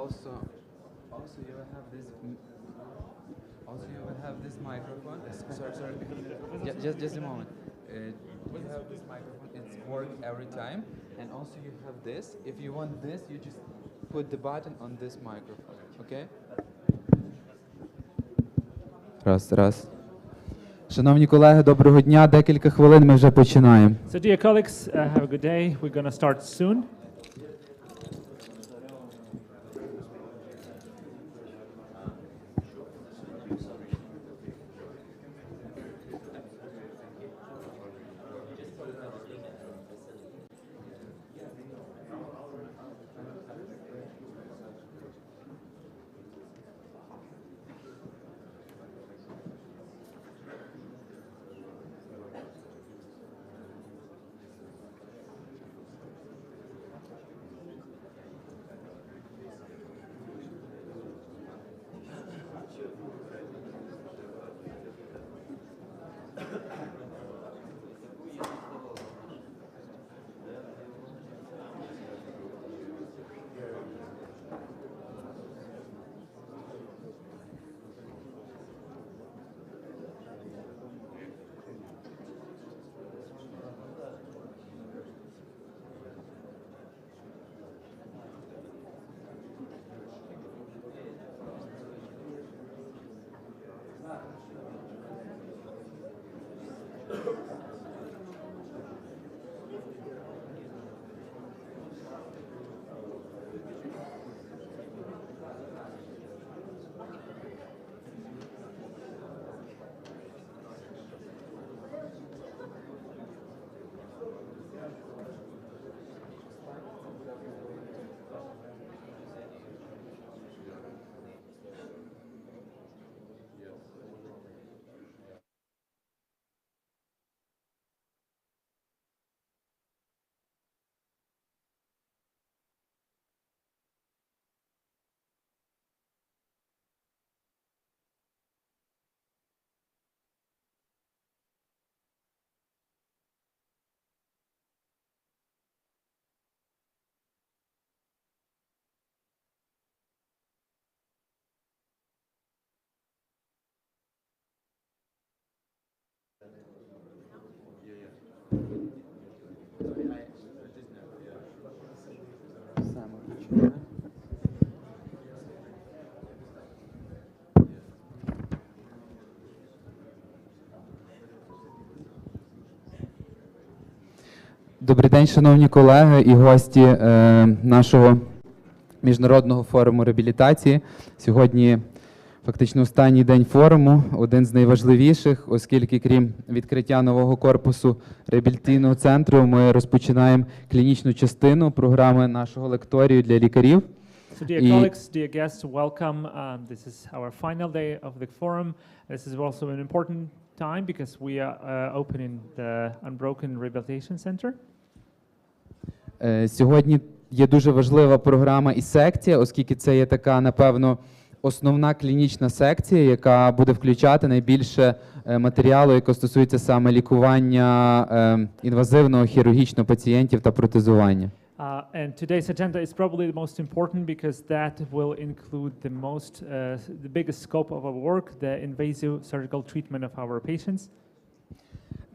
also you will have this. Also, you will have this microphone. Sorry. Just a moment. You have this microphone. It's work every time, and also you have this. If you want this, you just put the button on this microphone. Okay? Раз. Шановні колеги, доброго дня. Декілька хвилин ми вже починаємо. So, dear colleagues, have a good day. We're going to start soon. Добрий день, шановні колеги і гості нашого міжнародного форуму реабілітації. Сьогодні фактично останній день форуму, один з найважливіших, оскільки крім відкриття нового корпусу реабілітаційного центру, ми розпочинаємо клінічну частину програми нашого лекторію для лікарів. So, dear colleagues, dear guests, welcome. This is our final day of the forum. This is also an important time because we are opening the Unbroken Rehabilitation Center. Сьогодні є дуже важлива програма і секція, оскільки це є така, напевно, основна клінічна секція, яка буде включати найбільше матеріалу, який стосується саме лікування інвазивного хірургічного пацієнтів та протезування. And today's agenda is probably the most important because that will include the biggest scope of our work, the invasive surgical treatment of our patients.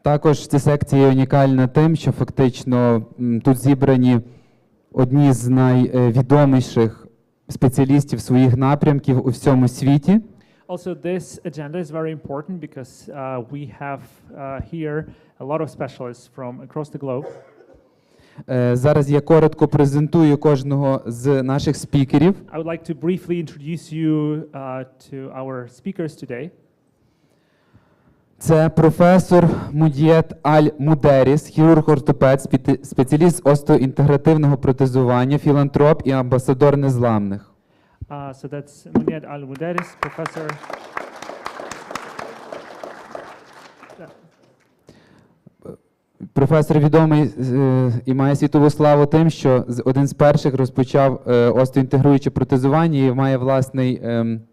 Також ця секція унікальна тим, що фактично тут зібрані одні з найвідоміших спеціалістів своїх напрямків у всьому світі. Also, this agenda is very important because we have here a lot of specialists from across the globe. Зараз я коротко презентую кожного з наших спікерів. I would like to briefly introduce you to our speakers today. Це професор Мудєт Аль-Мудеріс, хірург-ортопед, спеціаліст з остеоінтегративного протезування, філантроп і амбасадор незламних. So that's Mudєт Аль-Мудеріс, professor. Професор відомий і має світову славу тим, що один з перших розпочав остеоінтегруюче протезування і має власний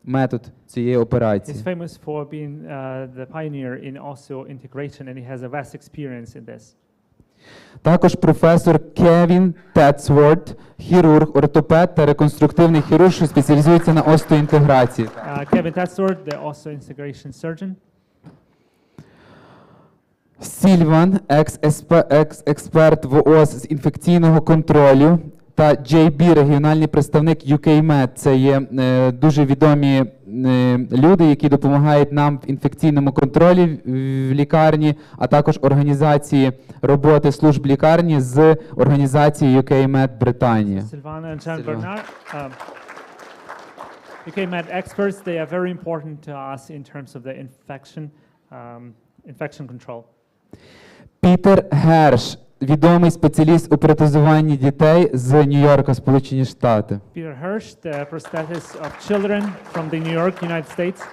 метод цієї операції. He's famous for being the pioneer in osteointegration and he has a vast experience in this. Також професор Кевін Тетсворт, хірург, ортопед та реконструктивний хірург, що спеціалізується на остеоінтеграції. Kevin Tatsworth, the osteointegration surgeon. Сільван, екс-експерт ВООЗ з інфекційного контролю, та JB, регіональний представник UK-MED. Це є дуже відомі люди, які допомагають нам в інфекційному контролі в лікарні, а також організації роботи служб лікарні з організацією UK-MED Британія. Silvana and Jean Bernard. UK-MED experts, they are very important to us in terms of the infection control. Пітер Герш, відомий спеціаліст у протезуванні дітей з Нью-Йорка, Сполучені Штати. Peter Hirsch, the prosthetist of children from the New York, United States.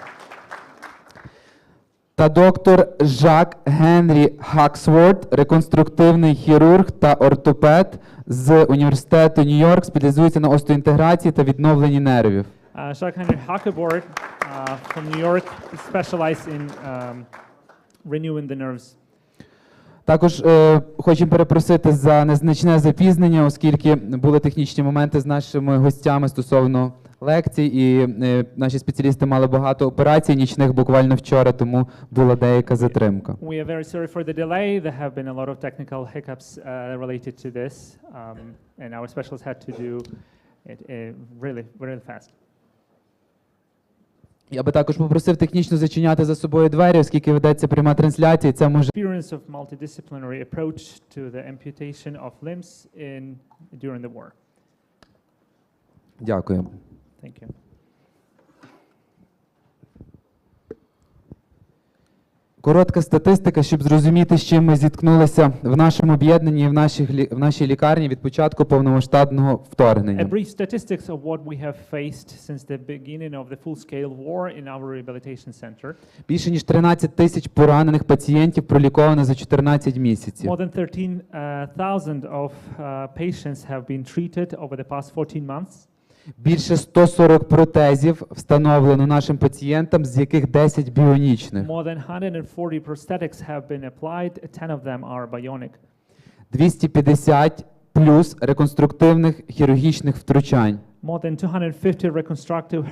Та доктор Жак Генрі Хаксворт, реконструктивний хірург та ортопед з університету Нью-Йорк, спеціалізується на остеоінтеграції та відновленні нервів. Jacques Henry Hackeborg from New York specialized in renewing the nerves. Також хочемо перепросити за незначне запізнення, оскільки були технічні моменти з нашими гостями стосовно лекцій, і наші спеціалісти мали багато операцій нічних буквально вчора, тому була деяка затримка. We are very sorry for the delay. There have been a lot of technical hiccups related to this, and our specialists had to do it really fast. Я би також попросив технічно зачиняти за собою двері, оскільки ведеться пряма трансляція, і це може... Experience of multidisciplinary approach to the amputation of limbs during the war. Дякую. Thank you. Коротка статистика, щоб зрозуміти, з чим ми зіткнулися в нашому об'єднанні і в нашій лікарні від початку повномасштабного вторгнення. A brief statistics of what we have faced since the beginning of the full-scale war in our rehabilitation center. Більше ніж 13 тисяч поранених пацієнтів проліковано за 14 місяців. More than 13,000 of patients have been treated over the past 14 months. Більше 140 протезів встановлено нашим пацієнтам, з яких 10 біонічних. More than 140 prosthetics have been applied. 10 of them are bionic. 250 плюс реконструктивних хірургічних втручань. More than 250 reconstructive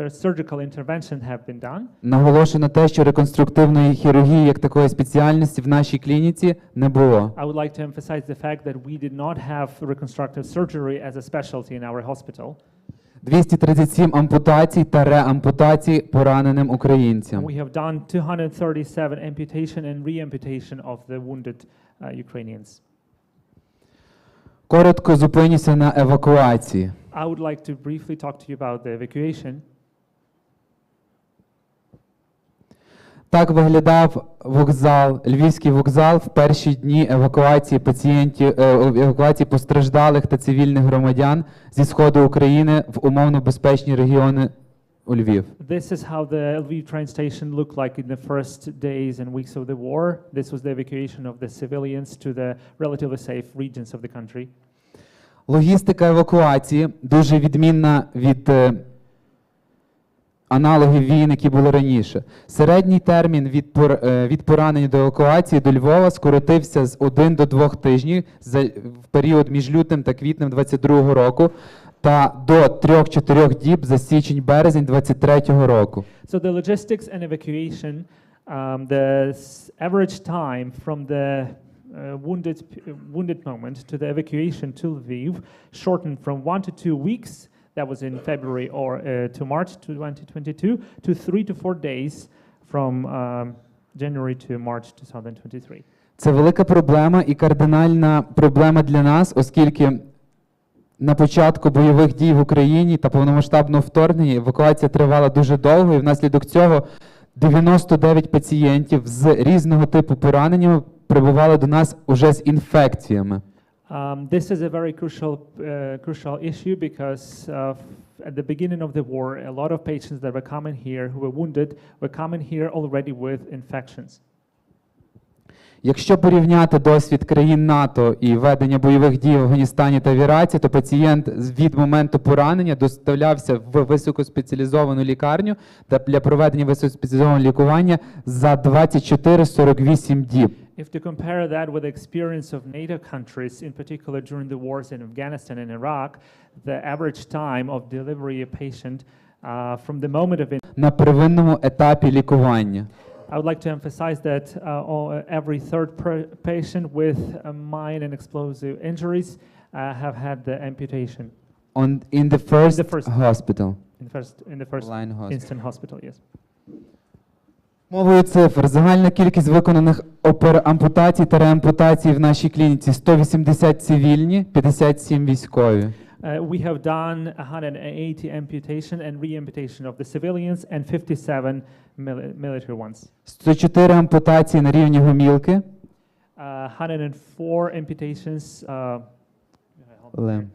surgical interventions have been done. Наголошено те, що реконструктивної хірургії як такої спеціальності в нашій клініці не було. I would like to emphasize the fact that we did not have reconstructive surgery as a specialty in our hospital. 237 ампутацій та реампутацій пораненим українцям. We have done 237 amputation and re-amputation of the wounded Ukrainians. Коротко зупинюся на евакуації. I would like to briefly talk to you about the evacuation. Так виглядав вокзал, Львівський вокзал в перші дні евакуації пацієнтів, евакуації постраждалих та цивільних громадян зі сходу України в умовно безпечні регіони у Львів. This is how the Lviv train station looked like in the first days and weeks of the war. This was the evacuation of the civilians to the relatively safe regions of the country. Логістика евакуації дуже відмінна від аналогів війн, які були раніше. Середній термін від поранення до евакуації до Львова скоротився з 1 до 2 тижнів в період між лютим та квітнем 22-го року та до 3-4 діб за січень-березень 23-го року. So the logistics and evacuation, the average time from the wounded moment to the evacuation to Lviv shortened from 1 to 2 weeks. That was in February or to March 2022 to 3 to 4 days from January to March 2023. Це велика проблема і кардинальна проблема для нас, оскільки на початку бойових дій в Україні та повномасштабного вторгнення евакуація тривала дуже довго, і внаслідок цього 99 пацієнтів з різного типу пораненнями прибували до нас уже з інфекціями. This is a very crucial issue because at the beginning of the war, a lot of patients that were coming here who were wounded were coming here already with infections. Якщо порівняти досвід країн НАТО і ведення бойових дій в Афганістані та в Іраці, то пацієнт від моменту поранення доставлявся в високоспеціалізовану лікарню для проведення високоспеціалізованого лікування за 24-48 діб. If to compare that with the experience of NATO countries, in particular during the wars in Afghanistan and Iraq, the average time of delivery a patient from the moment of на первинному етапі лікування. I would like to emphasize that every third patient with mine and explosive injuries have had the amputation. In the first hospital. In the first Line hospital. instant hospital, yes. Мовою цифр. Загальна кількість виконаних ампутацій та реампутацій в нашій клініці 180 цивільні, 57 військові. We have done 180 amputation and re-amputation of the civilians and 57 military ones. 104 ампутації на рівні гомілки. 104 amputations. Limb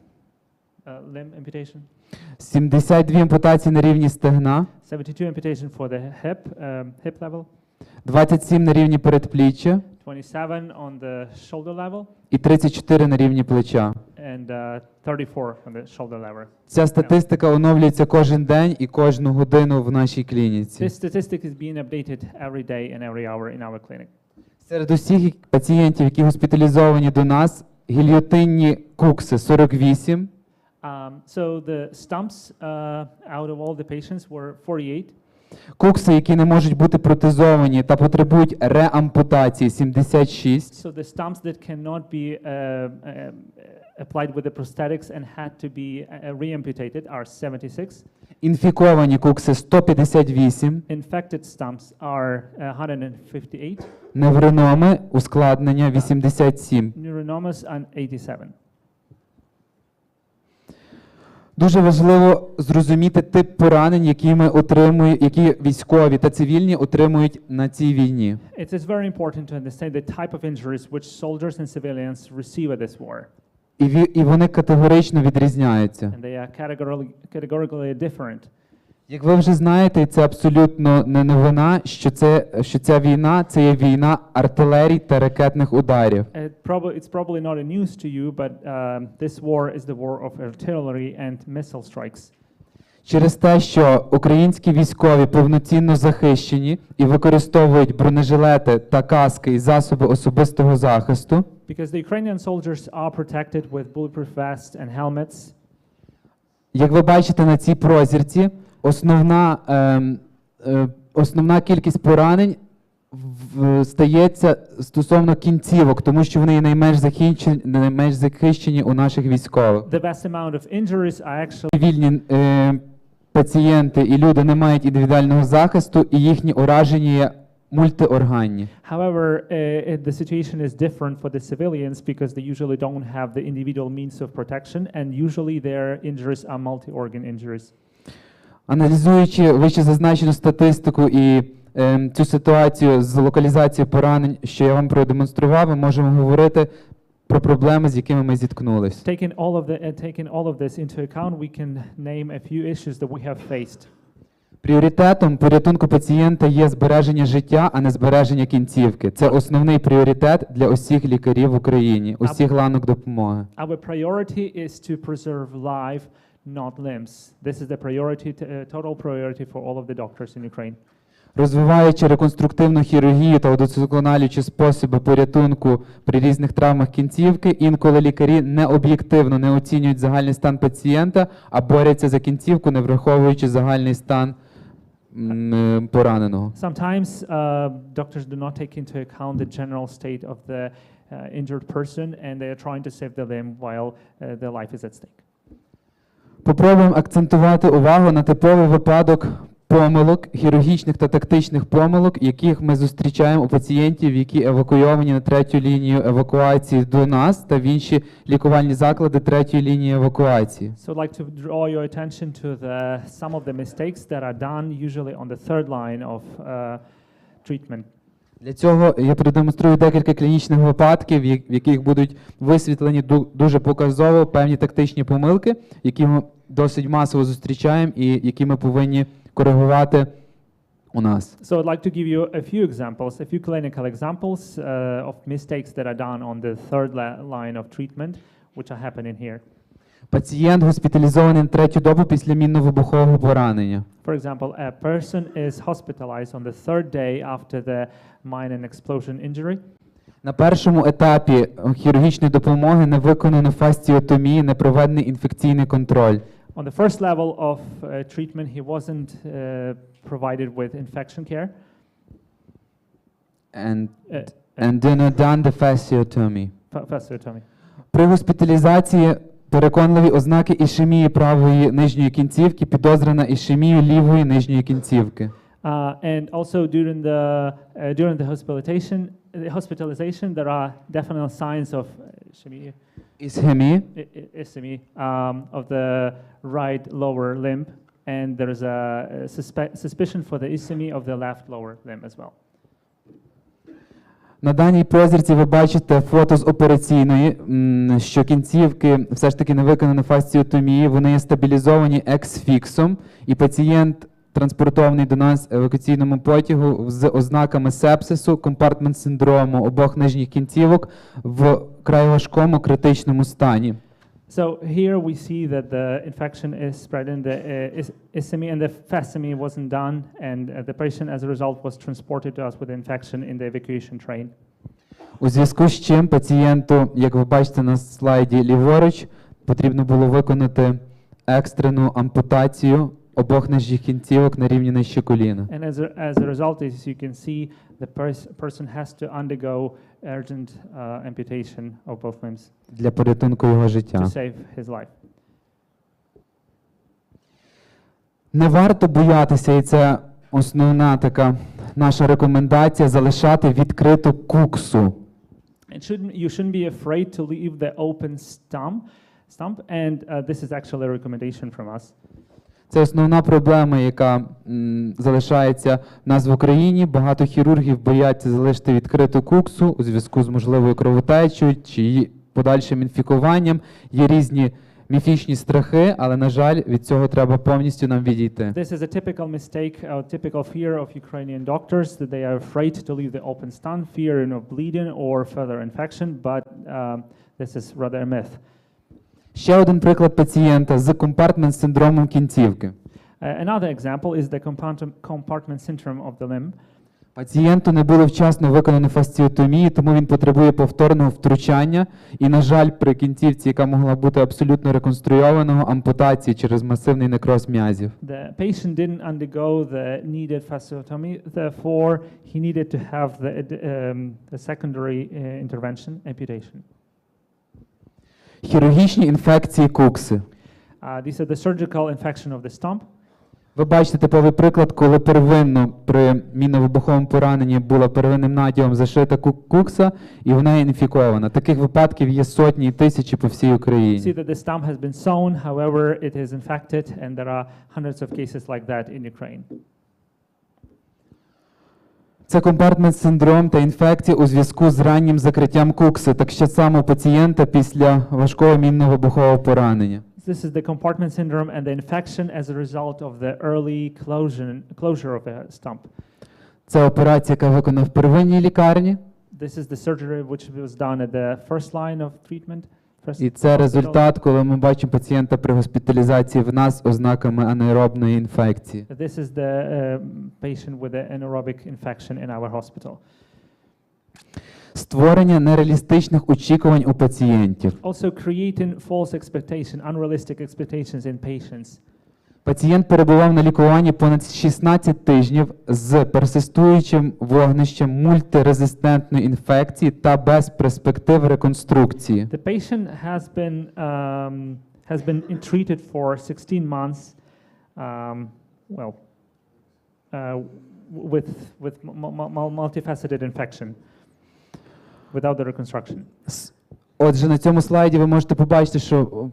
Limb amputation. 72 ампутації на рівні стегна. 72 amputation for the hip level. 27 на рівні передпліччя. 27 on the shoulder level. І 34 на рівні плеча. And 34 on the shoulder level. Ця статистика оновлюється кожен день і кожну годину в нашій клініці. This statistic is being updated every day and every hour in our clinic. Серед усіх пацієнтів, які госпіталізовані до нас, гільйотинні кукси 48. So the stumps out of all the patients were 48. Кукси, які не можуть бути протезовані та потребують реампутації 76. So the stumps that cannot be applied with the prosthetics and had to be re-amputated are 76. Інфіковані кукси 158. Infected stumps are 158. Невриноми, ускладнення 87. Neuronomas and 87. Дуже важливо зрозуміти тип поранень, які військові та цивільні отримують на цій війні. It is very important to understand the type of injuries which soldiers and civilians receive at this war. І вони категорично відрізняються. And they are categorically different. Як ви вже знаєте, і це абсолютно не новина, що ця війна – це є війна артилерії та ракетних ударів. It's probably not a news to you, but this war is the war of artillery and missile strikes. Через те, що українські військові повноцінно захищені і використовують бронежилети та каски і засоби особистого захисту. Because the Ukrainian soldiers are protected with bulletproof vests and helmets. Як ви бачите на цій прозірці, основна кількість поранень стається стосовно кінцівок, тому що вони є найменш захищені у наших військових. The vast amount of injuries are actually Цивільні пацієнти і люди не мають індивідуального захисту, і їхні ураження є мультиорганні. However, the situation is different for the civilians because they usually don't have the individual means of protection and usually their injuries are multi-organ injuries. Аналізуючи вище зазначену статистику і цю ситуацію з локалізацією поранень, що я вам продемонстрував, ми можемо говорити про проблеми, з якими ми зіткнулися. Taking all of this into account, we can name a few issues that we have faced. Пріоритетом порятунку пацієнта є збереження життя, а не збереження кінцівки. Це основний пріоритет для усіх лікарів в Україні, усіх ланок допомоги. Our priority is to preserve life, not limbs. This is the priority, total priority for all of the doctors in Ukraine. Розвиваючи реконструктивну хірургію та удосконалюючи способи порятунку при різних травмах кінцівки, інколи лікарі необ'єктивно не оцінюють загальний стан пацієнта, а борються за кінцівку, не враховуючи загальний стан пораненого. Sometimes doctors do not take into account the general state of the injured person and they are trying to save the limb while their life is at stake. Попробуємо акцентувати увагу на типовий випадок помилок, хірургічних та тактичних помилок, яких ми зустрічаємо у пацієнтів, які евакуйовані на третю лінію евакуації до нас та в інші лікувальні заклади третьої лінії евакуації. So I'd like to draw your attention to some of the mistakes that are done usually on the third line of treatment. Для цього я продемонструю декілька клінічних випадків, в яких будуть висвітлені дуже показово певні тактичні помилки, які ми досить масово зустрічаємо і які ми повинні коригувати у нас. So I'd like to give you a few clinical examples of mistakes that are done on the third line of treatment, which are happening here. Пацієнт госпіталізований на третю добу після мінно-вибухового поранення. For example, a person is hospitalized on the third day after the mine and explosion injury. На першому етапі хірургічної допомоги не виконано фасціотомії, не проведений інфекційний контроль. On the first level of treatment, he wasn't provided with infection care. And not done the fasciotomy. Fasciotomy. При госпіталізації переконливі ознаки ішемії правої нижньої кінцівки, підозра на ішемію лівої нижньої кінцівки. And also during the hospitalization, there are definite signs of Ішемії. ischemia of the right lower limb, and there is a suspicion for the ischemia of the left lower limb as well. На даній позірці ви бачите фото з операційної, що кінцівки все ж таки не виконано фасціотомії, вони є стабілізовані ексфіксом, і пацієнт транспортований до нас в евакуаційному потягу з ознаками сепсису, компартмент-синдрому обох нижніх кінцівок в край важкому критичному стані. So here we see that the infection is spread in the ischemia, and the fasciotomy wasn't done, and the patient as a result was transported to us with infection in the evacuation train. У зв'язку з чим пацієнту, як ви бачите на слайді ліворуч, потрібно було виконати екстрену ампутацію обох нижніх кінцівок на рівні нижче коліна. And as a result, as you can see, the person has to undergo urgent amputation of both limbs Для порятунку його життя. to save his life. Не варто боятися, і це основна така наша рекомендація, залишати відкриту куксу. You shouldn't be afraid to leave the open stump, and this is actually a recommendation from us. Це основна проблема, яка залишається в нас в Україні. Багато хірургів бояться залишити відкриту куксу у зв'язку з можливою кровотечею чи її подальшим інфікуванням. Є різні міфічні страхи, але, на жаль, від цього треба повністю нам відійти. This is a typical mistake, a typical fear of Ukrainian doctors, that they are afraid to leave the open stump, fear of bleeding or further infection, but this is rather a myth. Ще один приклад пацієнта з компартмент-синдромом кінцівки. Another example is the compartment syndrome of the limb. Пацієнту не було вчасно виконано фасціотомії, тому він потребує повторного втручання. І, на жаль, при кінцівці, яка могла бути абсолютно реконструйованого, ампутації через масивний некроз м'язів. The patient didn't undergo the needed fasciotomy, therefore he needed to have the secondary intervention, amputation. Хірургічні інфекції кукси. These are the surgical infection of the stump. Ви бачите типовий приклад, коли первинно при мінно-вибуховому пораненні була первинним наділом зашита кукса, і вона є інфікована. Таких випадків є сотні і тисячі по всій Україні. See that the stump has been sewn, however it is infected, and there are hundreds of cases like that in Ukraine. Це компартмент-синдром та інфекція у зв'язку з раннім закриттям кукси, так що саме у пацієнта після важкого мінно-вибухового поранення. This is the compartment syndrome and the infection as a result of the early closure of the stump. Це операція, яка виконана в первинній лікарні. This is the surgery which was done at the first line of treatment. І це результат, коли ми бачимо пацієнта при госпіталізації в нас з ознаками анаеробної інфекції. This is the patient with the anaerobic infection in our hospital. Створення нереалістичних очікувань у пацієнтів. Also creating false expectation, unrealistic expectations in patients. Пацієнт перебував на лікуванні понад 16 тижнів з персистуючим вогнищем мультирезистентної інфекції та без перспектив реконструкції. The patient has been treated for 16 months, with multifaceted infection without the reconstruction. Отже, на цьому слайді ви можете побачити, що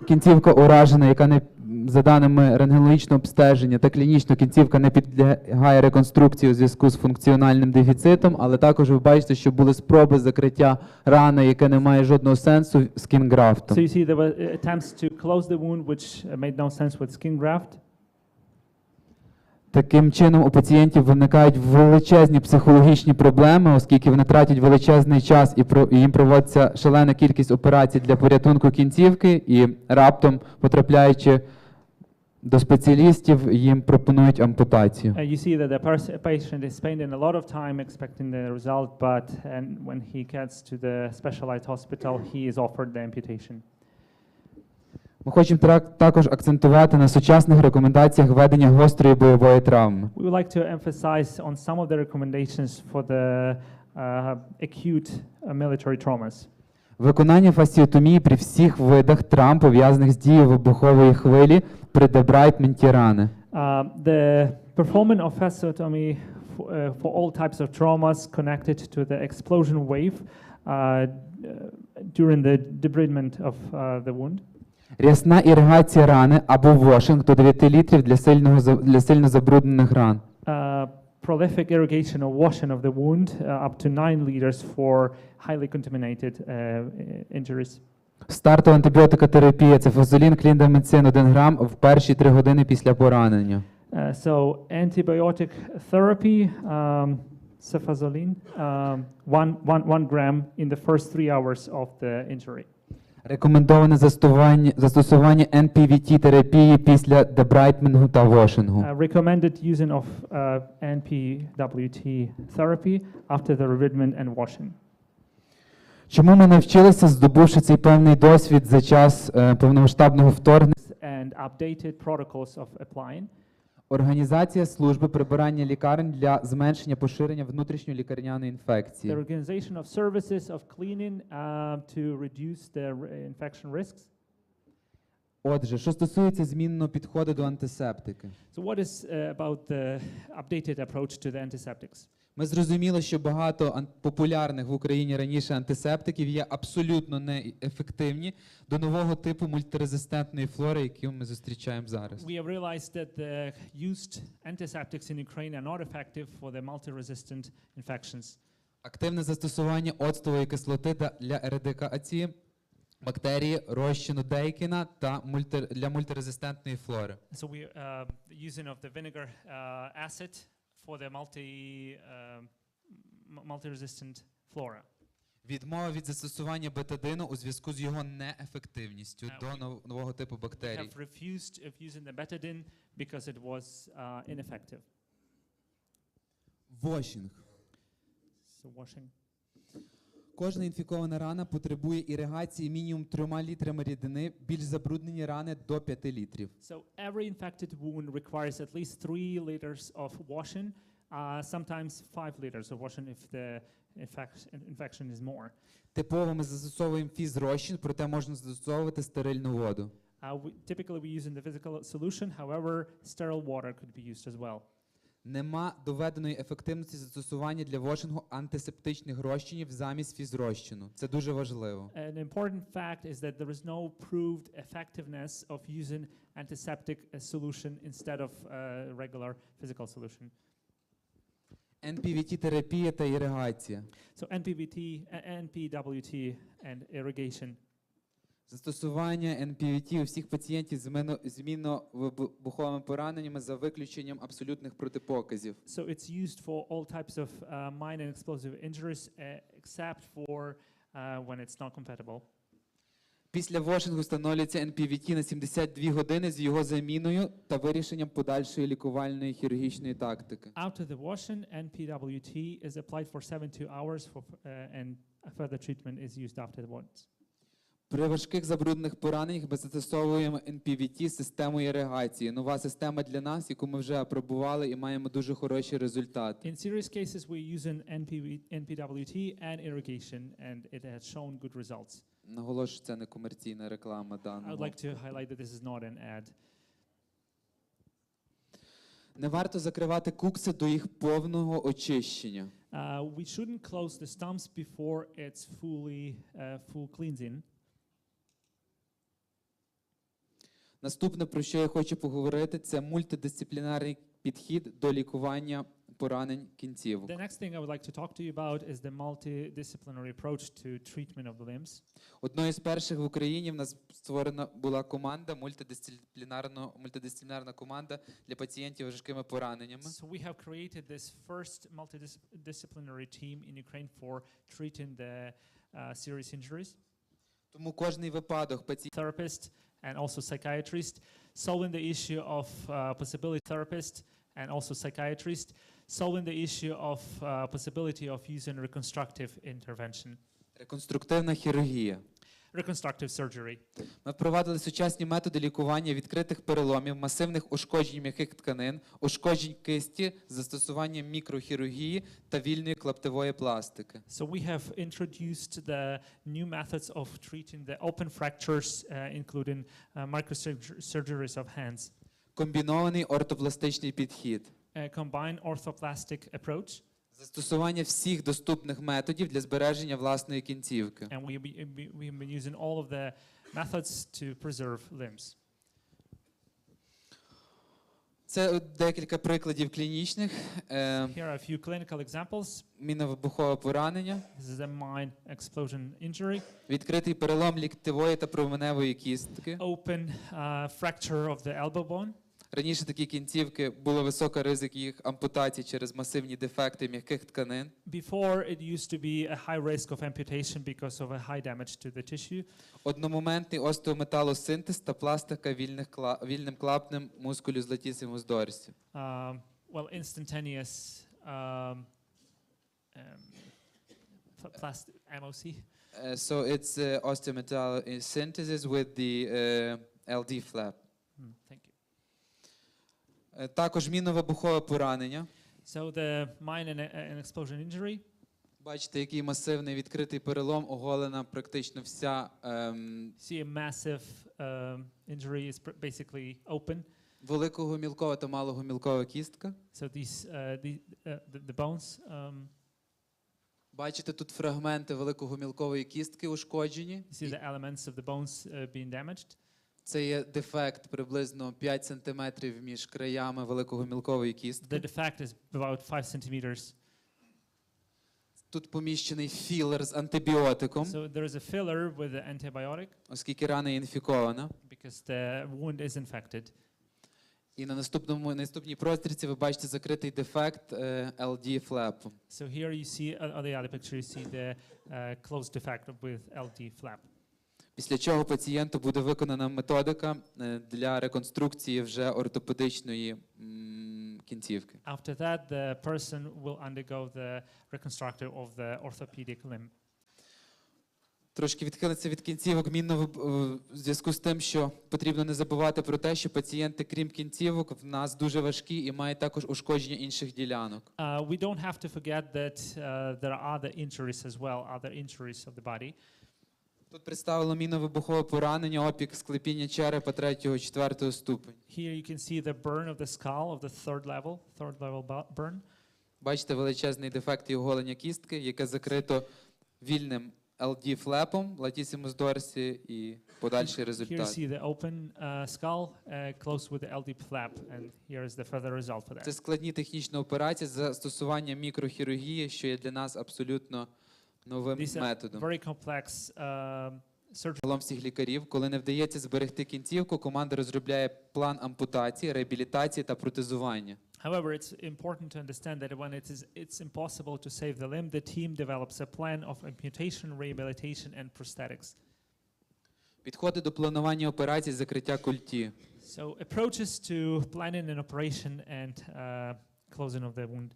кінцівка уражена, яка не за даними рентгенологічного обстеження та клінічно кінцівка не підлягає реконструкції у зв'язку з функціональним дефіцитом, але також ви бачите, що були спроби закриття рани, яке не має жодного сенсу, з кінграфтом. So you see there were attempts to close the wound which made no sense with skin graft. Таким чином у пацієнтів виникають величезні психологічні проблеми, оскільки вони тратять величезний час і їм проводиться шалена кількість операцій для порятунку кінцівки, і раптом, потрапляючи до спеціалістів, їм пропонують ампутацію. You see that the patient is spending a lot of time expecting the result, but when he gets to the specialized hospital, he is offered the amputation. Ми хочемо також акцентувати на сучасних рекомендаціях ведення гострої бойової травми. We would like to emphasize on some of the recommendations for the acute military traumas. Виконання фасціотомії при всіх видах травм, пов'язаних з дією вибухової хвилі при дебрайтменті рани. The performance of fasciotomy for all types of traumas connected to the explosion wave during the debridement of the wound. Рясна іригація рани або вошинг до 9 літрів для сильно забруднених ран. Prolific irrigation or washing of the wound up to 9 liters for highly contaminated injuries. Стартова антибіотикотерапія – це фазолін, кліндаміцин 1 грам в перші 3 години після поранення. So antibiotic therapy, cefazolin, 1 gram in the first 3 hours of the injury. Рекомендоване застосування NPVT-терапії після дебрайтменту та вошингу. Recommended using of NPWT therapy after the debridement and washing. Чому ми навчилися, здобувши цей певний досвід за час повномасштабного вторгнення? And updated protocols of applying. Організація служби прибирання лікарень для зменшення поширення внутрішньолікарняної інфекції. The organization of services of cleaning to reduce the infection risks. Отже, що стосується змінного підходу до антисептики. So what is about the updated approach to the antiseptics? Ми зрозуміли, що багато популярних в Україні раніше антисептиків є абсолютно неефективні до нового типу мультирезистентної флори, яку ми зустрічаємо зараз. We have realized that the used antiseptics in Ukraine are not effective for the multi-resistant infections. Активне застосування оцтової кислоти для ерадикації бактерії розчину Дейкіна та для мультирезистентної флори. So we using of the vinegar acid for the multi-resistant flora. Відмова від застосування бетадину у зв'язку з його неефективністю до нового типу бактерій. Have refused of using the betadine because it was ineffective. Вошинг. So washing. Кожна інфікована рана потребує іригації мінімум 3 літрами рідини, більш забруднені рани до 5 літрів. So every infected wound requires at least 3 liters of washing, sometimes 5 liters of washing if the infection is more. Типово ми застосовуємо фізрозчин, проте можна застосовувати стерильну воду. Typically we use in the physical solution, however, sterile water could be used as well. Нема доведеної ефективності застосування для вошингу антисептичних розчинів замість фізрозчину. Це дуже важливо. An important fact is that there is no proved effectiveness of using antiseptic solution instead of regular physical solution. NPVT-терапія та іригація. So NPWT and irrigation. Застосування NPVT у всіх пацієнтів з змінно-вибуховими пораненнями за виключенням абсолютних протипоказів. So it's used for all types of minor and explosive injuries except for when it's not compatible. Після вошингу встановлюється NPVT на 72 години з його заміною та вирішенням подальшої лікувальної хірургічної тактики. After the washing, NPWT is applied for 72 hours and further treatment is used afterwards. При важких забруднених пораненнях ми застосовуємо NPVT системою іригації. Нова система для нас, яку ми вже апробували і маємо дуже хороші результати. In serious cases we use NPWT and irrigation and it has shown good results. Наголошую, це не комерційна реклама даного. I would like to highlight that this is not an ad. Не варто закривати кукси до їх повного очищення. We shouldn't close the stumps before it's full cleansing. Наступне, про що я хочу поговорити, це мультидисциплінарний підхід до лікування поранень кінцівок. The next thing I would like to talk to you about is the multidisciplinary approach to treatment of the limbs. Одною з перших в Україні в нас створена була команда, мультидисциплінарна команда для пацієнтів з важкими пораненнями. So we have created this first multidisciplinary team in Ukraine for treating the serious injuries. Тому кожний випадок пацієнта therapist and also psychiatrist, solving the issue of possibility therapist and also psychiatrist, solving the issue of possibility of using reconstructive intervention. реконструктивна хірургія. Reconstructive surgery. Ми впровадили сучасні методи лікування відкритих переломів, масивних ушкоджень м'яких тканин, ушкоджень кисті з застосуванням мікрохірургії та вільної клаптевої пластики. So we have introduced the new methods of treating the open fractures, including microsurgeries of hands. Комбінований ортопластичний підхід. A combined orthoplastic approach. Застосування всіх доступних методів для збереження власної кінцівки. And we've been using all of the methods to preserve limbs. Це декілька прикладів клінічних. Here are a few clinical examples. Мінно-вибухове поранення. This is a mine explosion injury. Відкритий перелом ліктевої та променевої кістки. Open fracture of the elbow bone. Раніше такі кінцівки було високий ризик їх ампутації через масивні дефекти м'яких тканин. Before it used to be a high risk of amputation because of a high damage to the tissue. Одномоментний остеометалосинтез та пластика вільним клапнем мускулю з латісимус дорсі. Well, instantaneous plastic MOC. So it's osteometalosynthesis with the LD flap. Thank you. Також мінно-вибухове поранення. So the mine and explosion injury. Бачите, який масивний відкритий перелом, оголена практично вся. See a massive injury is basically open. Великогомілкова та малогомілкова кістка. So these the bones. Бачите, тут фрагменти великогомілкової кістки ушкоджені. You see the elements of the bones being damaged. Це є дефект приблизно 5 см між краями великогомілкової кістки. The defect is about 5 centimeters. Тут поміщений філер з антибіотиком, So there is a filler with the antibiotic оскільки рана є інфікована. because the wound is infected. І на наступній прострічці ви бачите закритий дефект LD флепу. So here you see on the other picture you see the closed defect with LD flap. Після чого пацієнту буде виконана методика для реконструкції вже ортопедичної кінцівки. After that, the person will undergo the reconstruction of the orthopedic limb. Трошки відхилиться від кінцівок в зв'язку з тим, що потрібно не забувати про те, що пацієнти, крім кінцівок, в нас дуже важкі і мають також ушкодження інших ділянок. We don't have to forget that there are other injuries as well, other injuries of the body. Тут представлено мінно-вибухове поранення, опік склепіння черепа 3-4 ступень. Here you can see the burn of the skull of the third level burn. Бачите величезний дефект і оголення кістки, яке закрито вільним LD-флепом, латісимус дорсі і подальший Here you результат. see the open skull close with the LD flap, and here is the further result for Це that. складні технічні операції з застосуванням мікрохірургії, що є для нас абсолютно новим These are методом. very complex surgery. Загалом всіх лікарів, коли не вдається зберегти кінцівку, команда розробляє план ампутації, реабілітації та протезування. However, it's important to understand that when it's impossible to save the limb, the team develops a plan of amputation, rehabilitation, and prosthetics. Підходи до планування операцій з закриття культі. So approaches to planning an operation and closing of the wound.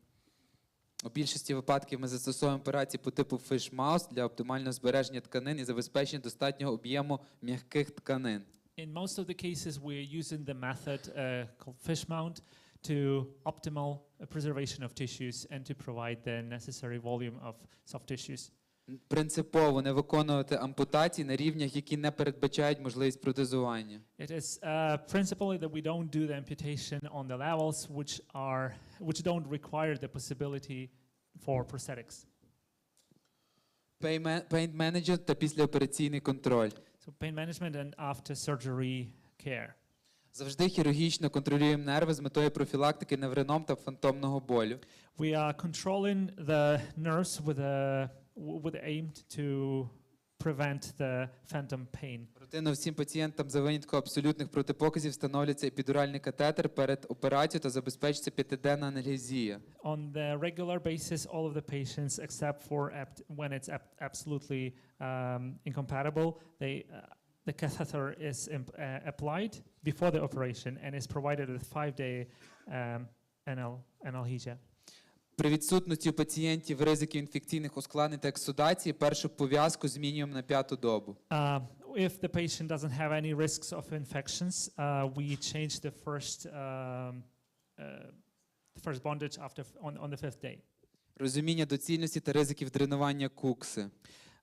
У більшості випадків ми застосовуємо операції по типу fish-mouse для оптимального збереження тканин і забезпечення достатнього об'єму м'яких тканин. In most of the cases, we're using the method called fish mount to optimal preservation of tissues and to provide the necessary volume of soft tissues. Принципово не виконувати ампутації на рівнях, які не передбачають можливість протезування. It is principally that we don't do the amputation on the levels which don't require the possibility for prosthetics. Pain management та післяопераційний контроль. So pain management and after surgery care. Завжди хірургічно контролюємо нерви з метою профілактики неврином та фантомного болю. We are controlling the nerves with the aim to prevent the phantom pain. Рутинно всім пацієнтам за винятком абсолютних протипоказів встановлюється епідуральний катетер перед операцією та забезпечується 5-денна аналгезія. On the regular basis, all of the patients, except for when it's absolutely incompatible, the catheter is applied before the operation and is provided with 5-day analgesia. При відсутності у пацієнтів ризиків інфекційних ускладнень та ексудації першу пов'язку змінюємо на 5-ту добу. If the patient doesn't have any risks of infections, we change the first bondage on the 5th day. Розуміння доцільності та ризиків дренування кукси.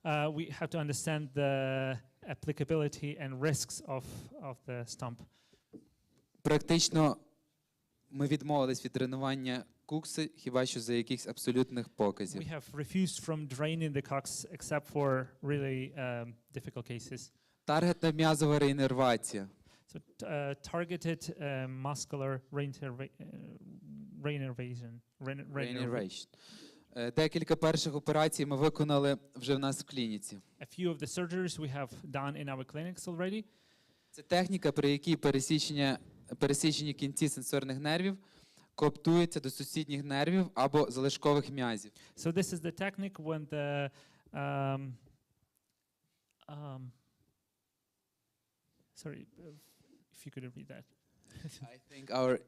We have to understand the applicability and risks of the stump. Практично ми відмовились від дренування кукси, хіба що за якихось абсолютних показів. We have refused from draining the cocks except for really difficult cases. Таргетна м'язова реінервація. So targeted muscular reinnervation. Декілька перших операцій ми виконали вже в нас в клініці. A few of the surgeries we have done in our clinics already. Це техніка, при якій пересічені кінці сенсорних нервів кооптуються до сусідніх нервів або залишкових м'язів. So this is the technique when the sorry, if you could repeat that. I think our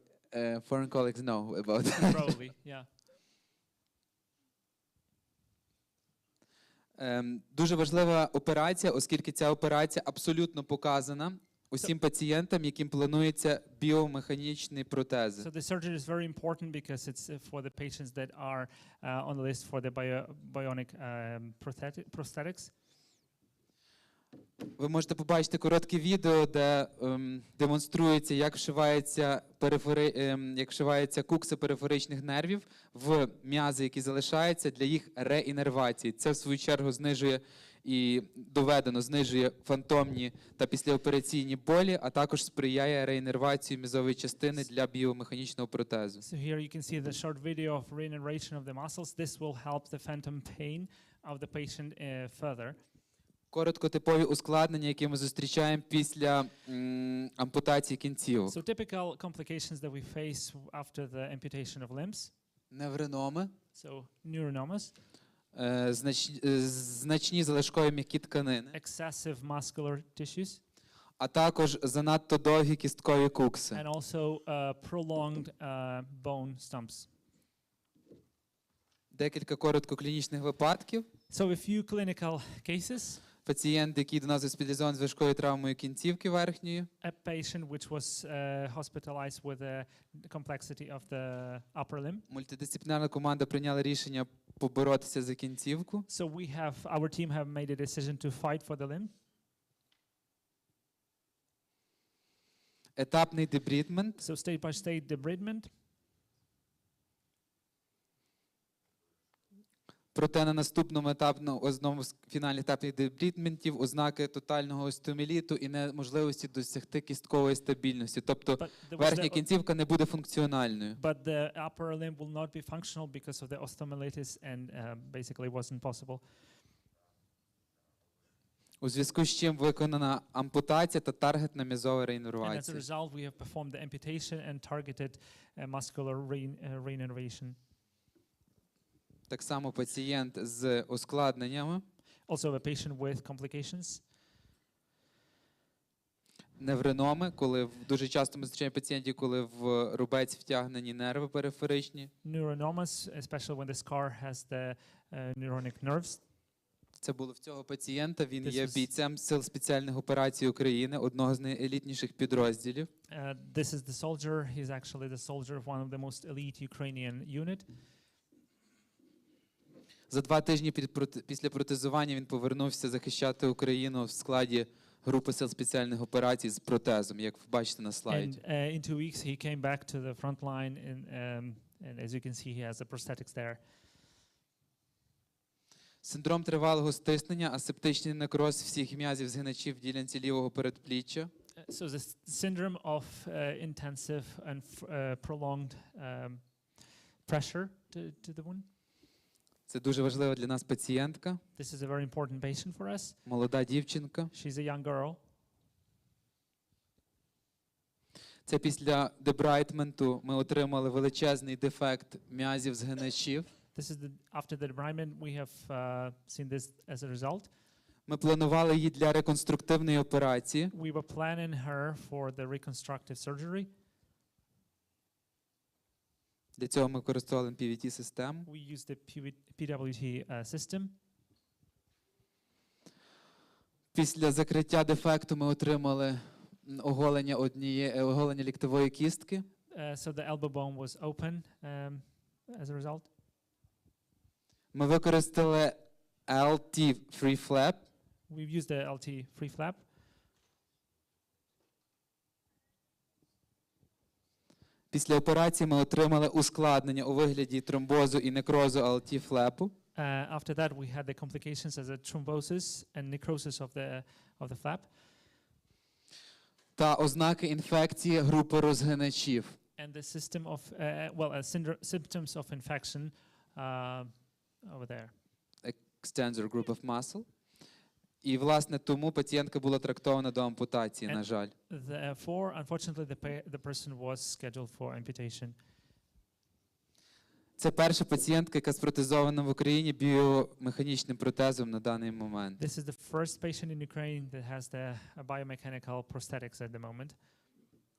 foreign colleagues know about that. Probably, yeah. Дуже важлива операція, оскільки ця операція абсолютно показана усім пацієнтам, яким планується біомеханічні протези. So the surgery is very important because it's for the patients that are on the list for the bionic prosthetics. Ви можете побачити коротке відео, де демонструється, як вшивається кукса периферичних нервів в м'язи, які залишаються, для їх реінервації. Це, в свою чергу, знижує і доведено знижує фантомні та післяопераційні болі, а також сприяє реінервації м'язової частини для біомеханічного протезу. So here you can see the short video of regeneration of the muscles. This will help the phantom pain of the patient further. Коротко типові ускладнення, які ми зустрічаємо після ампутації кінцівок. So typical complications that we face after the amputation of limbs. Невриноми. So neuronomas. Значні залишкові м'які тканини. Excessive muscular tissues. А також занадто довгі кісткові кукси. And also prolonged bone stumps. Декілька коротко клінічних випадків. So a few clinical cases. Пацієнт, який до нас госпіталізований з важкою травмою кінцівки верхньої. A patient which was hospitalized with a complexity of the upper limb. Мультидисциплінарна команда прийняла рішення поборотися за кінцівку. So our team have made a decision to fight for the limb. Етапний дебрідмент. So state-by-state debridement. Проте на наступному одному з фінальних етапів дебрідментів ознаки тотального остеоміеліту і неможливості досягти кісткової стабільності. Тобто верхня кінцівка не буде функціональною. But the upper limb will not be functional because of the osteomyelitis and basically wasn't possible. У зв'язку з чим виконана ампутація та таргетна м'язова And as a реінервація. result, we have performed the amputation and targeted muscular reinnervation. Так само пацієнт з ускладненнями. Also a patient with complications. Невриноми, коли дуже часто ми зустрічаємо пацієнтів, коли в рубець втягнені нерви периферичні. Neuronomas, especially when the scar has the neuronic nerves. Це було в цього пацієнта. Він є бійцем Сил спеціальних операцій України, одного з найелітніших підрозділів. This is the soldier. He's actually the soldier of one of the most elite Ukrainian unit. За 2 тижні після протезування він повернувся захищати Україну в складі групи Сил спеціальних операцій з протезом, як ви бачите на слайді. And in 2 weeks he came back to the front line and as you can see he has the prosthetics there. Синдром тривалого стиснення, асептичний некроз всіх м'язів згиначів в ділянці лівого передпліччя. So the syndrome of intensive and prolonged pressure to the wound. Це дуже важлива для нас пацієнтка, This is a very important patient for us. молода дівчинка. She's a young girl. Це після дебрайтменту ми отримали величезний дефект м'язів згиначів. This is after the debridement we have seen this as a result. Ми планували її для реконструктивної операції. We were planning her for the reconstructive surgery. Для цього ми використовували PVT-систему. We used the PWT system. Після закриття дефекту ми отримали оголення ліктової кістки. So the elbow bone was open as a result. Ми використали LT free flap. We've used the LT free flap. Після операції ми отримали ускладнення у вигляді тромбозу і некрозу LT флепу. After that, we had the complications as a thrombosis and necrosis of the flap. Та ознаки інфекції групи розгиначів. And the system of, symptoms of infection over there. Extensor group of muscle. І, власне, тому пацієнтка була трактована до ампутації, на жаль. Therefore, unfortunately, the person was scheduled for amputation. Це перша пацієнтка, яка спротезована в Україні біомеханічним протезом на даний момент. This is the first patient in Ukraine that has the biomechanical prosthetics at the moment.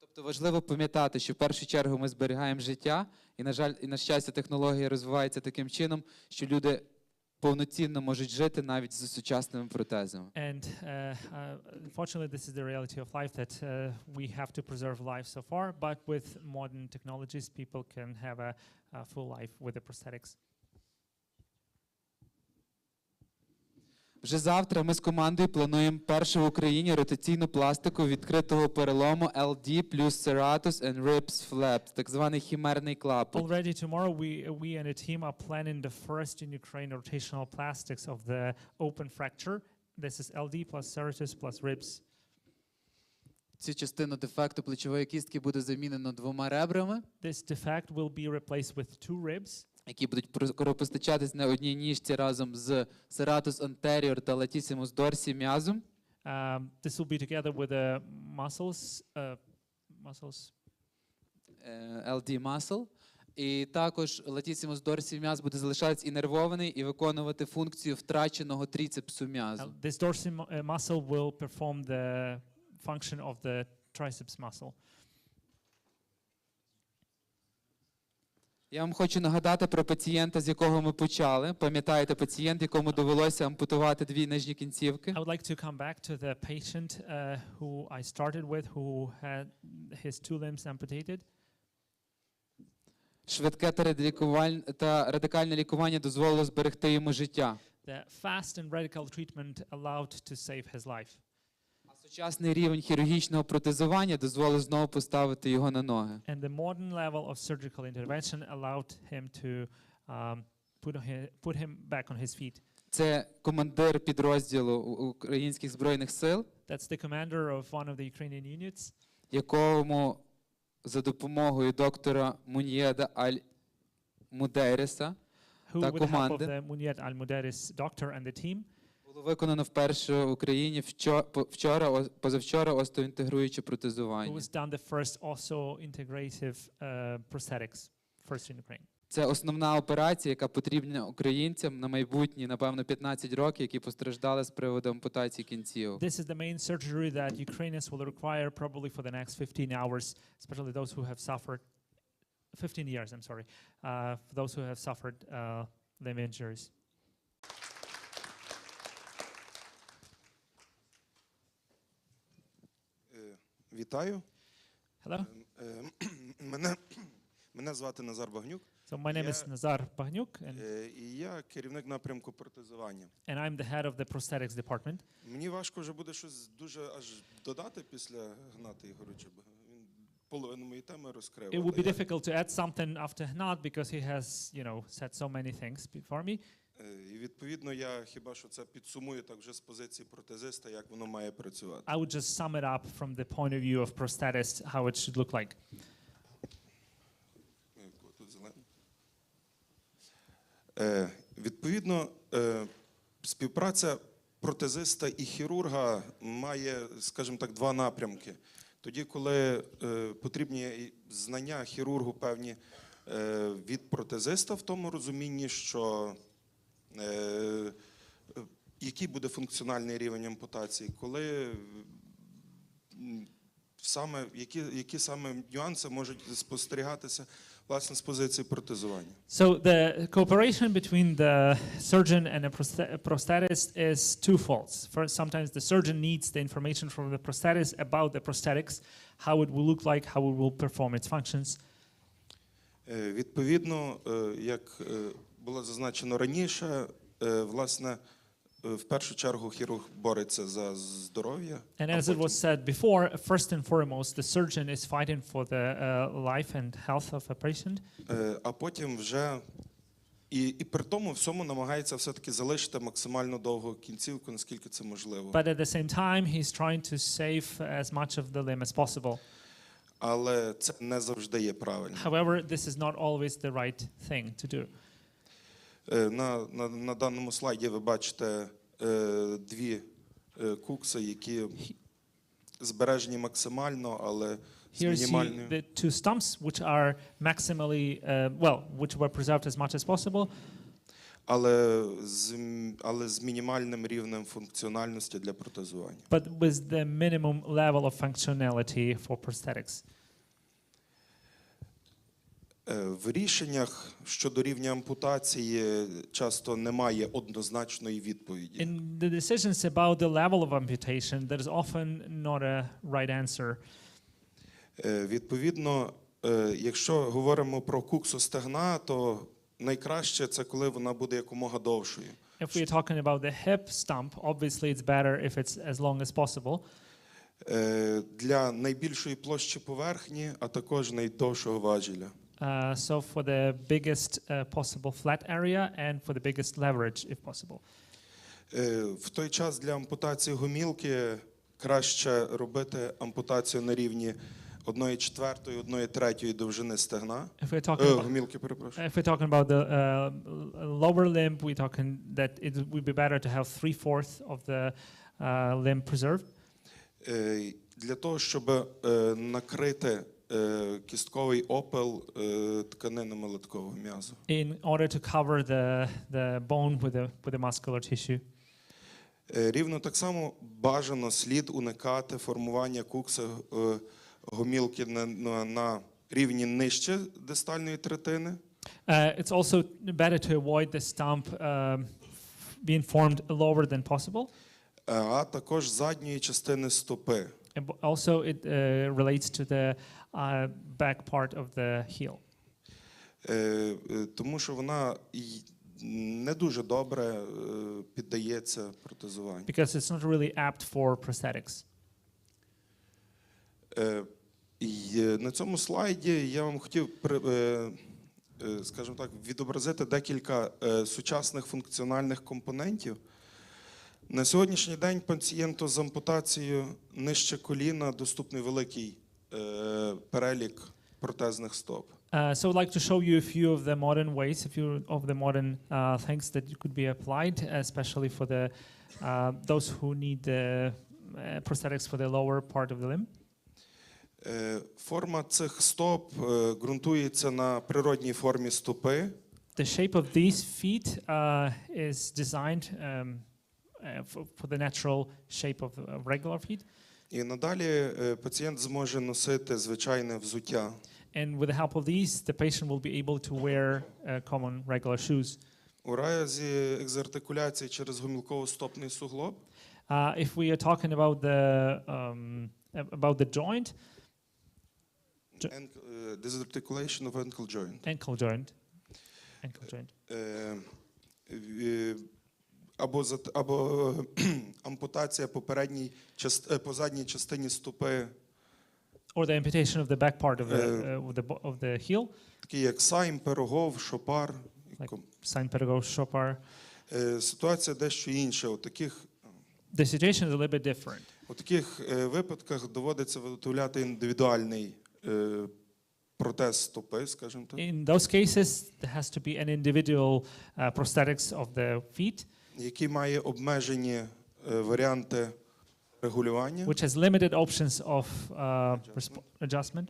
Тобто важливо пам'ятати, що в першу чергу ми зберігаємо життя, і, на жаль, і на щастя, технологія розвивається таким чином, що люди повноцінно можуть жити навіть з сучасними протезами. And unfortunately, this is the reality of life that we have to preserve life so far, but with modern technologies, people can have a full life with the prosthetics. Вже завтра ми з командою плануємо першу в Україні ротаційну пластику відкритого перелому LD плюс serratus and ribs flap, так званий хімерний клапоть. Already tomorrow, we and a team are planning the first in Ukraine rotational plastics of the open fracture. This is LD plus serratus plus ribs. Цю частину дефекту плечової кістки буде замінено 2 ребрами, This defect will be replaced with 2 ribs. які будуть кровопостачатись на одній ніжці разом з serratus anterior та latissimus dorsi м'язом. This will be together with the muscles. LD muscle. І також latissimus dorsi м'яз буде залишатись інервований і виконувати функцію втраченого трицепсу м'язу. This dorsal muscle will perform the function of the triceps muscle. Я вам хочу нагадати про пацієнта, з якого ми почали. Пам'ятаєте, пацієнт, якому довелося ампутувати 2 нижні кінцівки? I would like to come back to the patient who I started with, who had his 2 limbs amputated. Швидке та радикальне лікування дозволило зберегти йому життя. The fast and radical treatment allowed to save his life. А сучасний рівень хірургічного протезування дозволив знову поставити його на ноги. And the modern level of surgical intervention allowed him to put him back on his feet. Це командир підрозділу Українських Збройних Сил, That's the commander of one of the Ukrainian units, якому за допомогою доктора Муньєда Аль-Мудейреса who та with the help of команди the Munyet al-Mudaris doctor and the team було виконано вперше в Україні позавчора остеоінтегруюче who протезування. was done the first also integrative prosthetics first in Ukraine. Це основна операція, яка потрібна українцям на майбутні, напевно, 15 років, які постраждали з приводу ампутації кінцівок. This is the main surgery that Ukrainians will require probably for the next 15 hours, especially those who have suffered 15 years, I'm sorry, for those who have suffered limb injuries. Вітаю. Hello. Мене звати Назар Багнюк. So my name is Nazar Bagnyuk, І я керівник напрямку протезування. and I'm the head of the prosthetics department. Мені важко вже буде щось дуже аж додати після Гната Ігоровича. Він половину моєї теми розкрив. It would be difficult to add something after Hnat because he has, said so many things before me. І відповідно я хіба що це підсумую так вже з позиції протезиста, як воно має працювати. I would just sum it up from the point of view of prosthetist, how it should look like. Тут зелений. Відповідно, співпраця протезиста і хірурга має, скажімо так, два напрямки. Тоді, коли потрібні знання хірургу певні від протезиста в тому розумінні, що який буде функціональний рівень ампутації, які саме нюанси можуть спостерігатися власне з позиції протезування. So the cooperation between the surgeon and a prosthetist is twofold. First, sometimes the surgeon needs the information from the prosthetist about the prosthetics, how it will look like, how it will perform its functions. Відповідно, як було зазначено раніше, власне, в першу чергу хірург бореться за здоров'я. And as it was said before, first and foremost, the surgeon is fighting for the life and health of a patient. А потім вже і при тому всьому намагається все-таки залишити максимально довго кінцівку, наскільки це можливо. But at the same time, he's trying to save as much of the limb as possible. Але це не завжди є правильно. However, this is not always the right thing to do. На даному слайді ви бачите дві кукси, які збережені максимально, але з Here you see мінімальною. the two stumps, which are maximally, which were preserved as much as possible, але з мінімальним рівнем функціональності для протезування. but with the minimum level of functionality for prosthetics. В рішеннях щодо рівня ампутації часто немає однозначної відповіді. In the decisions about the level of amputation, there is often not a right answer. Відповідно, якщо говоримо про куксу стегна, то найкраще це коли вона буде якомога довшою. If we're talking about the hip stump, obviously it's better if it's as long as possible. Для найбільшої площі поверхні, а також найдовшого важеля. So for the biggest possible flat area and for the biggest leverage, if possible. В той час для ампутації гомілки краще робити ампутацію на рівні 1/4, 1/3 довжини стегна. If we're talking about, Гомілки, перепрошую. if we're talking about the lower limb, we're talking that it would be better to have 3/4 of the limb preserved. Для того, щоб накрити кістковий опел тканинами литкового м'язу. In order to cover the bone with the muscular tissue. Рівно так само бажано слід уникати формування кукси гомілки на рівні нижче дистальної третини. It's also better to avoid the stump being formed lower than possible. А також задньої частини стопи. Also, it relates to the back part of the heel. Тому що вона не дуже добре піддається протезуванню. Because it's not really apt for prosthetics. І на цьому слайді я вам хотів, скажімо так, відобразити декілька сучасних функціональних компонентів. На сьогоднішній день пацієнту з ампутацією нижче коліна доступний великий перелік протезних стоп. So I'd like to show you a few of the modern ways, of the modern things that could be applied, especially for those who need the prosthetics for the lower part of the limb. Форма цих стоп ґрунтується на природній формі стопи. The shape of these feet is designed for the natural shape of regular feet. І надалі пацієнт зможе носити звичайне взуття. And with the help of these, the patient will be able to wear common regular shoes. У разі екзартикуляції через гомілково-стопний суглоб If we are talking about the joint, disarticulation of ankle joint. ankle joint, Або ампутація по задній частині стопи, or the amputation of the back part of the heel, такі як сайм, пирогов, шопар. like Saint-Pergaux, Chopard. Ситуація дещо інша. У таких The situation is a little bit different. випадках доводиться виготовляти індивідуальний протез стопи, скажімо так, In those cases, there has to be an individual prosthetics of the feet, який має обмежені варіанти регулювання. which has limited options of adjustment.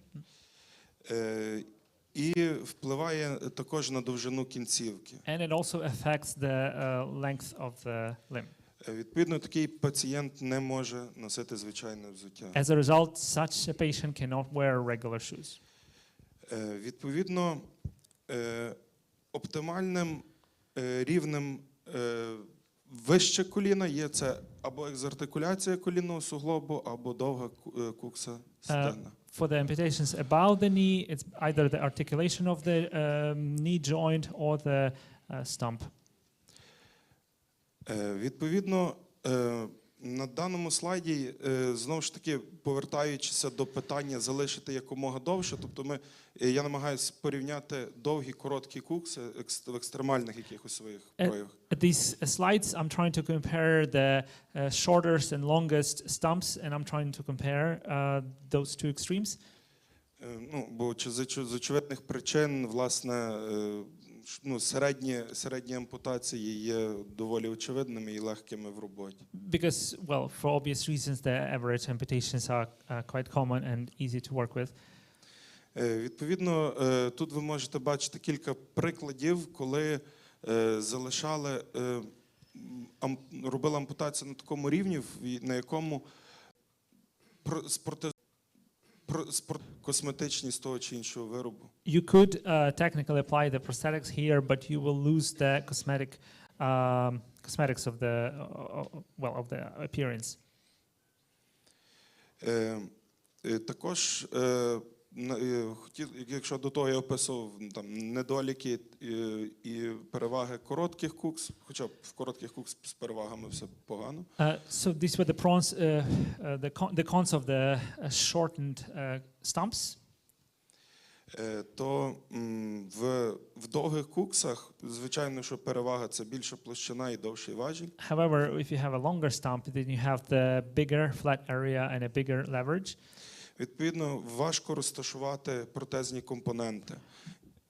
І впливає також на довжину кінцівки. And it also affects the length of the limb. Відповідно, такий пацієнт не може носити звичайне взуття. As a result, such a patient cannot wear regular shoes. Відповідно, оптимальним рівнем вище коліна є це або екзартикуляція колінного суглобу, або довга кукса стегна. For the amputations above the knee, it's either the articulation of the knee joint or the stump. Відповідно, на даному слайді, знову ж таки, повертаючися до питання залишити якомога довше, тобто я намагаюся порівняти довгі, короткі кукси в екстремальних якихось своїх проявах. At these slides, I'm trying to compare the shortest and longest stumps, and I'm trying to compare those two extremes. Бо з очевидних причин, власне, середні ампутації є доволі очевидними і легкими в роботі. Because, well, for obvious reasons, the average amputations are quite common and easy to work with. Відповідно, тут ви можете бачити кілька прикладів, коли робили ампутацію на такому рівні, на якому косметичні з того чи іншого виробу. You could technically apply the prosthetics here, but you will lose the cosmetics of the appearance. Також, якщо до того я описував недоліки і переваги коротких кукс, хоча в коротких кукс з перевагами все погано. So these were the cons of the shortened stumps. То в довгих куксах, звичайно, що перевага – це більша площина і довший важіль. However, if you have a longer stump, then you have the bigger flat area and a bigger leverage. Відповідно, важко розташувати протезні компоненти.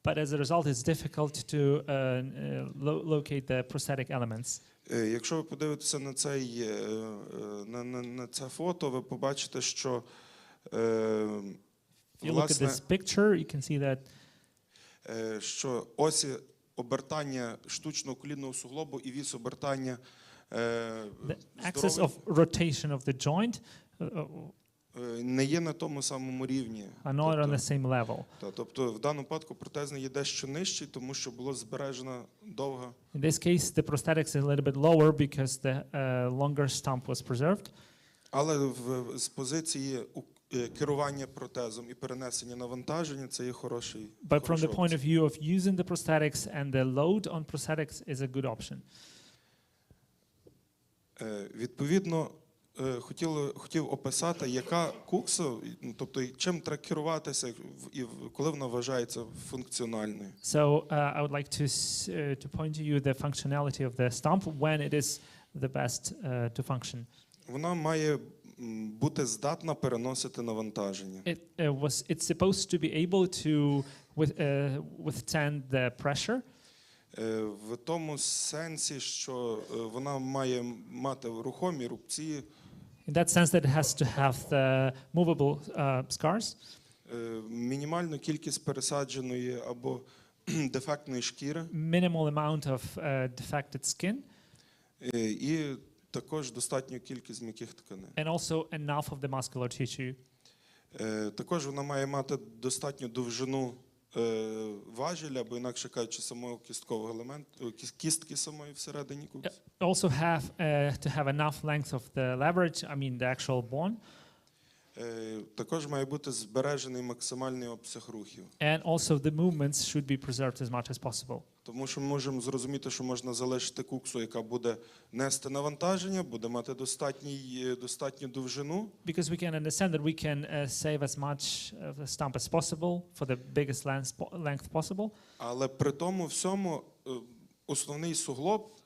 But as a result, it's difficult to locate the prosthetic elements. Якщо ви подивитеся на це фото, ви побачите, що If you look at this picture, you can see that що осі обертання штучного колінного суглобу і вісь обертання the axis of rotation of the joint не є на тому самому рівні. are not on the same level. Тобто в даному випадку протезний є дещо нижчий, тому що було збережена довга. In this case, the prosthetics is a little bit lower because the longer stump was preserved. Але з позиції керування протезом і перенесення навантаження це є хороший. But from the point of view of using the prosthetics and the load on prosthetics is a good option. Відповідно, хотів описати, яка кукса, тобто чим треба керуватися і коли вона вважається функціональною. So I would like to point to you the functionality of the stump when it is the best to function. Вона має бути здатна переносити навантаження. It's supposed to be able to withstand the pressure. В тому сенсі, що вона має мати рухомі рубці. In that sense that it has to have the movable scars. Мінімальну кількість пересадженої або дефектної шкіри. Minimal amount of defected skin. І також достатню кількість м'яких тканин. And also enough of the muscular tissue. Також вона має мати достатню довжину важеля, або інакше кажучи, самого кісткового елементу, кістки самої всередині кукси. Also have to have enough length of the leverage, I mean the actual bone. Також має бути збережений максимальний обсяг рухів. And also the movements should be preserved as much as possible. Тому що ми можемо зрозуміти, що можна залишити куксу, яка буде нести навантаження, буде мати достатню довжину. Because we can understand that we can save as much of the stump as possible for the biggest length possible. Але при тому всьому основний суглоб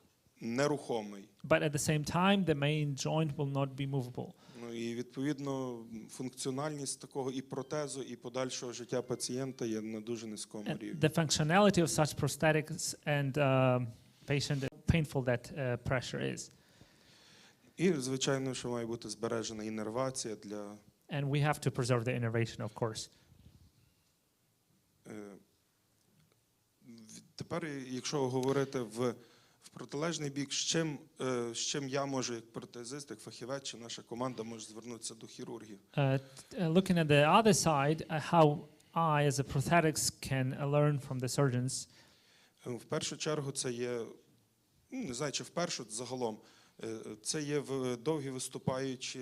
нерухомий. But at the same time, the main joint will not be movable. І, відповідно, функціональність такого і протезу, і подальшого життя пацієнта є на дуже низькому рівні. The functionality of such prosthetics and patient painful that pressure is. І, звичайно, що має бути збережена іннервація для... And we have to preserve the innervation, of course. Тепер, якщо говорити в протилежний бік, з чим я можу як протезист, як фахівець, чи наша команда може звернутися до хірургів? Looking at the other side, how I, as a prosthetics, can learn from the surgeons. В першу чергу це є, не знаю, чи в першу, загалом, це є довгі виступаючі,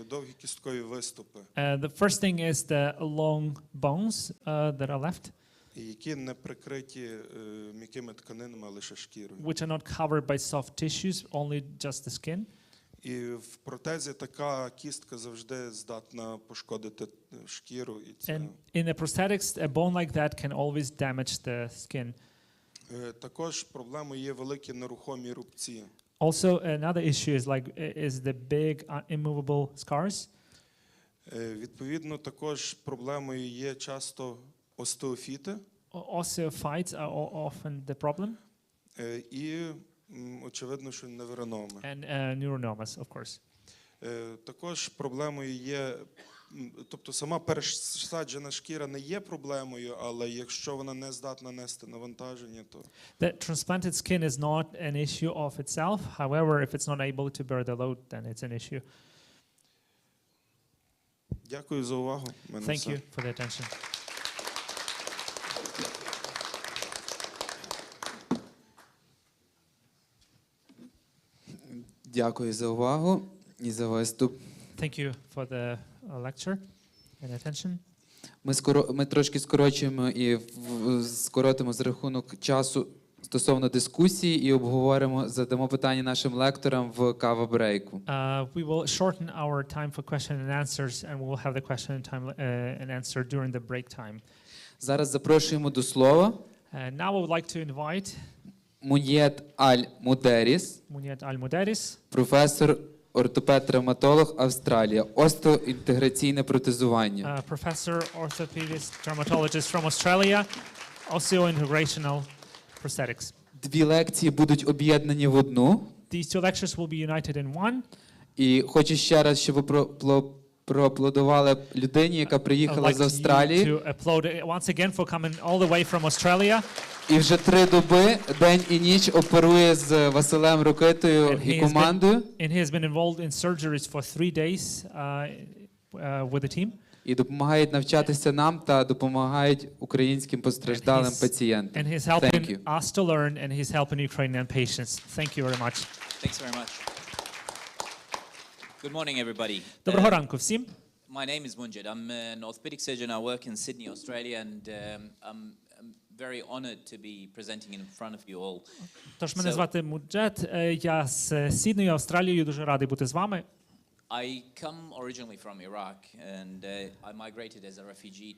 довгі кісткові виступи. The first thing is the long bones that are left, які не прикриті м'якими тканинами, а лише шкірою. which are not covered by soft tissues, only just the skin. І в протезі така кістка завжди здатна пошкодити шкіру. І це... And in the prosthetics, a bone like that can always damage the skin. Також проблемою є великі нерухомі рубці. Also, another issue is the big immovable scars. Відповідно, також проблемою є часто остеофіти. Osteophytes are often the problem. І, очевидно, що неврономи. And neuronomas, of course. Також проблемою є, тобто сама пересаджена шкіра не є проблемою, але якщо вона не здатна нести навантаження, то... The transplanted skin is not an issue of itself. However, if it's not able to bear the load, then it's an issue. Дякую за увагу. Thank you for the attention. Дякую за увагу і за виступ. Thank you for the lecture and attention. Ми трошки скорочуємо і скоротимо за рахунок часу стосовно дискусії і обговоримо, задамо питання нашим лекторам в кава-брейку. We will shorten our time for question and answers, and we will have the question and answer during the break time. Зараз запрошуємо до слова Now I would like to invite Муньєт Аль-Мудеріс, Muniat Al-Mudaris, професор ортопед-травматолог Австралія, остеоінтеграційне протезування. Professor orthopedist dermatologist from Australia, osteointegrational prosthetics. Дві лекції будуть об'єднані в одну. These two lectures will be united in one. І хочу ще раз, щоб ви проаплодували людині, яка приїхала з Австралії. To applaud once again for coming all the way from Australia. І вже 3 доби, день і ніч оперує з Василем Рокитою і командою. And he has been involved in surgeries for 3 days with the team. І допомагають навчатися нам та допомагають українським постраждалим пацієнтам. And he's helping us to learn, and he's helping Ukrainian patients. Thank you very much. Thanks very much. Good morning, everybody. Доброго ранку всім. My name is Munjid. I'm an orthopedic surgeon. I work in Sydney, Australia, and I'm very honored to be presenting in front of you all. Тож мене звати Муджет. Я з Сіднею, Австралією. Дуже радий бути з вами. I come originally from Iraq, and I migrated as a refugee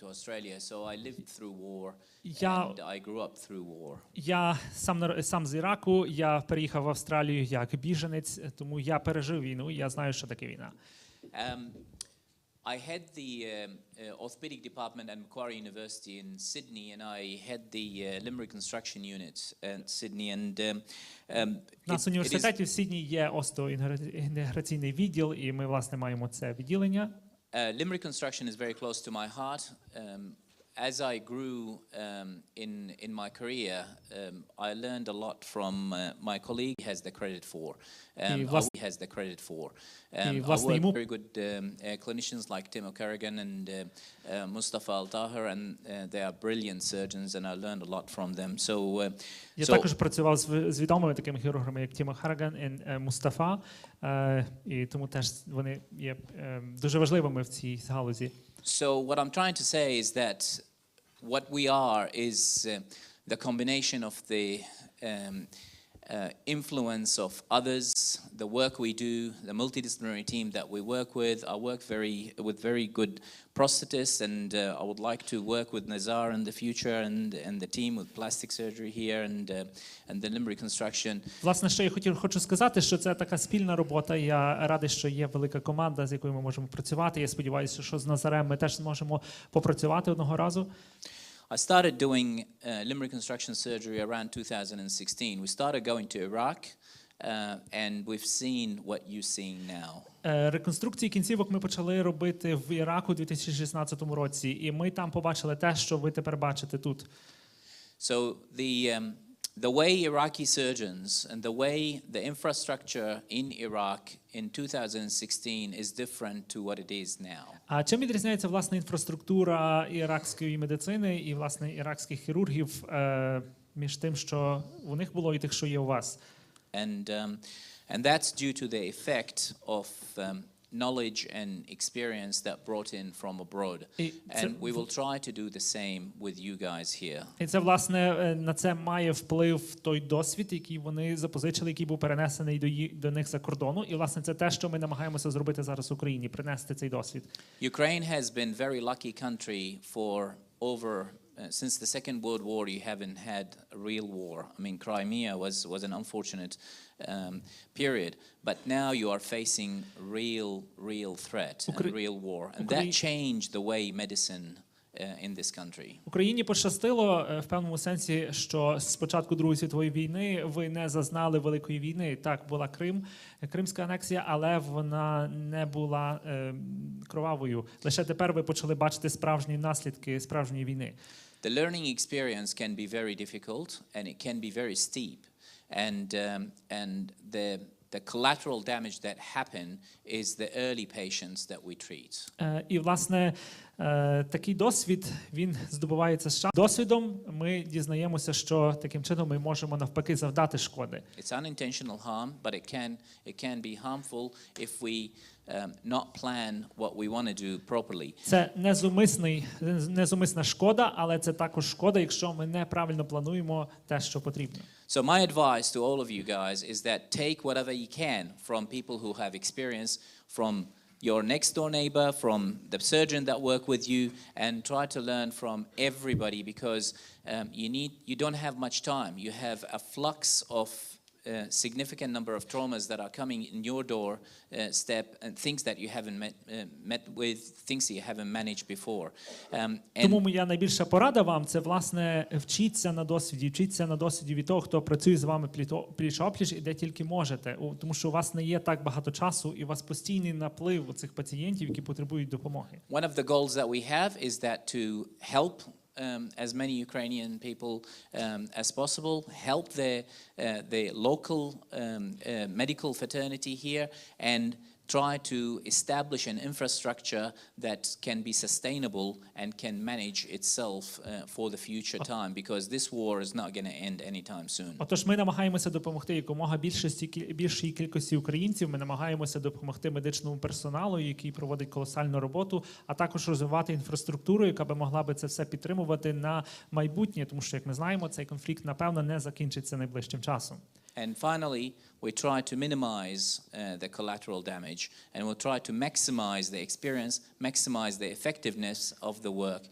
to Australia. So I lived through war, and I grew up through war. Я сам з Іраку. Я переїхав в Австралію як біженець, тому я пережив війну. Я знаю, що таке війна. I had the orthopedic department at Macquarie University in Sydney, and I had the limb reconstruction unit at Sydney. And У нас в університеті в Сідні є остеоінтеграційний відділ, і ми, власне, маємо це відділення. Limb reconstruction is very close to my heart. As I grew in my career, I learned a lot from my colleague. He has the credit for. I work with very good clinicians like Timo Kerrigan and Mustafa Al-Tahir, and they are brilliant surgeons, and I learned a lot from them. Я також працював з відомими такими хірургами, як Тімо Керриган і Мустафа, і тому теж вони є дуже важливими в цій галузі. So what I'm trying to say is that what we are is the combination of the influence of others, the work we do, the multidisciplinary team that we work with. I work with very good prosthetists, and I would like to work with Nazar in the future and the team with plastic surgery here and the limb reconstruction. Власне, що я хочу сказати, що це така спільна робота. Я радий, що є велика команда, з якою ми можемо працювати. Я сподіваюся, що з Назарем ми теж зможемо попрацювати одного разу. I started doing limb reconstruction surgery around 2016. We started going to Iraq, and we've seen what you're seeing now. Реконструкції кінцівок ми почали робити в Іраку у 2016 році, і ми там побачили те, що ви тепер бачите тут. So the way Iraqi surgeons and the way the infrastructure in Iraq in 2016 is different to what it is now. А чим відрізняється, власне, інфраструктура іракської медицини і, власне, іракських хірургів між тим, що у них було, і тих, що є у вас? And that's due to the effect of knowledge and experience that brought in from abroad. And we will try to do the same with you guys here. І це, власне, на це має вплив той досвід, який вони запозичили, який був перенесений до них за кордону. І, власне, це те, що ми намагаємося зробити зараз в Україні, принести цей досвід. Ukraine has been very lucky country for over since the Second World War. You haven't had a real war. I mean, Crimea was an unfortunate period, but now you are facing real threat and real war, and that changed the way medicine in this country. Україні пощастило в певному сенсі, що з початку Другої світової війни ви не зазнали великої війни. Так, була Кримська анексія, але вона не була кровавою. Лише тепер ви почали бачити справжні наслідки справжньої війни. The learning experience can be very difficult and it can be very steep, and the collateral damage that happen is the early patients that we treat. І, власне, такий досвід, він здобувається з часом. Досвідом ми дізнаємося, що таким чином ми можемо навпаки завдати шкоди. It's unintentional harm, but it can be harmful if we not plan what we want to do properly. Це незумисна шкода, але це також шкода, якщо ми неправильно плануємо те, що потрібно. So my advice to all of you guys is that take whatever you can from people who have experience, from your next door neighbor, from the surgeon that work with you, and try to learn from everybody, because you don't have much time. You have a flux of significant number of traumas that are coming in your door step, and things that you haven't met with, things that you haven't managed before. Тому моя найбільша порада вам – це, власне, вчіться на досвіді від того, хто працює з вами пліч-опліч і де тільки можете. Тому що у вас не є так багато часу, і у вас постійний наплив цих пацієнтів, які потребують допомоги. One of the goals that we have is that to help as many Ukrainian people as possible, help the local medical fraternity here, and try to establish an infrastructure that can be sustainable and can manage itself for the future time, because this war is not going to end anytime soon. Отож, ми намагаємося допомогти якомога більшій кількості українців, ми намагаємося допомогти медичному персоналу, який проводить колосальну роботу, а також розвивати інфраструктуру, яка би могла би це все підтримувати на майбутнє, тому що, як ми знаємо, цей конфлікт, напевно, не закінчиться найближчим часом. And finally, we try to minimize the collateral damage, and we'll try to maximize the experience, maximize the effectiveness of the work.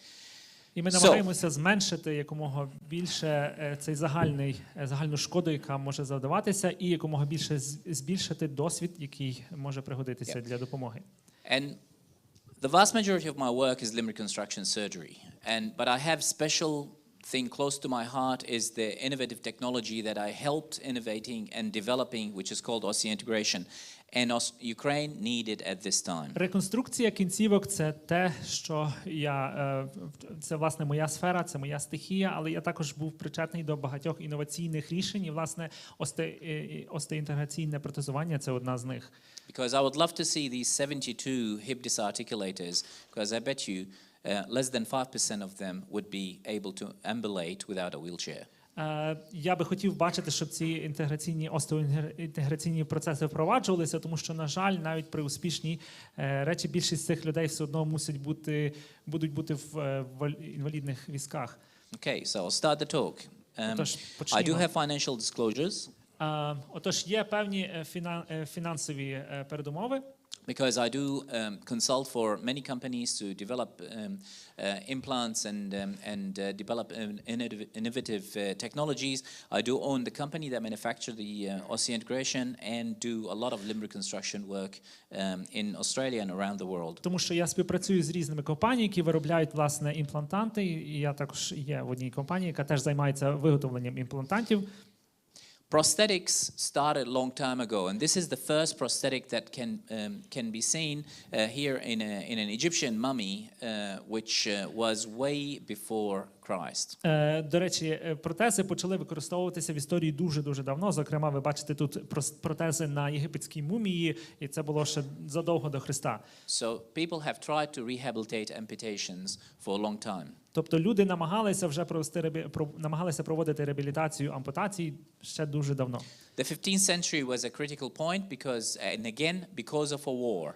І ми намагаємося зменшити якомога більше цей загальну шкоду, яка може завдаватися, і якомога більше збільшити досвід, який може пригодитися для допомоги. And the vast majority of my work is limb reconstruction surgery, but I have special thing close to my heart is the innovative technology that I helped innovating and developing, which is called osseointegration. And Ukraine needed at this time. Реконструкція кінцівок – це те, що це, власне, моя сфера, це моя стихія, але я також був причетний до багатьох інноваційних рішень, і, власне, остеоінтеграційне протезування – це одна з них. Because I would love to see these 72 hip disarticulators, because I bet you less than 5% of them would be able to ambulate without a wheelchair. Я би хотів бачити, щоб ці остеоінтеграційні процеси впроваджувалися, тому що, на жаль, навіть при успішній речі більшість цих людей все одно будуть бути в інвалідних візках. Okay, so I'll start the talk. I do have financial disclosures. Отож, є певні фінансові передумови. Because I do consult for many companies to develop implants and develop innovative technologies. I do own the company that manufacture the osseointegration and do a lot of limb reconstruction work in Australia and around the world. Тому що я співпрацюю з різними компаніями, які виробляють, власне, імплантанти. І я також є в одній компанії, яка теж займається виготовленням імплантантів. Prosthetics started a long time ago, and this is the first prosthetic that can be seen here in an Egyptian mummy, which was way before Christ. До речі, протези почали використовуватися в історії дуже-дуже давно. Зокрема, ви бачите тут протези на єгипетській мумії, і це було ще задовго до Христа. So people have tried to rehabilitate amputations for a long time. Тобто люди намагалися проводити реабілітацію ампутацій ще дуже давно. The 15th century was a critical point because of a war.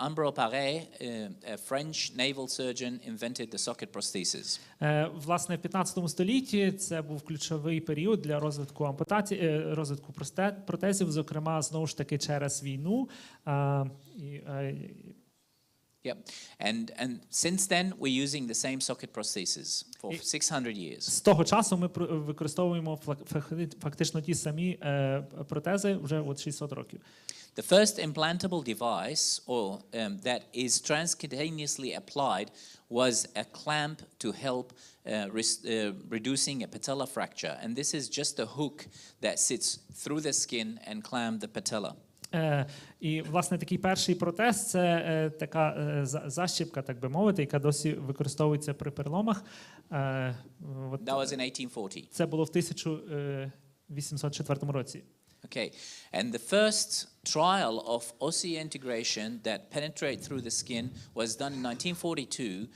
Ambroise Paré, a French naval surgeon, invented the socket prosthesis. Власне, в 15 столітті це був ключовий період для розвитку ампутації, розвитку протезів, зокрема, знову ж таки через війну. Yep. And since then we're using the same socket prosthesis for 600 years. З того часу ми використовуємо фактично ті самі протези вже от 600 років. The first implantable device that is transcutaneously applied was a clamp to help reducing a patella fracture, and this is just a hook that sits through the skin and clamp the patella. І, власне, такий перший протез – це така защіпка, так би мовити, яка досі використовується при переломах. That was in 1840. Це було в 1804 році. Okay, and the first trial of osseointegration that penetrate through the skin was done in 1942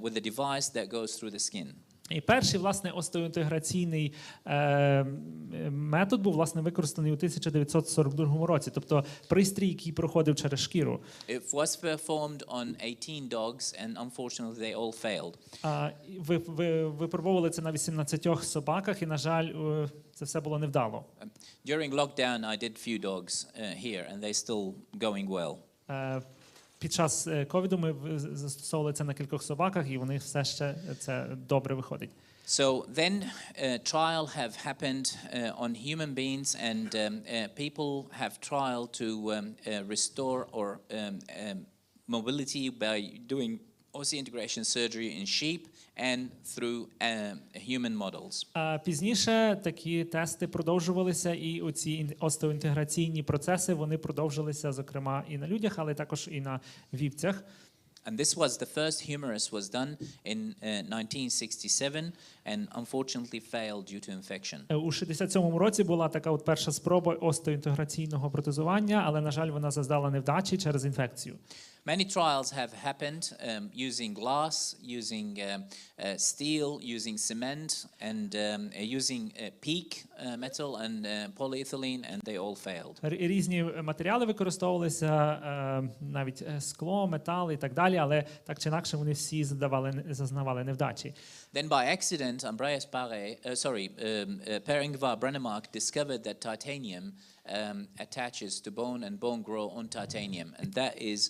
with a device that goes through the skin. І перший, власне, остеоінтеграційний метод був, власне, використаний у 1942 році. Тобто пристрій, який проходив через шкіру. It was performed on 18 dogs and unfortunately they all failed. Випробовували це на 18 собаках і, на жаль, це все було невдало. During lockdown I did few dogs here and they still going well. Під час ковіду ми застосовували це на кількох собаках, і вони все ще це добре виходить. So then trial have happened on human beings and people have trial to restore or mobility by doing osseointegration surgery in sheep and through human models. Пізніше такі тести продовжувалися, і оці остеоінтеграційні процеси, вони продовжилися, зокрема, і на людях, але також і на вівцях. And this was the first humerus was done in 1967 and unfortunately failed due to infection. У 67-му році була така от перша спроба остеоінтеграційного протезування, але, на жаль, вона зазнала невдачі через інфекцію. Many trials have happened using glass, using steel, using cement, and using PEEK metal and polyethylene, and they all failed. Різні матеріали використовувалися, навіть скло, метал і так далі, але так чи інакше вони всі зазнавали невдачі. Then by accident, Per-Ingvar Brennemark discovered that titanium attaches to bone and bone grow on titanium, and that is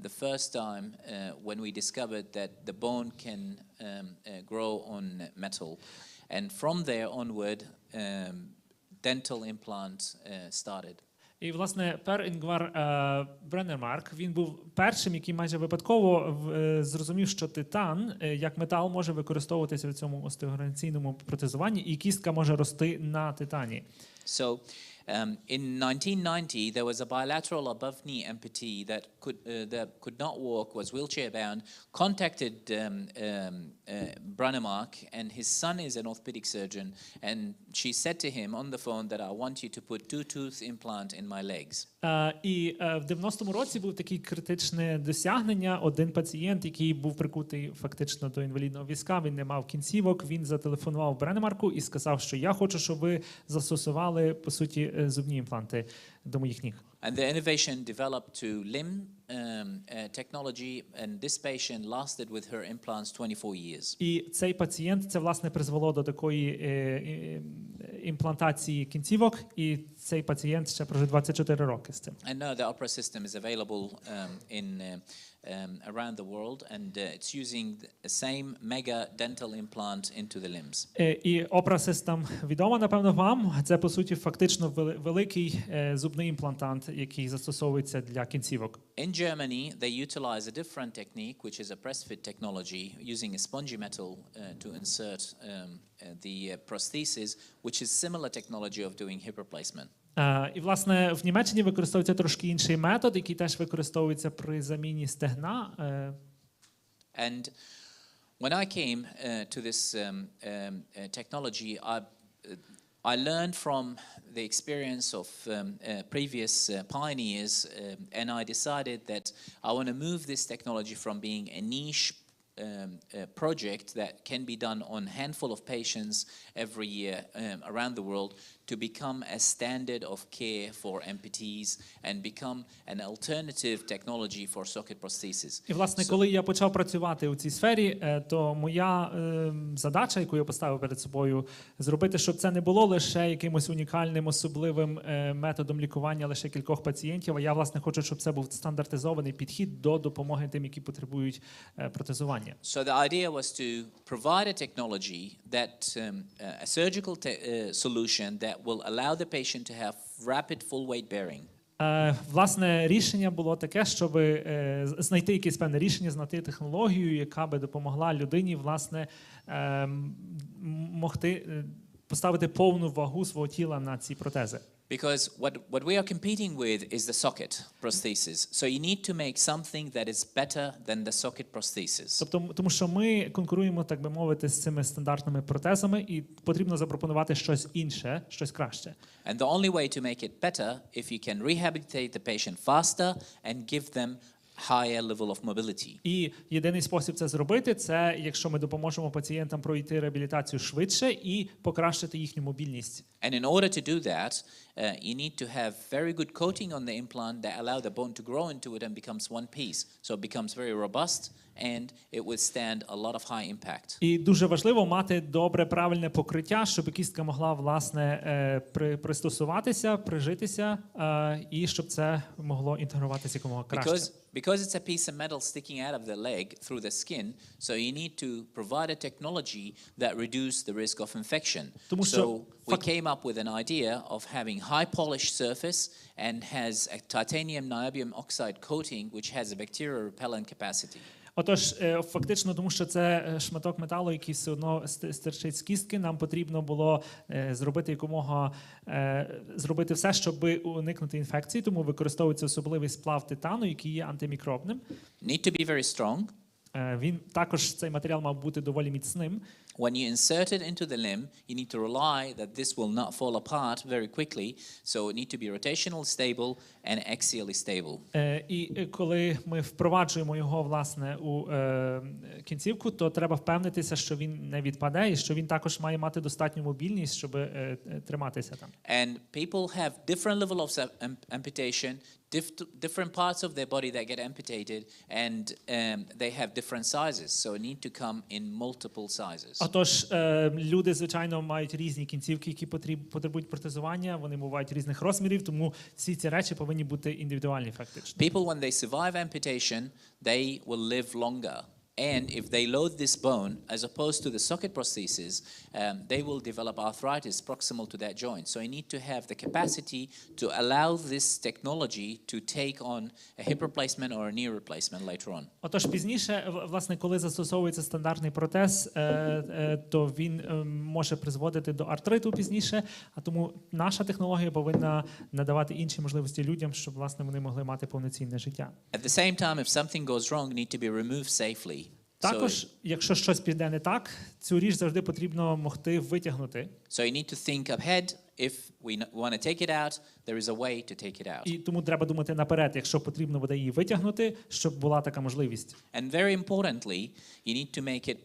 the first time when we discovered that the bone can grow on metal. And from there onward, dental implants started. І, власне, Per-Ingvar Brennemark, він був першим, який майже випадково зрозумів, що титан, як метал, може використовуватися в цьому остеоінтеграційному протезуванні, і кістка може рости на титані. So, in 1990, there was a bilateral above-knee amputee that could not walk, was wheelchair-bound, contacted Brennemark, and his son is an orthopedic surgeon, and she said to him on the phone that I want you to put 2-tooth implant in my legs. І в 90-му році був таке критичне досягнення. Один пацієнт, який був прикутий фактично до інвалідного візка, він не мав кінцівок, він зателефонував Бренемарку і сказав, що я хочу, щоб ви застосували, по суті, зубні імпланти до моїх ніг. And the innovation developed to limb technology, and this patient lasted with her implants 24 years. І цей пацієнт, це, власне, призвело до такої імплантації кінцівок, і цей пацієнт ще прожив 24 роки з цим. And now the opera system is available around the world, and it's using the same mega dental implant into the limbs. І Opera System відома, напевно, вам. Це, по суті, фактично великий зубний імплантант, який застосовується для кінцівок. In Germany, they utilize a different technique, which is a press-fit technology, using a spongy metal to insert the prosthesis, which is similar technology of doing hip replacement. І, власне, в Німеччині використовується трошки інший метод, який теж використовується при заміні стегна. And when I came to this technology, I learned from the experience of previous pioneers, and I decided that I want to move this technology from being a niche project that can be done on a handful of patients every year around the world to become a standard of care for amputees and become an alternative technology for socket prosthesis. І, власне, коли я почав працювати у цій сфері, то моя задача, яку я поставив перед собою, зробити, щоб це не було лише якимось унікальним, особливим методом лікування лише кількох пацієнтів, а я, власне, хочу, щоб це був стандартизований підхід до допомоги тим, які потребують протезування. So the idea was to provide a technology that a surgical solution that will allow the patient to have rapid full weight bearing. Власне, рішення було таке, щоб знайти якесь певне рішення, знайти технологію, яка би допомогла людині, власне, могти поставити повну вагу свого тіла на ці протези. Because what we are competing with is the socket prosthesis. So you need to make something that is better than the socket prosthesis. Тому що ми конкуруємо, так би мовити, з цими стандартними протезами, і потрібно запропонувати щось інше, щось краще. And the only way to make it better if you can rehabilitate the patient faster and give them higher level of mobility. І єдиний спосіб це зробити, це якщо ми допоможемо пацієнтам пройти реабілітацію швидше і покращити їхню мобільність. And in order to do that, you need to have very good coating on the implant that allow the bone to grow into it and becomes one piece. So it becomes very robust and it withstand a lot of high impact. І дуже важливо мати добре, правильне покриття, щоб кістка могла, власне, пристосуватися, прижитися, і щоб це могло інтегруватися якомога краще. Because it's a piece of metal sticking out of the leg through the skin, so you need to provide a technology that reduce the risk of infection. So we came up with an idea of having high polished surface and has a titanium niobium oxide coating which has a bacterial repellent capacity. Отож, фактично, тому що це шматок металу, який все одно стирчить з кістки, нам потрібно було зробити все, щоб уникнути інфекції, тому використовується особливий сплав титану, який є антимікробним. Need to be very strong. Він також, цей матеріал мав бути доволі міцним. When you insert it into the limb, you need to rely that this will not fall apart very quickly, so it need to be rotationally stable and axially stable. І коли ми впроваджуємо його, власне, у кінцівку, то треба впевнитися, що він не відпаде і що він також має мати достатню мобільність, щоб триматися там. And people have different levels of amputation, different parts of their body that get amputated, and they have different sizes, so it need to come in multiple sizes. Отож, люди, звичайно, мають різні кінцівки, які потребують протезування, вони бувають різних розмірів, тому всі ці речі повинні бути індивідуальні фактично. People, when they survive amputation, they will live longer. And if they load this bone, as opposed to the socket prosthesis, they will develop arthritis proximal to that joint. So you need to have the capacity to allow this technology to take on a hip replacement or a knee replacement later on. Отож, пізніше, власне, коли застосовується стандартний протез, то він може призводити до артриту пізніше, а тому наша технологія повинна надавати інші можливості людям, щоб, власне, вони могли мати повноцінне життя. At the same time, if something goes wrong, need to be removed safely. Також, якщо щось піде не так, цю річ завжди потрібно могти витягнути. So you need to think ahead. If we want to take it out, there is a way to take it out. І тому треба думати наперед, якщо потрібно буде її витягнути, щоб була така можливість. And very importantly, you need to make it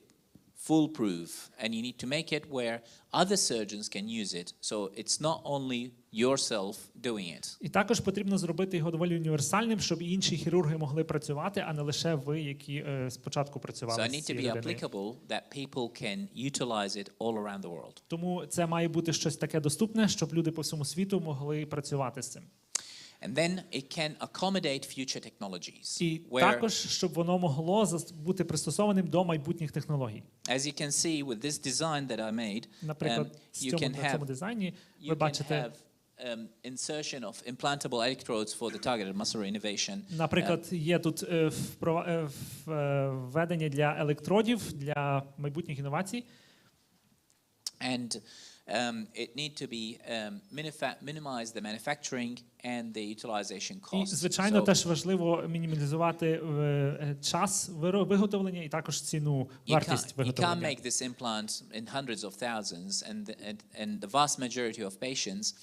foolproof, and you need to make it where other surgeons can use it, so it's not only yourself doing it. І також потрібно зробити його доволі універсальним, щоб і інші хірурги могли працювати, а не лише ви, які спочатку So працювали I з need to цією be людиною. applicable that people can utilize it all around the world. Тому це має бути щось таке доступне, щоб люди по всьому світу могли працювати з цим. And then it can accommodate future technologies. І Where, також, щоб воно могло бути пристосованим до майбутніх технологій. as you can see with this design that I made, Наприклад, на цьому дизайні ви you can бачите, have insertion of implantable electrodes for the targeted muscle innovation. наприклад, є тут введення для електродів для майбутніх інновацій. And it need to be minimize the manufacturing and the utilization І, costs. звичайно, теж важливо мінімізувати час виготовлення і також ціну, вартість You can't виготовлення. make this implant in hundreds of thousands, and the vast majority of patients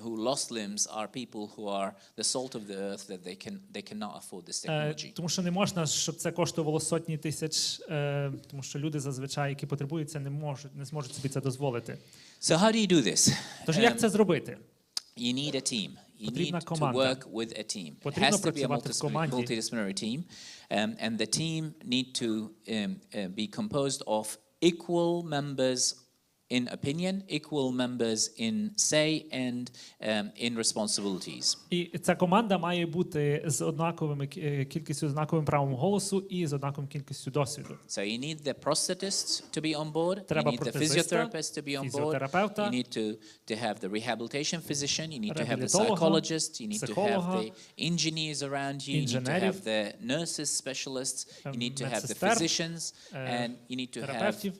who lost limbs are people who are the salt of the earth, that they cannot afford this technology. Тому що не можна, щоб це коштувало сотні тисяч, тому що люди зазвичай, які потребують це, не зможуть собі це дозволити. So how do you do this? Тож як це зробити? You need a team. You Потрібна need to команда. work with a team. It Потрібно has to be a працювати в команді. multidisciplinary team, and the team need to be composed of equal members in opinion, equal members in say, and in responsibilities. І ця команда має бути з однаковими кількістю, з однаковим правом голосу і з однаковою кількістю досвіду. So you need the prosthetists to be on board. You Треба need the протезиста, physiotherapist to be on board. фізіотерапевта, You need to have the rehabilitation physician. You need to have the реабілітолога, psychologist. You need to have психолога, the engineers around you. You need to інженерів, have the nurses, specialists. You need to have the медсестер, physicians, and you need to have терапевтів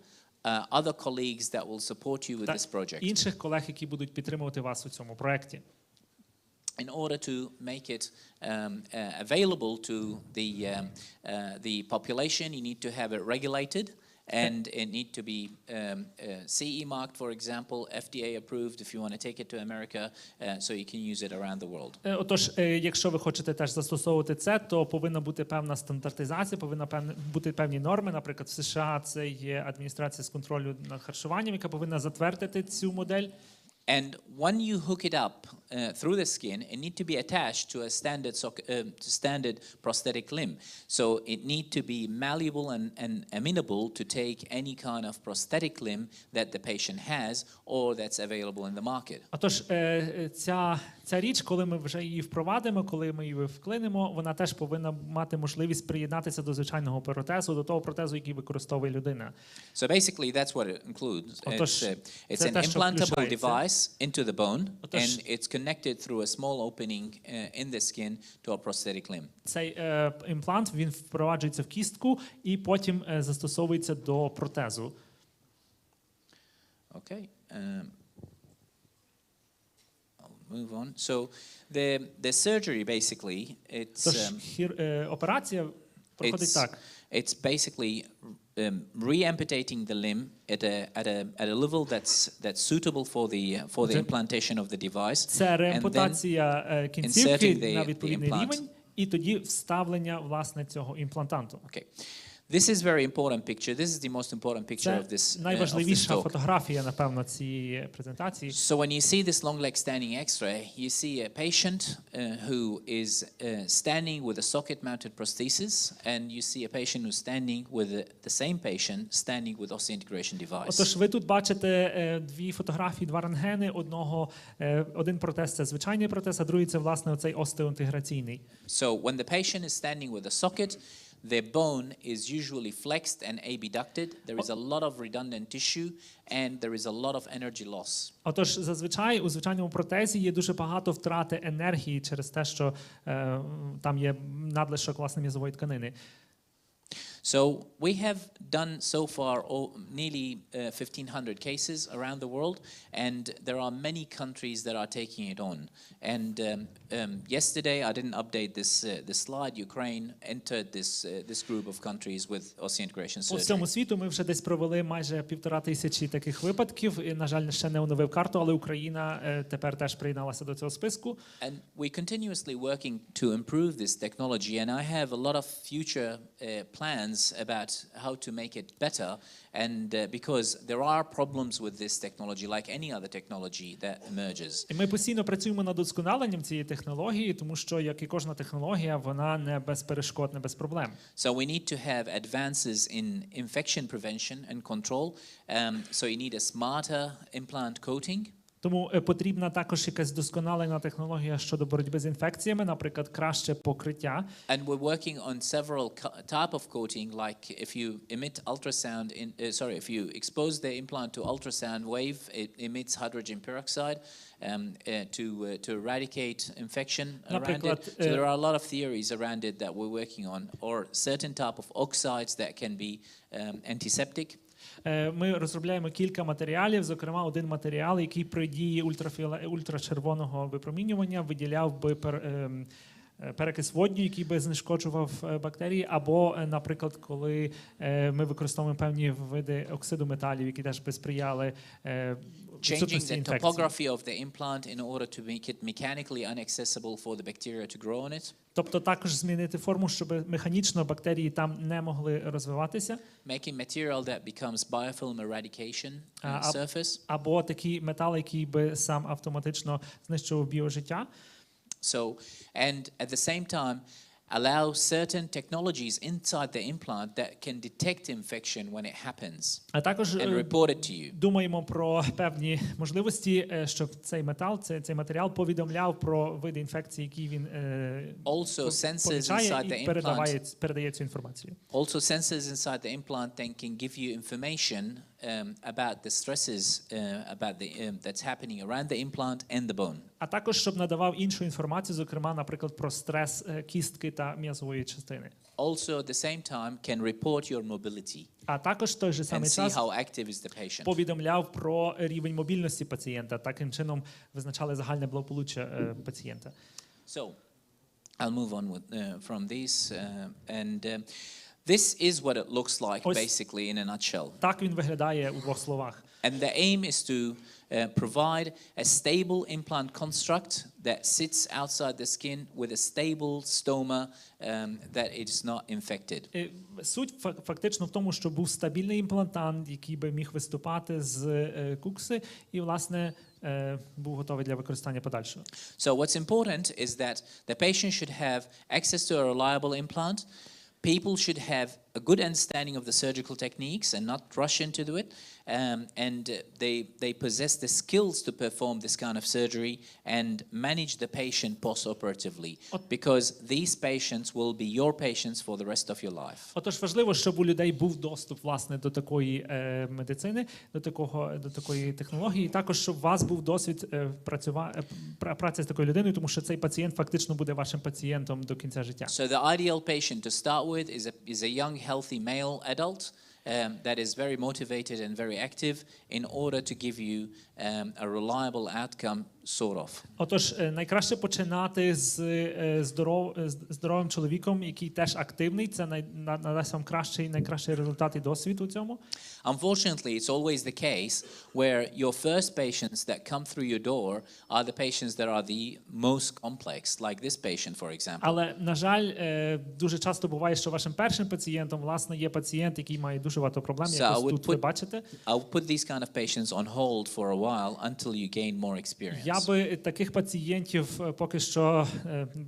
other colleagues that will support you with та this project. інших колег, які будуть підтримувати вас у цьому проєкті. In order to make it available to the population, you need to have it regulated, and it need to be CE marked, for example, FDA approved if you want to take it to America, so you can use it around the world. Отож, якщо ви хочете теж застосовувати це, то повинна бути певна стандартизація, повинна бути певні норми. Наприклад, в США це є адміністрація з контролю над харчуванням, яка повинна затвердити цю модель. And when you hook it up through the skin, it need to be attached to a standard prosthetic limb. So it need to be malleable and amenable to take any kind of prosthetic limb that the patient has or that's available in the market. Отож, ця річ, коли ми вже її впровадимо, коли ми її вклинимо, вона теж повинна мати можливість приєднатися до звичайного протезу, до того протезу, який використовує людина. So basically that's what it includes. Отож, It's це an те, що implantable включається. device into the bone, Отож, and it's connected through a small opening in the skin to a prosthetic limb. Цей імплант, він впроваджується в кістку і потім застосовується до протезу. Okay. I'll move on. So the surgery basically, it's Тож операція проходить так. it's basically re-amputating the limb at a level that's suitable for the implantation of the device. Це реампутація кінцівки inserting на відповідний implant. рівень і тоді вставлення власне цього імплантанту. Okay. This is very important picture. This is the most important picture of Це this найважливіша talk. фотографія, напевно, цієї презентації. So when you see this long leg standing X-ray, you see a patient who is standing with a socket-mounted prosthesis, and you see a patient who's standing with the same patient standing with osseointegration device. Отож, ви тут бачите дві фотографії, два рентгени, один протез – це звичайний протез, а другий – це, власне, оцей остеоінтеграційний. So when the patient is standing with a socket, their bone is usually flexed and abducted. There is a lot of redundant tissue, and there is a lot of energy loss. Отож, зазвичай у звичайному протезі є дуже багато втрати енергії через те, що там є надлишок, власне, м'язової тканини. So we have done so far nearly 1,500 cases around the world, and there are many countries that are taking it on. And yesterday, I didn't update this slide. Ukraine entered this group of countries with osseointegration По surgery. всьому світу ми вже десь провели майже 1500 таких випадків. І, на жаль, ще не оновив карту, але Україна тепер теж приєдналася до цього списку. And we're continuously working to improve this technology, and I have a lot of future plans plans about how to make it better, and because there are problems with this technology, like any other technology that emerges. І ми постійно працюємо над удосконаленням цієї технології, тому що, як і кожна технологія, вона не без перешкод, не без проблем. So we need to have advances in infection prevention and control. So you need a smarter implant coating. Тому потрібна також якась досконалена технологія щодо боротьби з інфекціями, наприклад, краще покриття. And we're working on several type of coating, like if you emit ultrasound, if you expose the implant to ultrasound wave, it emits hydrogen peroxide to eradicate infection around it. So there are a lot of theories around it that we're working on, or certain type of oxides that can be antiseptic. Ми розробляємо кілька матеріалів, зокрема один матеріал, який при дії ультрачервоного випромінювання виділяв би перекис водню, який би знешкоджував бактерії, або, наприклад, коли ми використовуємо певні види оксиду металів, які теж би сприяли відсутності Changing the інфекції. topography of the implant in order to make it mechanically inaccessible for the bacteria to grow on it. Тобто також змінити форму, щоб механічно бактерії там не могли розвиватися. Making material that becomes biofilm eradication surface. Або такий метал, який би сам автоматично знищував біожиття. So, and at the same time, allow certain technologies inside the implant that can detect infection when it happens А також and report it to you. думаємо про певні можливості, щоб цей метал, цей матеріал повідомляв про види інфекції, які він Also, sensors помічає inside і the передає цю інформацію. Also, sensors inside the implant then can give you information about the stresses that's happening around the implant and the bone. А також, щоб надавав іншу інформацію, зокрема, наприклад, про стрес кістки та м'язової частини. Also, at the same time, can report your mobility А також в той же and самий see час how active is the patient. повідомляв про рівень мобільності пацієнта, таким чином визначали загальне благополуччя пацієнта. So, I'll move on from these, this is what it looks like basically in a nutshell. Так він виглядає у двох словах. And the aim is to provide a stable implant construct that sits outside the skin with a stable stoma that is not infected. Суть фактично в тому, що був стабільний імплантант, який би міг виступати з кукси і, власне, був готовий для використання подальшого. So what's important is that the patient should have access to a reliable implant. People should have a good understanding of the surgical techniques and not rush into it. And they possess the skills to perform this kind of surgery and manage the patient post-operatively, because these patients will be your patients for the rest of your life. Отож, важливо, щоб у людей був доступ, власне, до такої медицини, до такої технології, і також, щоб у вас був досвід праці з такою людиною, тому що цей пацієнт фактично буде вашим пацієнтом до кінця життя. So the ideal patient to start with is a young, healthy male adult that is very motivated and very active in order to give you a reliable outcome, sort of. Отож, найкраще починати з здоровим чоловіком, який теж активний. Це надасть вам найкращий результат і досвід у цьому. Unfortunately, it's always the case where your first patients that come through your door are the patients that are the most complex, like this patient, for example. Але, на жаль, дуже часто буває, що вашим першим пацієнтом, власне, є пацієнт, який має дуже багато проблем, як ось тут ви бачите. I'll put these kind of patients on hold for a while until you gain more experience. Я би таких пацієнтів поки що,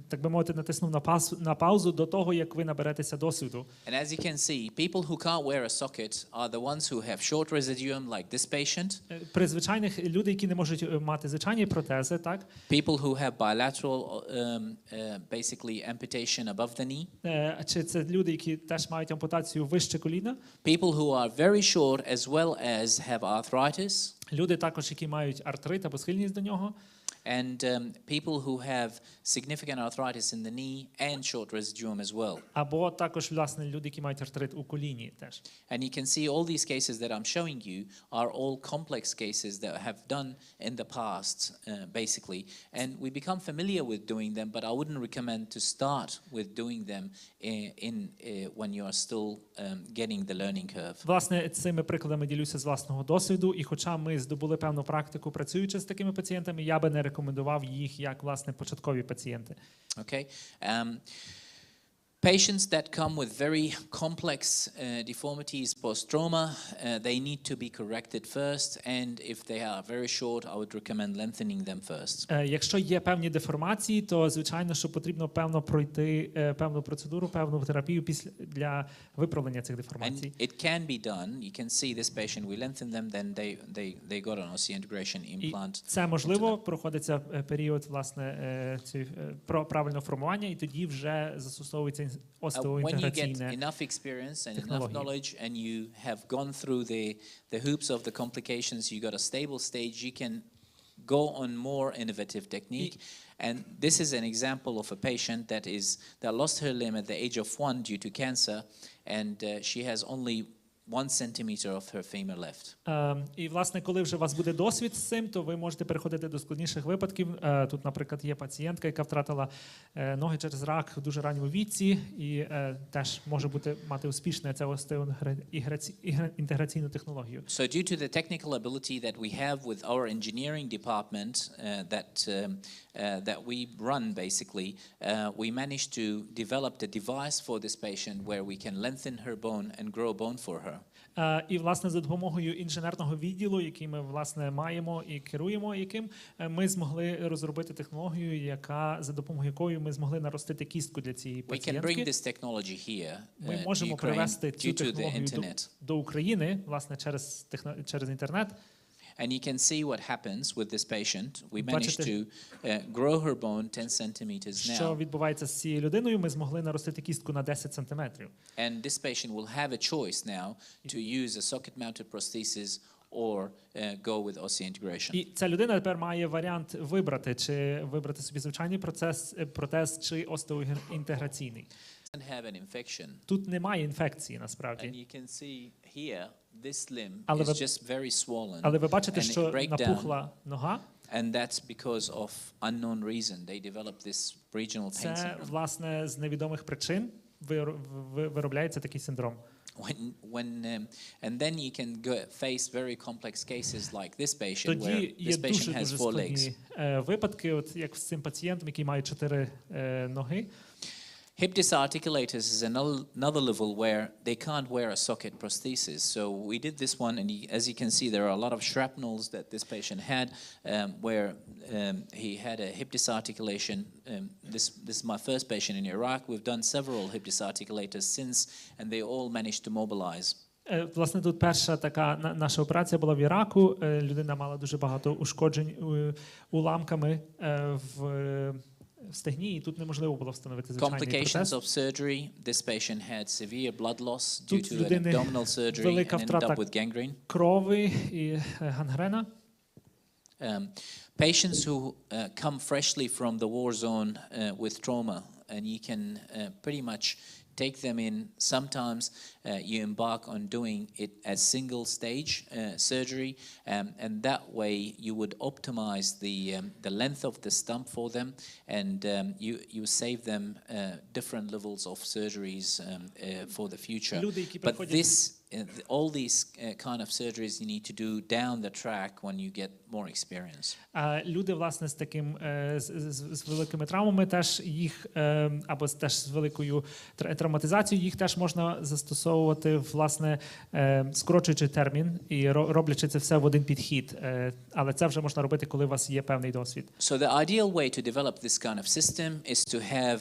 так би мовити, натиснув на паузу до того, як ви наберетеся досвіду. And as you can see, people who can't wear a socket are the ones who have short residuum, like this patient. При звичайних люди, які не можуть мати звичайні протези, так? People who have bilateral, basically amputation above the knee. Чи це люди, які теж мають ампутацію вище коліна? People who are very short as well as have arthritis. Люди також, які мають артрит або схильність до нього. And people who have significant arthritis in the knee and short residuum as well. Або також, власне, люди, які мають артрит у коліні теж. And you can see all these cases that I'm showing you are all complex cases that have done in the past, basically. And we become familiar with doing them, but I wouldn't recommend to start with doing them when you are still getting the learning curve. Власне, цими прикладами ділюся з власного досвіду, і хоча ми здобули певну практику, працюючи з такими пацієнтами, я би не рекомендував їх як, власне, початкові пацієнти. Okay. Patients that come with very complex deformities post-trauma, they need to be corrected first, and if they are very short, I would recommend lengthening them first. Якщо є певні деформації, то звичайно, що потрібно пройти певну процедуру, певну терапію для виправлення цих деформацій. And it can be done. You can see this patient, we lengthen them, then they got an osseointegration implant. Це можливо, проходиться період, власне, правильного формування, і тоді вже застосовується When you get enough experience and enough knowledge and you have gone through the hoops of the complications, you got a stable stage, you can go on more innovative technique. And this is an example of a patient that lost her limb at the age of 1 due to cancer, and she has only 1 centimeter of her femur left. І, власне, коли вже у вас буде досвід з цим, то ви можете переходити до складніших випадків. Тут, наприклад, є пацієнтка, яка втратила ноги через рак в дуже ранньому віці, і теж може мати успішне це остеоінтеграційну технологію. So due to the technical ability that we have with our engineering department that we run basically, we managed to develop the device for this patient where we can lengthen her bone and grow bone for her. І, власне, за допомогою інженерного відділу, який ми, власне, маємо і керуємо, яким ми змогли розробити технологію, за допомогою якої ми змогли наростити кістку для цієї пацієнтки. We can bring this technology here Ми можемо привести цю технологію до України, власне, через інтернет. And you can see what happens with this patient. We managed to grow her bone 10 centimeters now. Що відбувається з цією людиною? Ми змогли наростити кістку на 10 сантиметрів. And this patient will have a choice now to use a socket-mounted prosthesis or go with osseointegration. І ця людина тепер має варіант вибрати, чи вибрати собі звичайний протез чи остеоінтеграційний. Have an infection. Тут немає інфекції, насправді. And you can see here this limb is just very swollen. Але ви бачите, що напухла нога. And that's because of unknown reason. They developed this regional pain syndrome. Це, власне, з невідомих причин виробляється такий синдром. And then you can face very complex cases like this patient, where Тоді є this patient has 4 legs. дуже складні випадки, от як з цим пацієнтом, який має 4 ноги. Hip disarticulators is another level where they can't wear a socket prosthesis. So we did this one, and as you can see, there are a lot of shrapnels that this patient had, where he had a hip disarticulation. This is my first patient in Iraq. We've done several hip disarticulators since, and they all managed to mobilize. Власне, тут перша така наша операція була в Іраку. Людина мала дуже багато ушкоджень уламками в стегні, і тут неможливо було встановити звичайний протез. Complications of surgery. This patient had severe blood loss due to an abdominal surgery and ended up with gangrene. Крови і гангрена. Patients who come freshly from the war zone with trauma, and you can pretty much take them in. Sometimes you embark on doing it as single stage surgery, and that way you would optimize the length of the stump for them, and you save them different levels of surgeries for the future. But all these kind of surgeries you need to do down the track when you get more experience. Люди, власне, з таким з великими травмами, теж їх або теж з великою травматизацією, їх теж можна застосовувати, власне, скорочуючи термін і роблячи це все в один підхід. Але це вже можна робити, коли у вас є певний досвід. So the ideal way to develop this kind of system is to have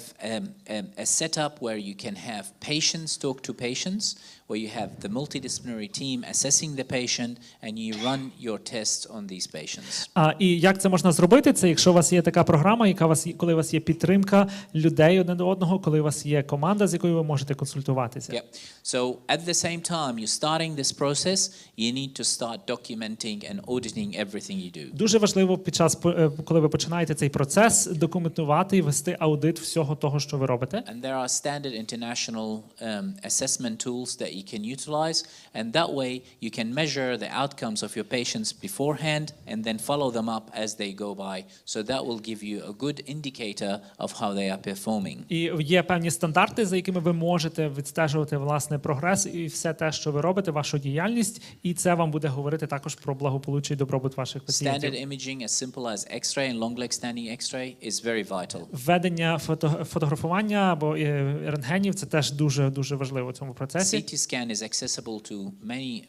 a setup where you can have patients talk to patients, where you have the multidisciplinary team assessing the patient, and you run your tests on these patients. І як це можна зробити? Це якщо у вас є така програма, коли у вас є підтримка людей один до одного, коли у вас є команда, з якою ви можете консультуватися. Yeah. So at the same time you're starting this process, you need to start documenting and auditing everything you do. Дуже важливо під час, коли ви починаєте цей процес, документувати і вести аудит всього того, що ви робите. And there are standard international assessment tools that you can utilize. exercise, and that way you can measure the outcomes of your patients beforehand and then follow them up as they go by. So that will give you a good indicator of how they are performing. І є певні стандарти, за якими ви можете відстежувати власне прогрес і все те, що ви робите, вашу діяльність, і це вам буде говорити також про благополуччя і добробут ваших пацієнтів. Standard imaging as simple as X-ray and long leg standing X-ray is very vital. Введення фотографування або рентгенів – це теж дуже важливо в цьому процесі. CT scan is accessible to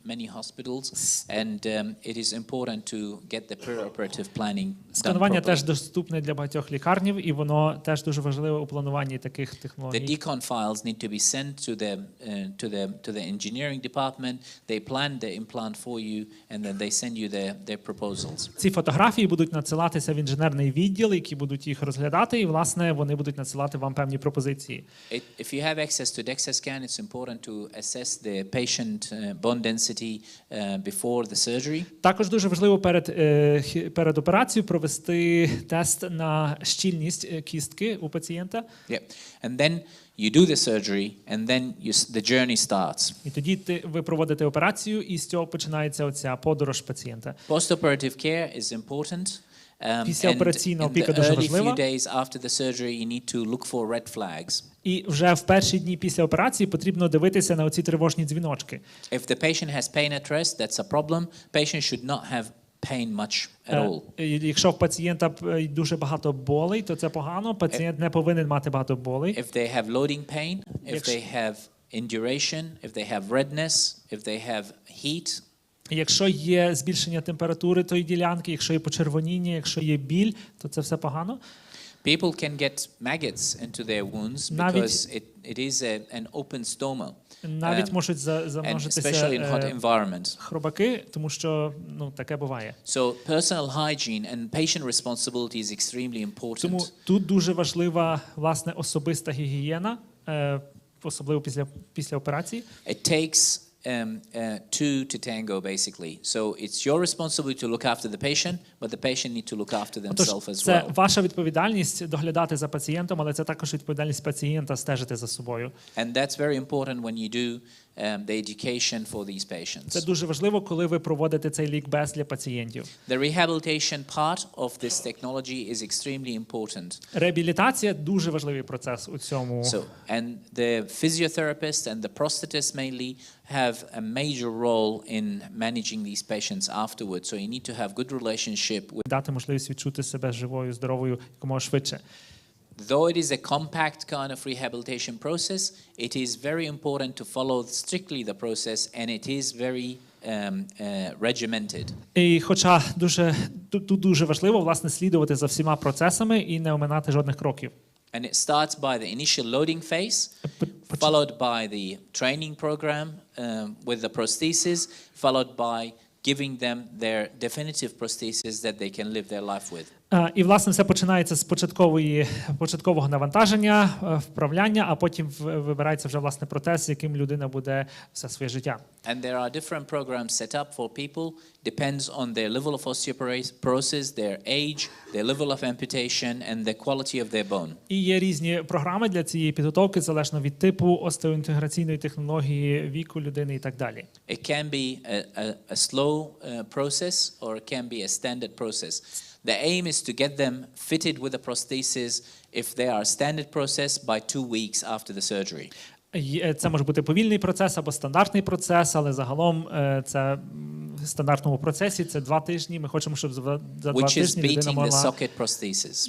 many hospitals, and it is important to get the pre-operative planning done Сканування properly. теж доступне для багатьох лікарнів, і воно теж дуже важливе у плануванні таких The технологій. decon files need to be sent to the engineering department. They plan the implant for you, and then they send you their proposals. Ці фотографії будуть надсилатися в інженерний відділ, які будуть їх розглядати, і, власне, вони будуть надсилати вам певні пропозиції. If you have access to DEXA scan, it's important to assess the patient bone density before the surgery. Також дуже важливо перед операцією провести тест на щільність кістки у пацієнта. Yeah, and then you do the surgery, and then the journey starts. І тоді ви проводите операцію, і з цього починається оця подорож пацієнта. Post-operative care is important. Післяопераційна And in опіка the дуже early важлива. few days after the surgery, you need to look for red flags. І вже в перші дні після операції потрібно дивитися на оці тривожні дзвіночки. If the patient has pain at rest, that's a problem. Patient should not have pain much at all. Якщо в пацієнта дуже багато болей, то це погано. Пацієнт не повинен мати багато болей. If they have loading pain, if they have induration, if they have redness, if they have heat, Якщо є збільшення температури тої ділянки, якщо є почервоніння, якщо є біль, то це все погано. people can get maggots into their wounds because it is an open stoma. Навіть можуть And замножитися especially in hot environments. хробаки, тому що таке буває. So personal hygiene and patient responsibility is extremely Тому important. тут дуже важлива, власне, особиста гігієна, особливо після операції. It takes two to tango, basically. So it's your responsibility to look after the patient, but the patient need to look after themselves as Це well. ваша відповідальність доглядати за пацієнтом, але це також відповідальність пацієнта стежити за собою. And that's very important when you do the education for these Це patients. дуже важливо, коли ви проводите цей лікбез для пацієнтів. The rehabilitation part of this technology is extremely important. Реабілітація дуже важливий процес у цьому. So, and the physiotherapist and the prosthetist mainly have a major role in managing these patients afterwards. So you need to have good relationship with. Дати можливість відчути себе живою, здоровою якомога швидше. Though it is a compact kind of rehabilitation process, it is very important to follow strictly the process, and it is very regimented. І хоча тут дуже важливо, власне, слідувати за всіма процесами і не оминати жодних кроків. And it starts by the initial loading phase, followed by the training program with the prosthesis, followed by giving them their definitive prosthesis that they can live their life with. І, власне, все починається з початкового навантаження, вправляння, а потім вибирається вже, власне, протез, яким людина буде все своє життя. And there are different programs set up for people, depends on their level of osteoporosis, their age, their level of amputation, and the quality of their bone. І є різні програми для цієї підготовки, залежно від типу остеоінтеграційної технології, віку людини і так далі. It can be a slow process, or it can be a standard process. The aim is to get them fitted with a prosthesis if they are standard process by 2 weeks after the surgery. Це може бути повільний процес або стандартний процес, але загалом це в стандартному процесі це 2 тижні. Ми хочемо, щоб за 2 тижні людина могла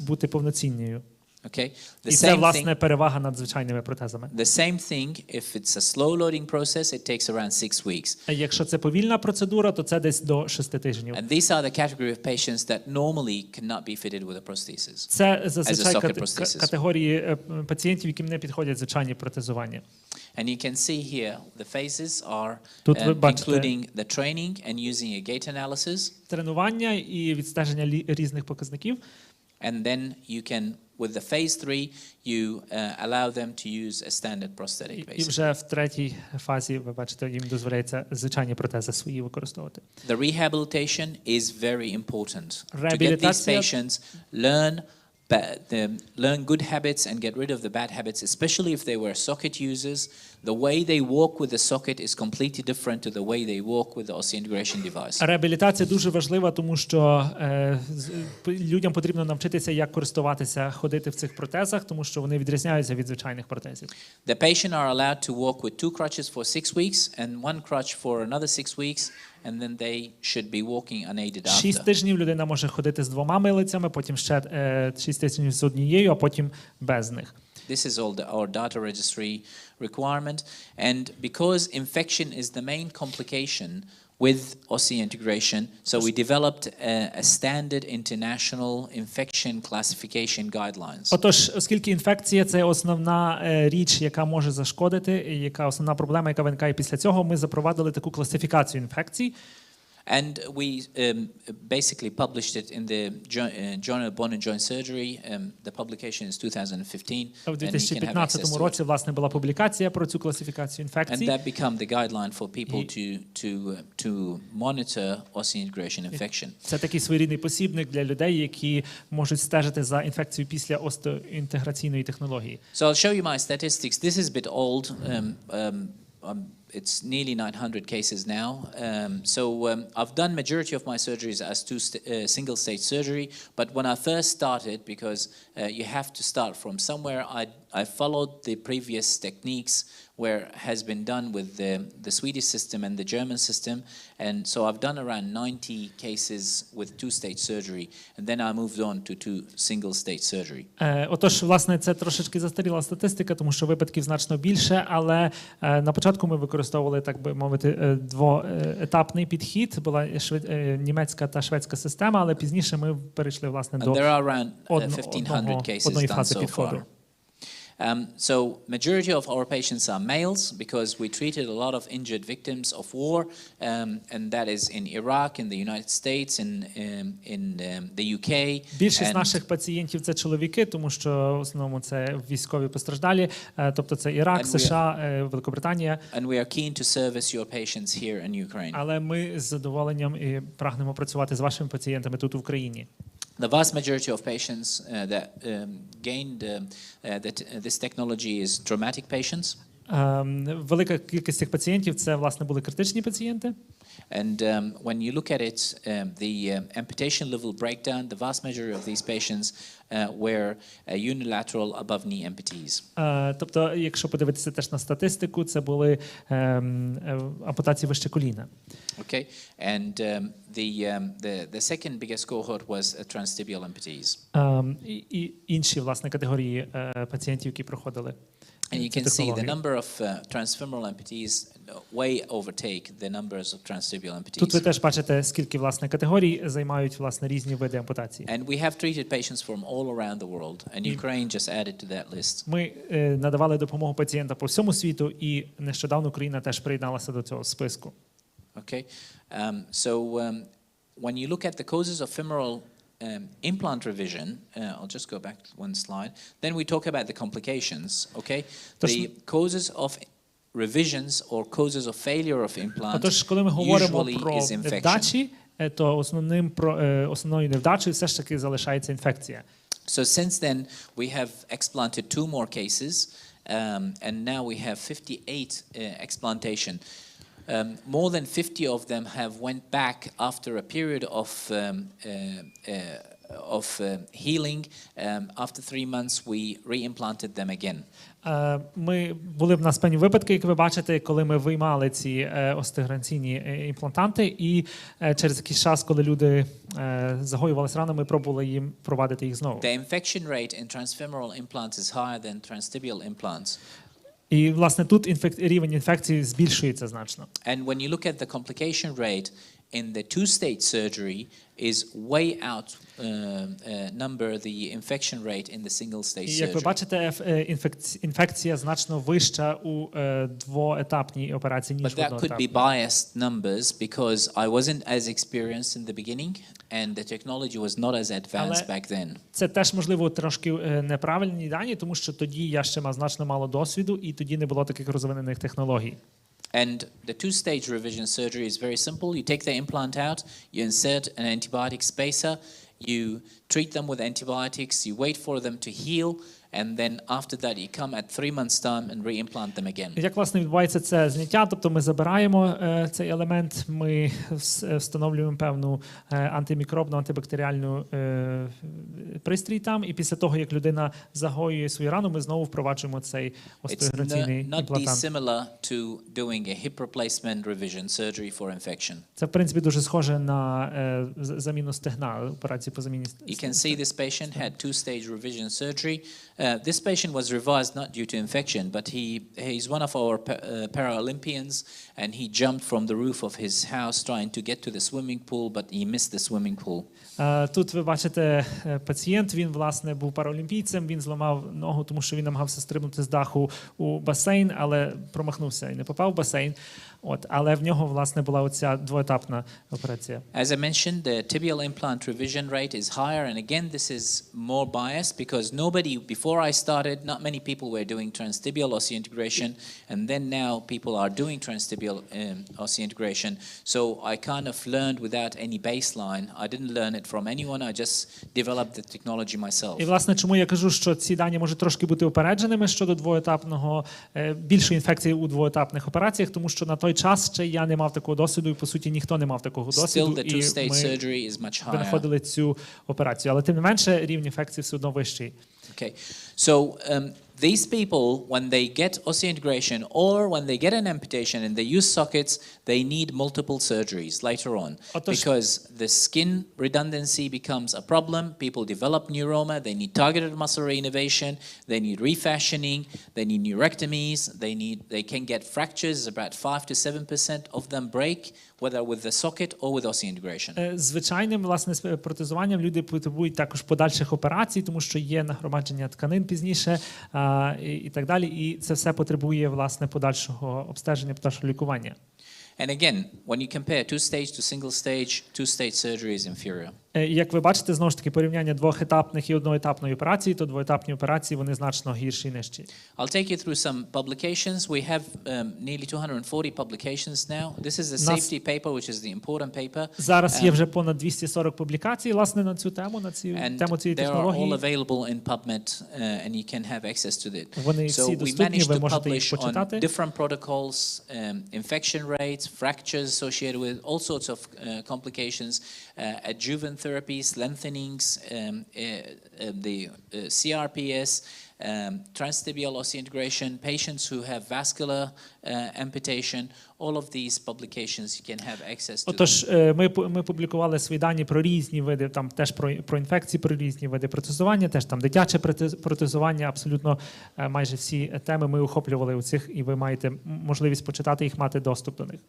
бути повноцінною. Okay. І це, власне, перевага над звичайними протезами. The same thing, if it's a slow loading process, it takes around 6 weeks. Якщо це повільна процедура, то це десь до 6 тижнів. And these are the category of patients that normally cannot be fitted with a prosthesis. Це зазвичай категорії пацієнтів, яким не підходять звичайні протезування. And you can see here the phases are including the training and using a gait analysis. Тренування і відстеження різних показників. And then you can, with the phase 3, you allow them to use a standard prosthetic basically. І вже в третій фазі, ви бачите, їм дозволяється звичайні протези свої використовувати. The rehabilitation is very important to get these patients learn learn good habits and get rid of the bad habits, especially if they were socket users. The way they walk with the socket is completely different to the way they walk with the osseointegration device. Реабілітація дуже важлива, тому що людям потрібно навчитися, як користуватися, ходити в цих протезах, тому що вони відрізняються від звичайних протезів. The patient are allowed to walk with 2 crutches for 6 weeks and 1 crutch for another 6 weeks, and then they should be walking unaided after. 6 тижнів людина може ходити з 2 милицями, потім ще 6 тижнів з однією, а потім без них. This is all our data registry requirement. And because infection is the main complication with osseointegration, so we developed a standard international infection classification guidelines. Отож, оскільки інфекція – це основна річ, яка може зашкодити, яка основна проблема, яка виникає після цього, ми запровадили таку класифікацію інфекцій. And we basically published it in the Journal of Bone and Joint Surgery. The publication is 2015. В 2015 році, власне, була публікація про цю класифікацію інфекцій. And that became the guideline for people to monitor osseointegration infection. Це такий своєрідний посібник для людей, які можуть стежити за інфекцією після остеоінтеграційної технології. So I'll show you my statistics. This is a bit old. It's nearly 900 cases now. I've done majority of my surgeries as single-stage surgery, but when I first started, because you have to start from somewhere, I followed the previous techniques where has been done with the Swedish system and the German system, and so I've done around 90 cases with 2-stage surgery, and then I moved on to single-stage surgery. Отож, власне, це трошечки застаріла статистика, тому що випадків значно більше, але на початку ми використовували, так би мовити, двоетапний підхід, була німецька та шведська система, але пізніше ми перейшли, власне, до одної фази підходу. So majority of our patients are males because we treated a lot of injured victims of war, and that is in Iraq, in the United States, in the UK. Більшість наших пацієнтів це чоловіки, тому що в основному це військові постраждалі, тобто це Ірак, США, Великобританія. And we are keen to service your patients here in Ukraine. Але ми з задоволенням і прагнемо працювати з вашими пацієнтами тут в Україні. The vast majority of patients that gained this technology is traumatic patients. Велика кількість цих пацієнтів це, власне, були критичні пацієнти. And when you look at it, the amputation level breakdown, the vast majority of these patients were unilateral above knee amputees. Тобто, якщо подивитися теж на статистику, це були ампутації вище коліна. Okay, and the second biggest cohort was transtibial amputees. І інші, власне, категорії пацієнтів, які проходили. And you can see the number of transfemoral amputees way overtake the numbers of transtibial amputees. Тут ви теж бачите, скільки, власне, категорій займають, власне, різні види ампутації. And we have treated patients from all around the world, and Ukraine just added to that list. Ми надавали допомогу пацієнтам по всьому світу, і нещодавно Україна теж приєдналася до цього списку. Okay, when you look at the causes of femoral implant revision, I'll just go back one slide. Then we talk about the complications. Okay, the causes of revisions or causes of failure of implant usually is infection. То основною невдачею все ж таки залишається інфекція. So since then we have explanted 2 more cases, and now we have 58 explantation. More than 50 of them have went back after a period of healing. After 3 months, we re-implanted them again. Ми були в нас певні випадки, як ви бачите, коли ми виймали ці остеогранційні імплантанти, і через якийсь час, коли люди загоювалися ранами, ми пробували їм провадити їх знову. The infection rate in transfemoral implants is higher than transtibial implants. І, власне, тут рівень інфекції збільшується значно. And when you look at the complication rate in the 2-stage surgery is way out number the infection rate in the single-stage surgery. Як ви бачите, інфекція значно вища у двоетапній операції, ніж в одноетапній. But that could be biased numbers because I wasn't as experienced in the beginning and the technology was not as advanced back then. Це теж, можливо, трошки неправильні дані, тому що тоді я ще мав значно мало досвіду, і тоді не було таких розвинених технологій. And the 2-stage revision surgery is very simple. You take the implant out, you insert an antibiotic spacer you treat them with antibiotics, you wait for them to heal, and then after that you come at 3 months' time and re-implant them again. Як, власне, відбувається це зняття? Тобто ми забираємо цей елемент, ми встановлюємо певну антимікробну, антибактеріальну пристрій там, і після того, як людина загоює свою рану, ми знову впроваджуємо цей остеографійний імплантант. It's not dissimilar to doing a hip replacement revision surgery for infection. Це, в принципі, дуже схоже на заміну стегна, операцію по заміні стегна. You can see this patient had 2-stage revision surgery. This patient was revised not due to infection, but he's one of our Paralympians, and he jumped from the roof of his house trying to get to the swimming pool, but he missed the swimming pool. Тут ви бачите пацієнт, він, власне, був паралімпійцем, він зламав ногу, тому що він намагався стрибнути з даху у басейн, але промахнувся і не попав в басейн. Але в нього, власне, була оця двоетапна операція. As I mentioned, the tibial implant revision rate is higher, and again, this is more biased because before I started, not many people were doing transtibial osseointegration, and then now people are doing transtibial osseointegration. So I kind of learned without any baseline. I didn't learn it from anyone, I just developed the technology myself. І, власне, чому я кажу, що ці дані можуть трошки бути упередженими щодо двоетапного, більшої інфекції у двоетапних операціях, тому що на той час ще я не мав такого досвіду, і, по суті, ніхто не мав такого досвіду, і ми винаходили цю операцію. Але, тим не менше, рівень інфекції все одно вищий. Okay, so these people, when they get osseointegration or when they get an amputation and they use sockets, they need multiple surgeries later on because the skin redundancy becomes a problem. People develop neuroma, they need targeted muscle reinnervation, they need refashioning, they need neurectomies, they can get fractures, about 5 to 7% of them break, whether with the socket or with osseointegration. Звичайним, власне, протезуванням люди потребують також подальших операцій, тому що є нагромадження тканин пізніше і так далі, і це все потребує, власне, подальшого обстеження, подальшого лікування. And again, when you compare two-stage to single-stage, two-stage surgery is inferior. Як ви бачите, знову ж таки, порівняння двохетапних і одноетапної операції, то двоетапні операції, вони значно гірші і нижчі. I'll take you through some publications. We have nearly 240 publications now. This is the safety paper, which is the important paper. Зараз є вже понад 240 публікацій, власне, на цю тему, на цю тему цієї технології. And they are all available in PubMed, and you can have access to it. Вони всі доступні, ви можете їх почитати. On different protocols, infection rates, fractures associated with all sorts of complications, adjuvant therapies, lengthenings, the CRPS, transtibial osseointegration, patients who have vascular amputation, all of these publications you can have access to. Отож, ми публікували свої дані про різні види, там теж про інфекції, про різні види протезування, теж там дитяче протезування, абсолютно майже всі теми ми охоплювали у цих, і ви маєте можливість почитати їх, мати доступ до них.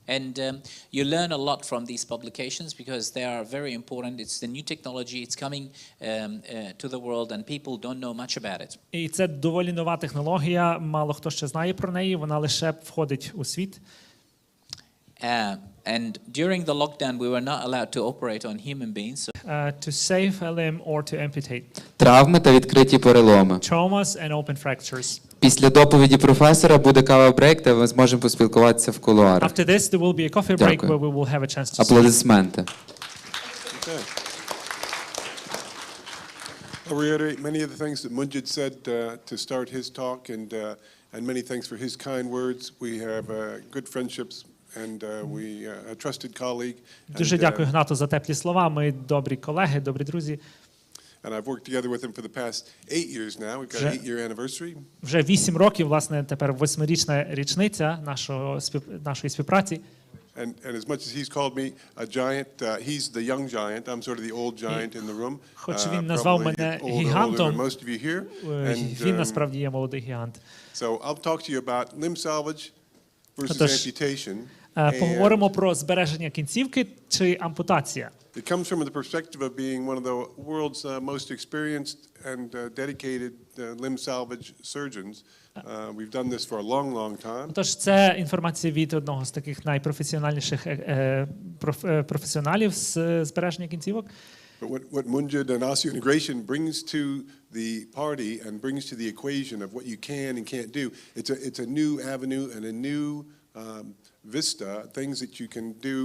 And you learn a lot from these publications because they are very important. It's the new technology. It's coming to the world and people don't know much about it. І це доволі нова технологія, мало хто ще знає про неї, вона лише входить у світ. And during the lockdown we were not allowed to operate on human beings. To save a limb or to amputate. Травми та відкриті переломи. Traumas and open fractures. Після доповіді професора буде кава-брейк, та ми зможемо поспілкуватися в кулуарах. After this there will be a coffee break where we will have a chance to Аплодисменти. Okay. I'll reiterate many of the things that Munjid said to start his talk, and many thanks for his kind words. We have good friendships. And we a trusted colleague. Дуже дякую Гнату за теплі слова. Ми добрі колеги, добрі друзі. And I've worked together with him for the past 8 years now. We've got an 8-year anniversary. Вже 8 років, власне, тепер 8-річна річниця нашої співпраці. And as much as he's called me a giant, he's the young giant. I'm sort of the old giant in the room. Хоч він назвав мене гігантом, most of you here. він насправді є молодий гігант. So I'll talk to you about limb salvage versus amputation. Поговоримо про збереження кінцівки чи ампутація. It comes from the perspective of being one of the world's most experienced and dedicated limb salvage surgeons. We've done this for a long, long time. Тож це інформація від одного з таких найпрофесіональніших професіоналів з збереження кінцівок. But what Munjid and osseointegration brings to the party and brings to the equation of what you can and can't do, it's a new avenue and a new vista, things that you can do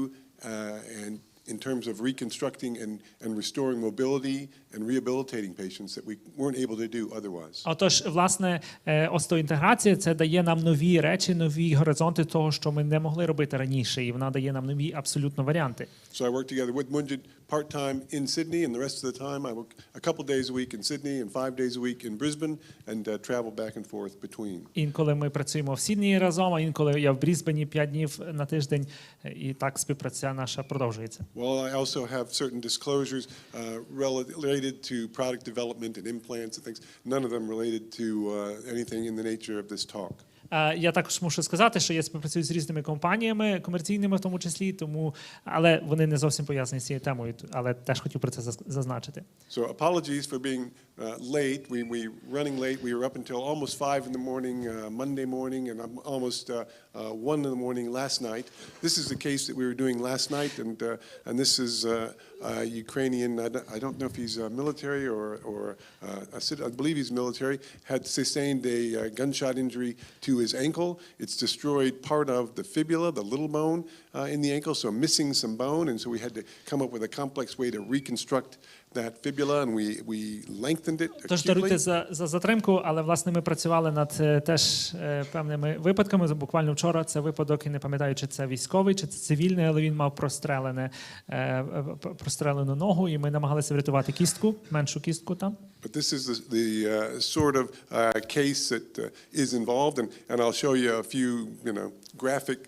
in terms of reconstructing and restoring mobility and rehabilitating patients that we weren't able to do otherwise. Отож, власне, остеоінтеграція – це дає нам нові речі, нові горизонти того, що ми не могли робити раніше, і вона дає нам нові абсолютно варіанти. So I work together with Munjid part-time in Sydney, and the rest of the time I work a couple days a week in Sydney and 5 days a week in Brisbane, and travel back and forth between. Інколи ми працюємо в Сіднеї разом, а інколи я в Брізбені 5 днів на тиждень, і так співпраця наша продовжується. Well, I also have certain disclosures related to product development and implants and things, none of them related to anything in the nature of this talk. Я також мушу сказати, що я співпрацюю з різними компаніями, комерційними в тому числі, тому, але вони не зовсім пов'язані з цією темою, але теж хотів про це зазначити. So apologies for being late. We running late. We were up until almost 5 in the morning Monday morning, and almost 1 in the morning last night. This is the case that we were doing last night, and this is Ukrainian. I don't know if he's military or I believe he's military. Had sustained a gunshot injury to his ankle. It's destroyed part of the fibula, the little bone in the ankle, so missing some bone, and so we had to come up with a complex way to reconstruct that fibula, and we lengthened it acutely. Тож даруйте за затримку, але власне ми працювали над теж певними випадками. Буквально вчора це випадок, і не пам'ятаю, чи це військовий, чи це цивільний, але він мав прострелену ногу, і ми намагалися врятувати кістку, меншу кістку там. But this is the sort of case that is involved, and I'll show you a few, graphic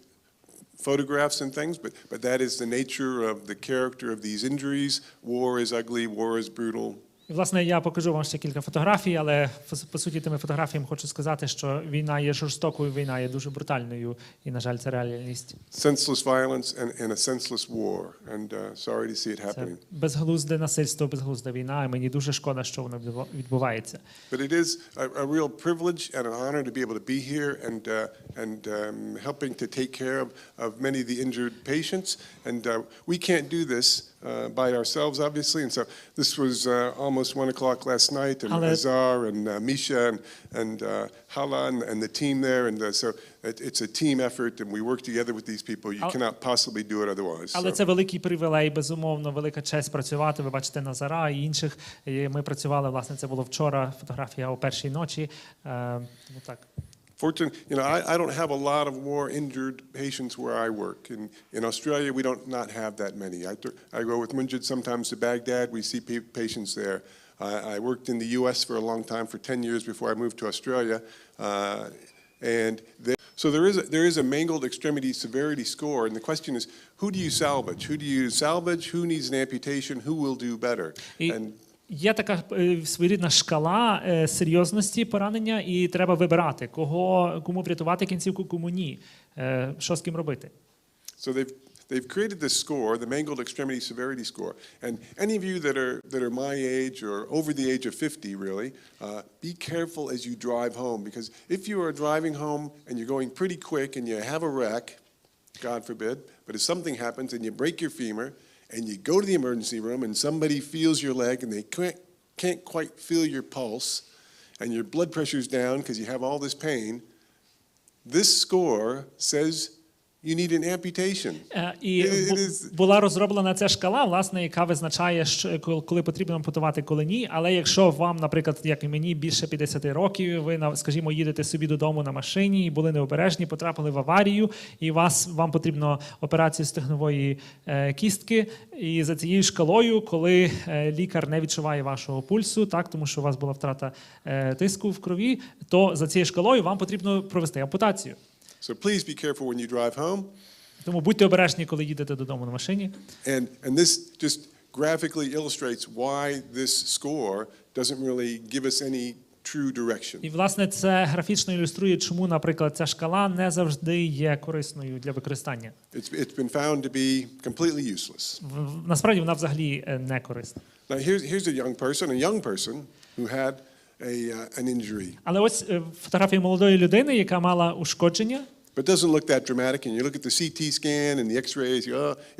photographs and things, but that is the nature of the character of these injuries. War is ugly, war is brutal. Власне, я покажу вам ще кілька фотографій, але по суті тими фотографіями хочу сказати, що війна є жорстокою, війна є дуже брутальною, і, на жаль, це реальність. Senseless violence and a senseless war, and sorry to see it happening. Це безглузде насильство, безглузда війна, і мені дуже шкода, що воно відбувається. But it is a real privilege and an honor to be able to be here and helping to take care of many of the injured patients, and we can't do this by ourselves, obviously, and so this was almost 1 o'clock last night, and Azar and Misha and Hala and the team there, and so it's a team effort, and we work together with these people. You cannot possibly do it otherwise. Але це великий привілей, безумовно, велика честь працювати. Ви бачите Назара і інших. І ми працювали, власне, це було вчора, фотографія о першій ночі. Тому так. Fortunately, I don't have a lot of war-injured patients where I work. In Australia, we don't not have that many. I go with Munjid sometimes to Baghdad. We see patients there. I worked in the U.S. for a long time, for 10 years before I moved to Australia, and so there is a mangled extremity severity score, and the question is, who do you salvage? Who do you salvage? Who needs an amputation? Who will do better? Є така своєрідна шкала серйозності поранення, і треба вибирати, кому врятувати кінцівку, кому ні. Що з ким робити? So they've created this score, the mangled extremity severity score, and any of you that are my age or over the age of 50, really, be careful as you drive home, because if you are driving home and you're going pretty quick and you have a wreck, God forbid, but if something happens and you break your femur, and you go to the emergency room and somebody feels your leg and they can't quite feel your pulse, and your blood pressure's down because you have all this pain, this score says you need an amputation. І була розроблена ця шкала, власне, яка визначає, коли потрібно ампутувати, коли ні. Але якщо вам, наприклад, як і мені, більше 50 років, ви, скажімо, їдете собі додому на машині і були необережні, потрапили в аварію, і вам потрібно операцію стегнової кістки, і за цією шкалою, коли лікар не відчуває вашого пульсу, так, тому що у вас була втрата тиску в крові, то за цією шкалою вам потрібно провести ампутацію. So please be careful when you drive home. Тому будьте обережні, коли їдете додому на машині. And this just graphically illustrates why this score doesn't really give us any true direction. І, власне, це графічно ілюструє, чому, наприклад, ця шкала не завжди є корисною для використання. It's been found to be completely useless. Насправді вона взагалі не корисна. Now here's a young person who had an injury. Але ось фотографія молодої людини, яка мала ушкодження. But it doesn't look that dramatic, and you look at the CT scan and the X-rays.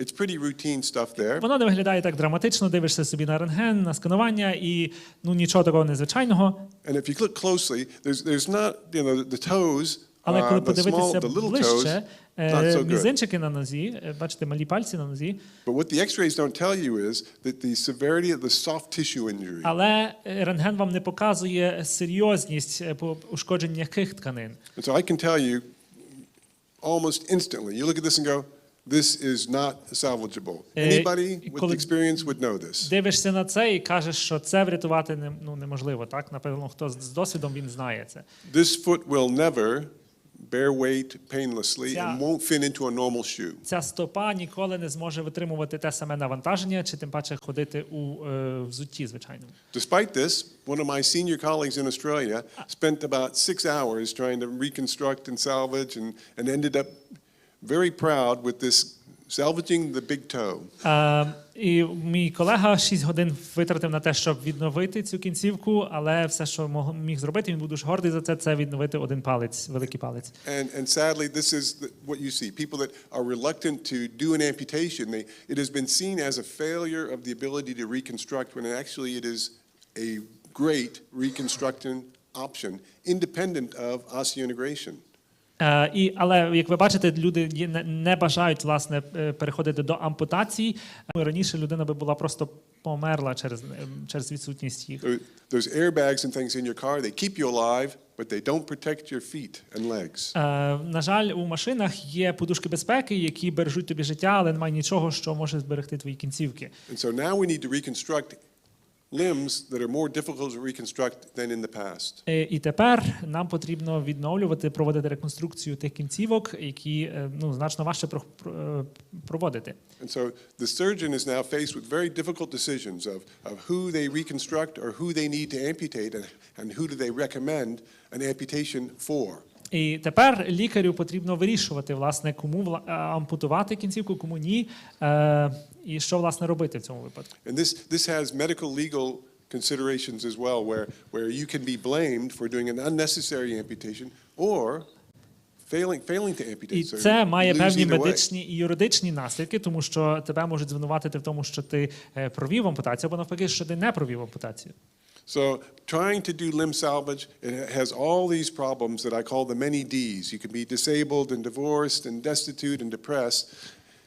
It's pretty routine stuff there. Воно не виглядає так драматично. Дивишся собі на рентген, на сканування, і нічого такого незвичайного. And if you look closely, there's not, the toes Але коли the подивитися the little ближче, toes, not so good. мізинчики на нозі, бачите, малі пальці на нозі. But what the X-rays don't tell you is that the severity of the soft tissue injury. Але рентген вам не показує серйозність ушкоджень м'яких тканин. And so I can tell you almost instantly. You look at this and go, this is not salvageable. Anybody with experience would know this. Дивишся на це і кажеш, що це врятувати неможливо, так? Напевно, хто з досвідом, він знає це. This foot will never bear weight painlessly and won't fit into a normal shoe. Ця стопа ніколи не зможе витримувати те саме навантаження, чи тим паче ходити у взутті звичайному. Despite this, one of my senior colleagues in Australia spent about 6 hours trying to reconstruct and salvage and ended up very proud with this salvaging the big toe. І мій колега 6 годин витратив на те, щоб відновити цю кінцівку, але все, що міг зробити, він був дуже гордий за це, це відновити один палець, великий палець. And sadly, this is what you see. People that are reluctant to do an amputation, it has been seen as a failure of the ability to reconstruct when actually it is a great reconstructing option, independent of osseointegration. Але, як ви бачите, люди не бажають, власне, переходити до ампутації. Раніше людина би була просто померла через відсутність їх. There's airbags and things in your car. They keep you alive, but they don't protect your feet and legs. На жаль, у машинах є подушки безпеки, які бережуть тобі життя, але немає нічого, що може зберегти твої кінцівки. And so now we need to reconstruct limbs that are more difficult to reconstruct than in the past. І тепер нам потрібно відновлювати, проводити реконструкцію тих кінцівок, які значно важче проводити. And so the surgeon is now faced with very difficult decisions of who they reconstruct or who they need to amputate and who do they recommend an amputation for. І тепер лікарю потрібно вирішувати, власне, кому ампутувати кінцівку, кому ні, і що, власне, робити в цьому випадку. And this has medical legal considerations as well, where you can be blamed for doing an unnecessary amputation or failing to amputate. І це має певні медичні і юридичні наслідки, тому що тебе можуть звинуватити в тому, що ти провів ампутацію, або навпаки, що ти не провів ампутацію. So trying to do limb salvage, it has all these problems that I call the many Ds. You can be disabled and divorced and destitute and depressed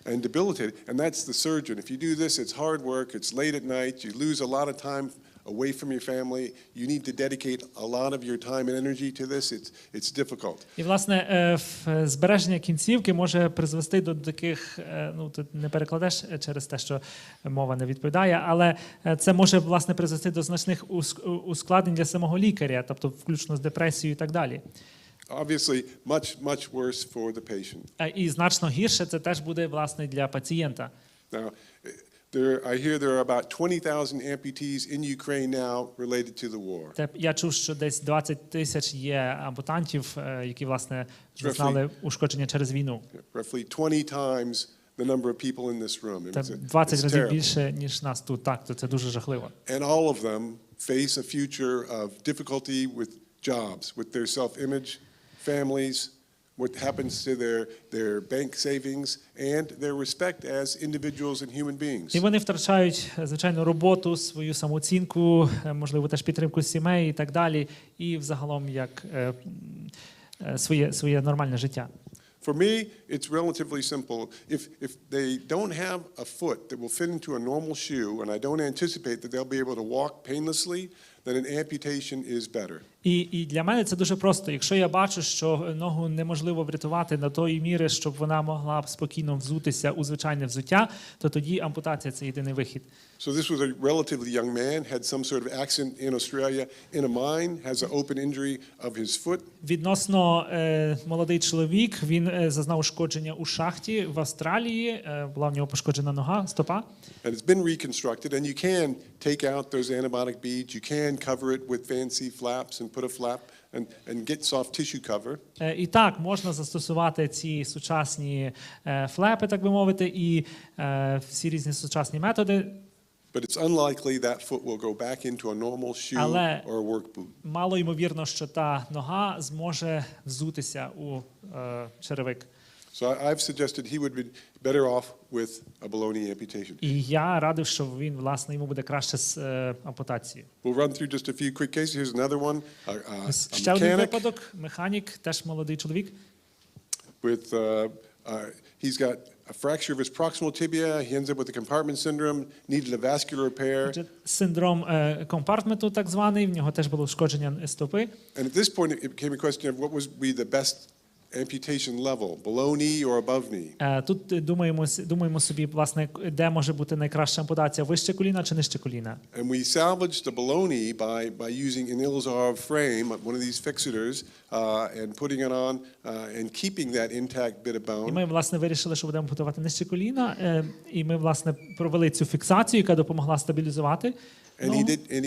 and debilitated, and that's the surgeon. If you do this, it's hard work, it's late at night, you lose a lot of time away from your family, you need to dedicate a lot of your time and energy to this, it's difficult. І, власне, збереження кінцівки може призвести до таких, тут не перекладеш через те, що мова не відповідає, але це може, власне, призвести до значних ускладнень для самого лікаря, тобто включно з депресією і так далі. Obviously, much worse for the patient. І значно гірше це теж буде, власне, для пацієнта. Now, I hear there are about 20,000 amputees in Ukraine now related to the war. Я чув, що десь 20 тисяч є ампутантів, які, власне, зазнали ушкодження через війну. Roughly 20 times the number of people in this room. Це 20 разів більше, ніж нас тут. Так, то це дуже жахливо. And all of them face a future of difficulty with jobs, with their self-image, families, what happens to their bank savings and their respect as individuals and human beings. І вони втрачають, звичайно, роботу, свою самооцінку, можливо, теж підтримку сімей і так далі, і взагалом як своє нормальне життя. For me, it's relatively simple. If they don't have a foot that will fit into a normal shoe, and I don't anticipate that they'll be able to walk painlessly, then an amputation is better. І для мене це дуже просто. Якщо я бачу, що ногу неможливо врятувати на тої міри, щоб вона могла б спокійно взутися у звичайне взуття, то тоді ампутація – це єдиний вихід. So this was a relatively young man, had some sort of accident in Australia, in a mine, has an open injury of his foot. Відносно молодий чоловік, він зазнав ушкодження у шахті в Австралії, була в нього пошкоджена нога, стопа. And it's been reconstructed, and you can take out those antibiotic beads, you can cover it with fancy flaps and put a flap and get soft tissue cover. І так, можна застосувати ці сучасні флепи, так би мовити, і всі різні сучасні методи. But it's unlikely that foot will go back into a normal shoe or a work boot. Мало ймовірно, що та нога зможе взутися у черевик. So I've suggested he would be better off with a below knee amputation. І я радив, що він, власне, йому буде краще з ампутацією. We'll run through just a few quick cases. Here's another one. A Ще один mechanic випадок, механік, теж молодий чоловік. with he's got a fracture of his proximal tibia. He ends up with a compartment syndrome, needed a vascular repair. Синдром компартменту так званий, в нього теж було ушкодження стопи. And at this point, it became a question of what would be the best amputation level, below knee or above knee. Тут думаємо собі, власне, де може бути найкраща ампутація, вище коліна чи нижче коліна. And we salvaged the below knee by using an Ilzarov frame, one of these fixators, and putting it on and keeping that intact bit of bone. І ми, власне, вирішили, що будемо ампутувати нижче коліна, і ми, власне, провели цю фіксацію, яка допомогла стабілізувати. And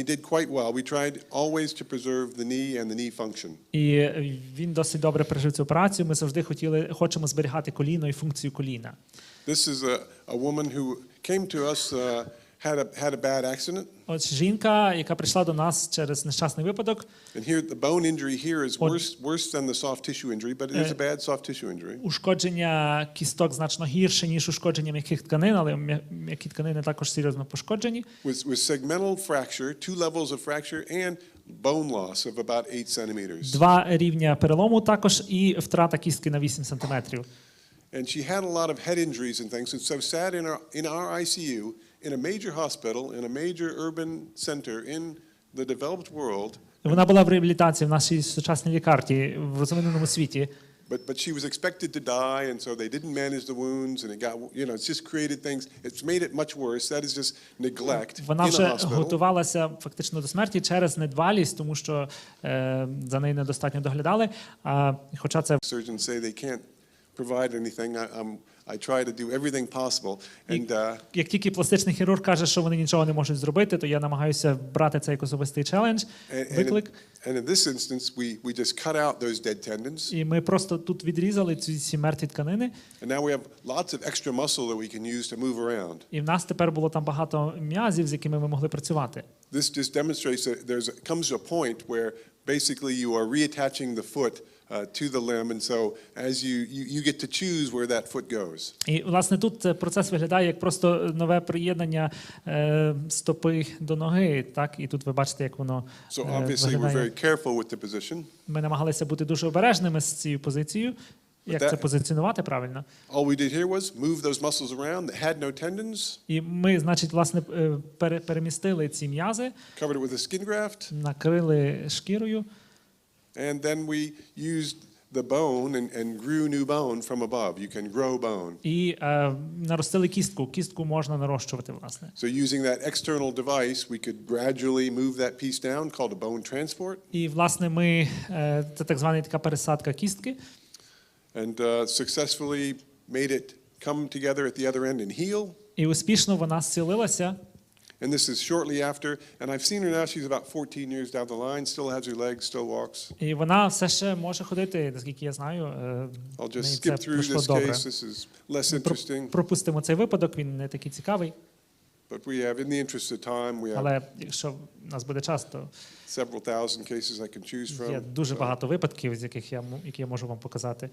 he did quite well. We tried always to preserve the knee and the knee function. І він досить добре пережив цю операцію. Ми завжди хочемо зберігати коліно і функцію коліна. This is a woman who came to us, had a bad accident. Ось жінка, яка прийшла до нас через нещасний випадок. And here the bone injury here is worse than the soft tissue injury, but it is a bad soft tissue injury. Ушкодження кісток значно гірше, ніж ушкодження м'яких тканин, але м'які тканини також серйозно пошкоджені. With segmental fracture, 2 levels of fracture and bone loss of about 8 centimeters. 2 рівня перелому також і втрата кістки на 8 сантиметрів. And she had a lot of head injuries and things, and so sat in our ICU in a major hospital in a major urban center in the developed world. Вона була в реабілітації в нашій сучасній лікарні в розвиненому світі. But she was expected to die, and so they didn't manage the wounds, and it got, it's just created things. It's made it much worse. That is just neglect Вона in a вже hospital. готувалася фактично до смерті через недбалість, тому що за нею недостатньо доглядали. Хоча це Surgeons say they can't provide anything. I try to do everything possible. And як тільки пластичний хірург каже, що вони нічого не можуть зробити, то я намагаюся брати це як особистий челендж, виклик. And in this instance, we just cut out those dead tendons. І ми просто тут відрізали ці мертві тканини. And now we have lots of extra muscle that we can use to move around. І в нас тепер було там багато м'язів, з якими ми могли працювати. This just demonstrates that comes to a point where basically you are reattaching the foot to the limb, and so as you get to choose where that foot goes. І, власне, тут процес виглядає як просто нове приєднання стопи до ноги, так? І тут ви бачите, як воно So obviously we're very careful with the position. Ми намагалися бути дуже обережними з цією позицією. Як це позиціонувати правильно? All we did here was move those muscles around that had no tendons. І ми, значить, власне, перемістили ці м'язи, Covered it with a skin graft. накрили шкірою. And then we used the bone and grew new bone from above. You can grow bone. І наростили кістку. Кістку можна нарощувати, власне. So using that external device, we could gradually move that piece down, called a bone transport. І, власне, це так звана така пересадка кістки. And successfully made it come together at the other end and heal. І успішно вона зцілилася. And this is shortly after, and I've seen her now, she's about 14 years down the line, still has her legs, still walks. І вона все ще може ходити, наскільки я знаю. I'll just skip through this case, this is less interesting. Пропустимо цей випадок, він не такий цікавий. But we have, in the interest of time, we have Але якщо у нас буде час, то several thousand cases I can choose from. є дуже багато випадків, з які я можу вам показати.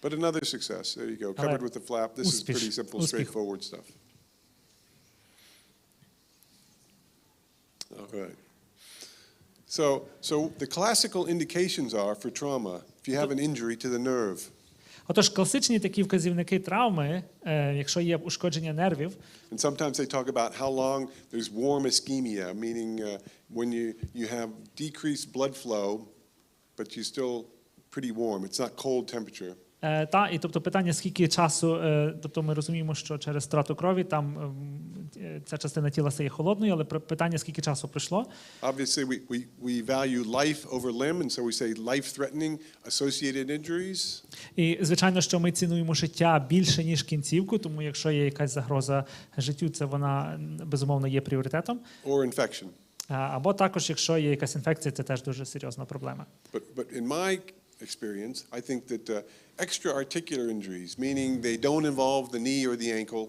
But another success, there you go, covered with the flap. This is pretty simple, straightforward stuff. All right. So the classical indications are for trauma, if you have an injury to the nerve. Отож, класичні такі вказівники травми, якщо є ушкодження нервів. And sometimes they talk about how long there's warm ischemia, meaning when you have decreased blood flow, but you're still pretty warm. It's not cold temperature. І тобто питання, скільки часу, тобто ми розуміємо, що через втрату крові там ця частина тіла стає холодною, але питання, скільки часу пройшло. Obviously we value life over limb, and so we say life-threatening associated injuries. І звичайно, що ми цінуємо життя більше, ніж кінцівку, тому якщо є якась загроза життю, це вона безумовно є пріоритетом. Or infection. Або також, якщо є якась інфекція, це теж дуже серйозна проблема. But in my experience, I think that extra-articular injuries, meaning they don't involve the knee or the ankle.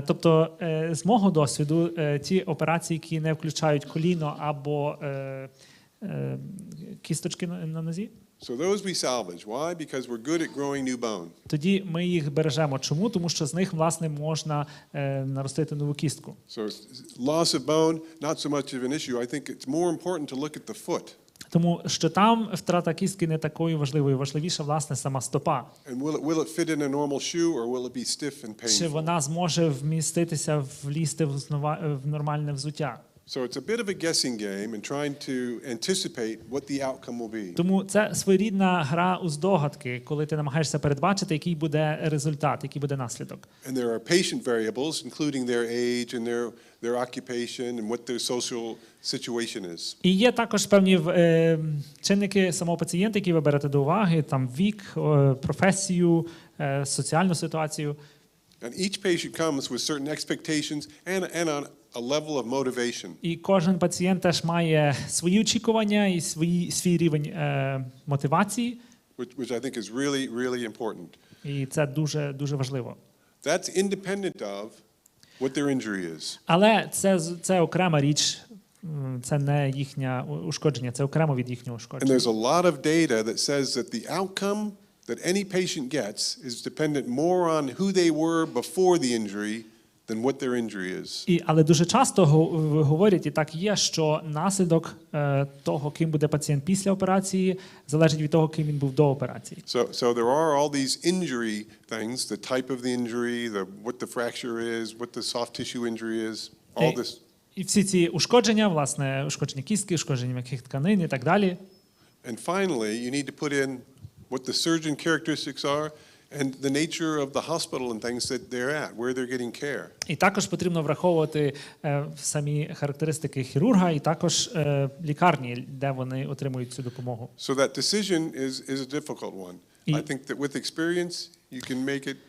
Тобто, з мого досвіду, ті операції, які не включають коліно або кісточки на нозі. So those we salvage. Why? Because we're good at growing new bone. Тоді ми їх бережемо. Чому? Тому що з них, власне, можна наростити нову кістку. So loss of bone, not so much of an issue. I think it's more important to look at the foot. Тому що там втрата кістки не такою важливою. Важливіша, власне, сама стопа. And will it fit in a normal shoe or will it be stiff and painful? Чи вона зможе вміститися, влізти в нормальне взуття? So it's a bit of a guessing game and trying to anticipate what the outcome will be. Тому це своєрідна гра у здогадки, коли ти намагаєшся передбачити, який буде результат, який буде наслідок. And there are patient variables, including their age and their occupation and what their social situation is. І є також певні чинники самого пацієнта, які ви берете до уваги, там вік, професію, соціальну ситуацію. And each patient comes with certain expectations and on a level of motivation. І кожен пацієнт теж має свої очікування і свій рівень мотивації. Which I think is really, really important. І це дуже, дуже важливо. That's independent of what their injury is. Але це окрема річ, це не їхнє ушкодження, це окремо від їхнього And ушкодження. there's a lot of data that says that the outcome that any patient gets is dependent more on who they were before the injury than what their injury is. Але дуже часто говорять, і так є, що наслідок того, ким буде пацієнт після операції, залежить від того, ким він був до операції. So there are all these injury things, the type of the injury, what the fracture is, what the soft tissue injury is, all this. І всі ці ушкодження, власне, ушкодження кістки, ушкодження м'яких тканин і так далі. And finally, you need to put in what the surgeon characteristics are and the nature of the hospital and things that they're at, where they're getting care. І також потрібно враховувати самі характеристики хірурга і також лікарні, де вони отримують цю допомогу. So that decision is a difficult one. I think that with experience you can make it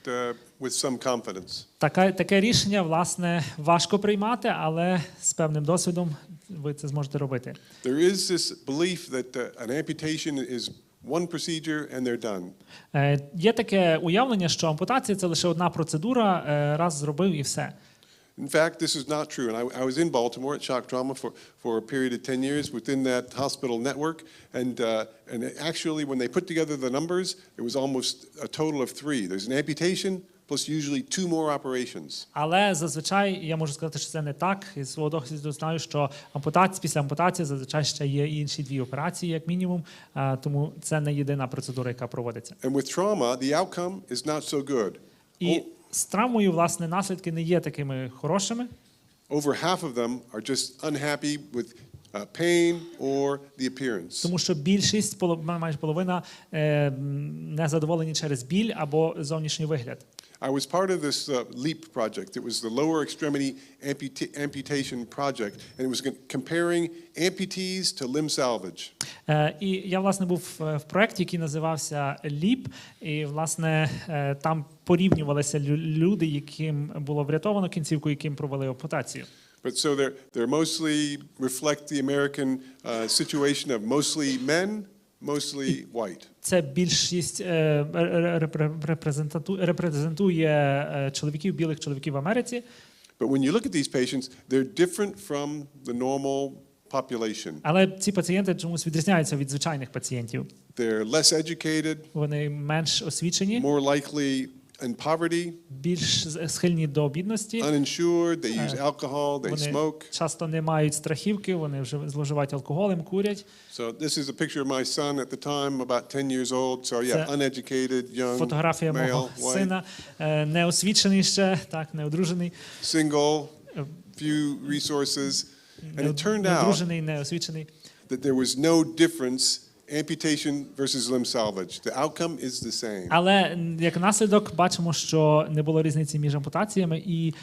with some confidence. Таке рішення, власне, важко приймати, але з певним досвідом ви це зможете робити. There is this belief that an amputation is one procedure and they're done. Є таке уявлення, що ампутація – це лише одна процедура, раз зробив і все. In fact, this is not true. And I was in Baltimore at Shock Trauma for a period of 10 years within that hospital network. And actually, when they put together the numbers, it was almost a total of 3. There's an amputation plus usually 2 more operations. Але зазвичай, я можу сказати, що це не так. Із свого досвіду знаю, що після ампутації зазвичай ще є інші 2 операції, як мінімум. Тому це не єдина процедура, яка проводиться. And with trauma, the outcome is not so good. І з травмою, власне, наслідки не є такими хорошими. Over half of them are just unhappy with pain or the appearance. Тому що більшість, майже половина, незадоволені через біль або зовнішній вигляд. I was part of this LEAP project. It was the lower extremity amputation project, and it was comparing amputees to limb salvage. І я, власне, був в проєкті, який називався LEAP, і, власне, там порівнювалися люди, яким було врятовано кінцівку, яким провели ампутацію. But so they're mostly reflect the American situation of mostly men, mostly white. Це більшість репрезентує чоловіків, білих чоловіків в Америці. But when you look at these patients, they're different from the normal population. Але ці пацієнти чомусь відрізняються від звичайних пацієнтів. They're less educated, Вони менш освічені, more likely in poverty, більш схильні до бідності. uninsured, they use alcohol, they Вони smoke. часто не мають страхівки, вони вже зловживають алкоголем, курять. So this is a picture of my son at the time, about 10 years old. So yeah, uneducated, young, Фотографія male, мого white, сина, не освічений ще, так, не одружений. single, few resources. And it turned out Неодружений, не освічений. that there was no difference amputation versus limb salvage. The outcome is the same. Але як наслідок бачимо, що не було різниці між ампутаціями і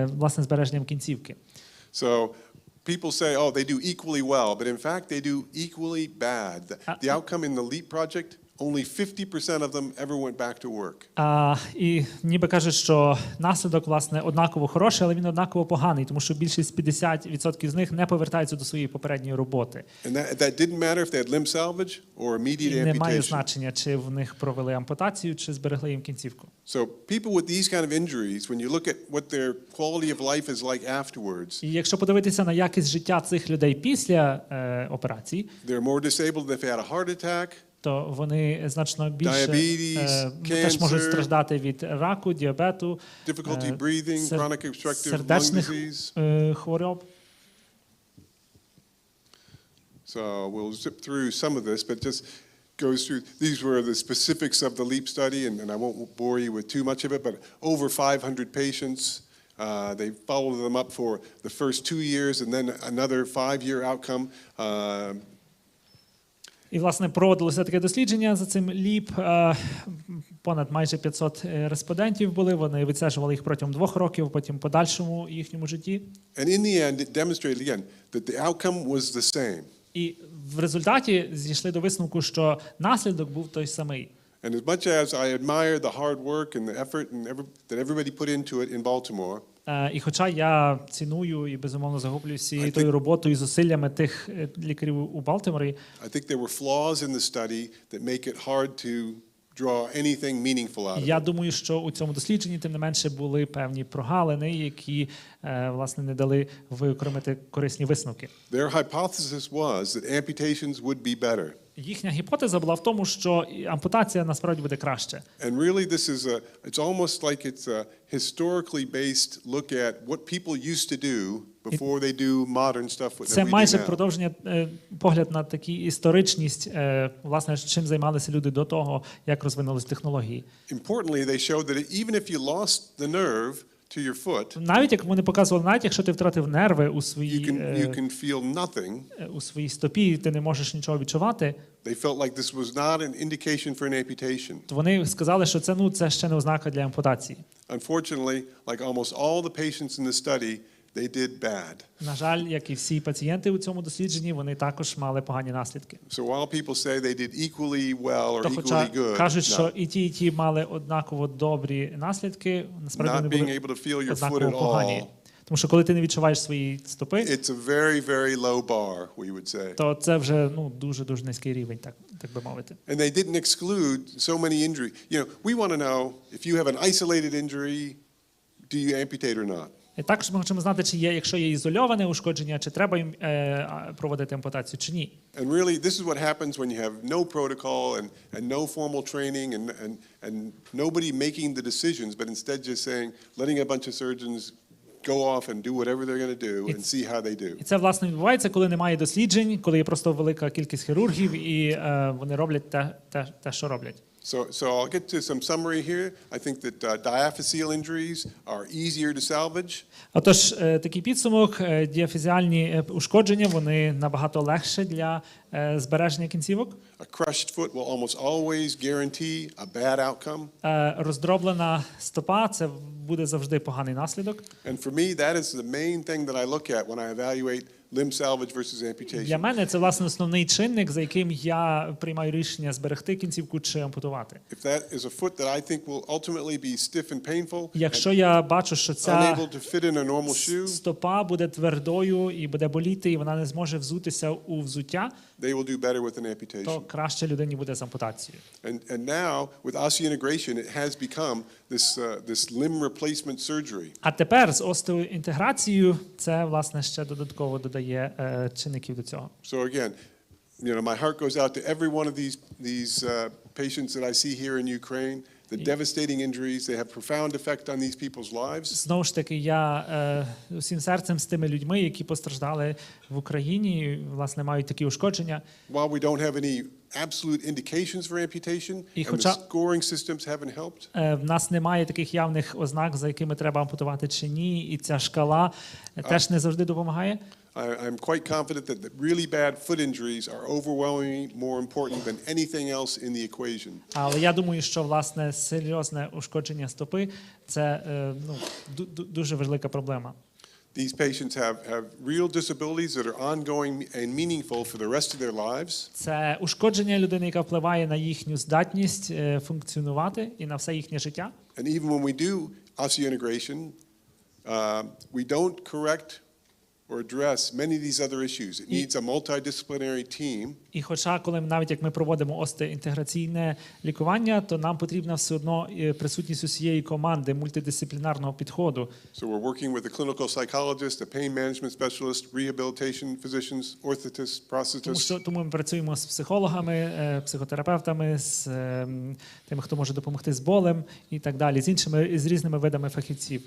власне збереженням кінцівки. So people say, oh, they do equally well, but in fact they do equally bad. The outcome in the LEAP project, only 50% of them ever went back to work. І ніби кажуть, що наслідок, власне, однаково хороший, але він однаково поганий, тому що більшість 50% з них не повертаються до своєї попередньої роботи. And that didn't matter if they had limb salvage or immediate І не має amputation. значення, чи в них провели ампутацію, чи зберегли їм кінцівку. So people with these kind of injuries, when you look at what their quality of life is like afterwards, І якщо подивитися на якість життя цих людей після операції, they're more disabled than if they had a heart attack. то вони значно більше Diabetes, теж можуть cancer, страждати від раку, діабету, difficulty breathing, chronic obstructive lung сердечних disease. хвороб. So we'll zip through some of this, but just goes through, these were the specifics of the LEAP study, and I won't bore you with too much of it, but over 500 patients. They followed them up for the first 2 years and then another 5-year outcome. І, власне, проводилося таке дослідження за цим ЛІП. Понад майже 500 респондентів були, вони відстежували їх протягом 2 років, потім в подальшому їхньому житті. And in the end, it demonstrated again that the outcome was the same. І в результаті зійшли до висновку, що наслідок був той самий. And as much as I admire the hard work and the effort that everybody put into it in Baltimore, І хоча я ціную і, безумовно, захоплююся тою роботою і зусиллями тих лікарів у Балтиморі, I think there were flaws in the study that make it hard to draw anything meaningful out of я it. думаю, що у цьому дослідженні, тим не менше, були певні прогалини, які, власне, не дали виокремити корисні висновки. Their hypothesis was that amputations would be better. Їхня гіпотеза була в тому, що ампутація насправді буде краще. And really this is it's almost like it's a historically based look at what people used to do before they do modern stuff that Це we do майже now. продовження, погляд на таку історичність, власне, чим займалися люди до того, як розвинулись технології. Importantly, they showed that even if you lost the nerve to your foot, Навіть, як вони показували, навіть якщо ти втратив нерви у своїй, you can feel nothing. у своїй стопі, ти не можеш нічого відчувати, They felt like this was not an indication for an amputation. то вони сказали, що це ще не ознака для ампутації. Unfortunately, like almost all the patients in the study, they did bad. На жаль, як і всі пацієнти у цьому дослідженні, вони також мали погані наслідки. So while people say they did equally well or То хоча equally good, кажуть, що і ті мали однаково добрі наслідки, насправді not вони being були able to feel your foot однаково at погані. all, Тому що коли ти не відчуваєш свої стопи, it's a very, very low bar, we would say. то це вже дуже низький рівень, так би мовити. And they didn't exclude so many injuries. You know, we want to know if you have an isolated injury, do you amputate or not? І також ми хочемо знати, чи є, якщо є ізольоване ушкодження, чи треба їм проводити ампутацію, чи ні. And really, this is what happens when you have no protocol and no formal training and nobody making the decisions, but instead just saying, letting a bunch of surgeons go off and do whatever they're going to do and see how they do. І це, власне, відбувається, коли немає досліджень, коли є просто велика кількість хірургів, і вони роблять те, що роблять. So I'll get to some summary here. I think that diaphyseal injuries are easier to salvage. Отож, такий підсумок, діафізіальні ушкодження, вони набагато легше для збереження кінцівок. A crushed foot will almost always guarantee a bad outcome. Роздроблена стопа – це буде завжди поганий наслідок. And for me, that is the main thing that I look at when I evaluate limb salvage versus amputation. Для мене це, власне, основний чинник, за яким я приймаю рішення зберегти кінцівку чи ампутувати. If that is a foot that I think will ultimately be stiff and painful, Якщо я бачу, що ця unable to fit in a normal shoe, стопа буде твердою і буде боліти, і вона не зможе взутися у взуття, they will do better with an то amputation. краще людині буде з ампутацією. And now with osseointegration, it has become this limb replacement surgery. А тепер з остеоінтеграцією це, власне, ще додатково додає чинників до цього. So again, you know, my heart goes out to every one of these patients that I see here in Ukraine. The devastating injuries, they have profound effect on these people's lives. Знову ж таки, я усім серцем з тими людьми, які постраждали в Україні, власне, мають такі ушкодження. While we don't have any absolute indications for amputation, and the scoring systems haven't helped. В нас немає таких явних ознак, за якими треба ампутувати чи ні, і ця шкала теж не завжди допомагає. I'm quite confident that the really bad foot injuries are overwhelmingly more important than anything else in the equation. Але я думаю, що, власне, серйозне ушкодження стопи – це дуже велика проблема. These patients have real disabilities that are ongoing and meaningful for the rest of their lives. Це ушкодження людини, яка впливає на їхню здатність функціонувати і на все їхнє життя. And even when we do osseointegration, we don't correct or address many of these other issues. It needs a multidisciplinary team. І хоча, коли навіть як ми проводимо остеоінтеграційне лікування, то нам потрібна все одно присутність усієї команди мультидисциплінарного підходу. So we're working with a clinical psychologist, a pain management specialist, rehabilitation physicians, orthotists, prosthetists. Тому ми працюємо з психологами, психотерапевтами, з тими, хто може допомогти з болем і так далі, з різними видами фахівців.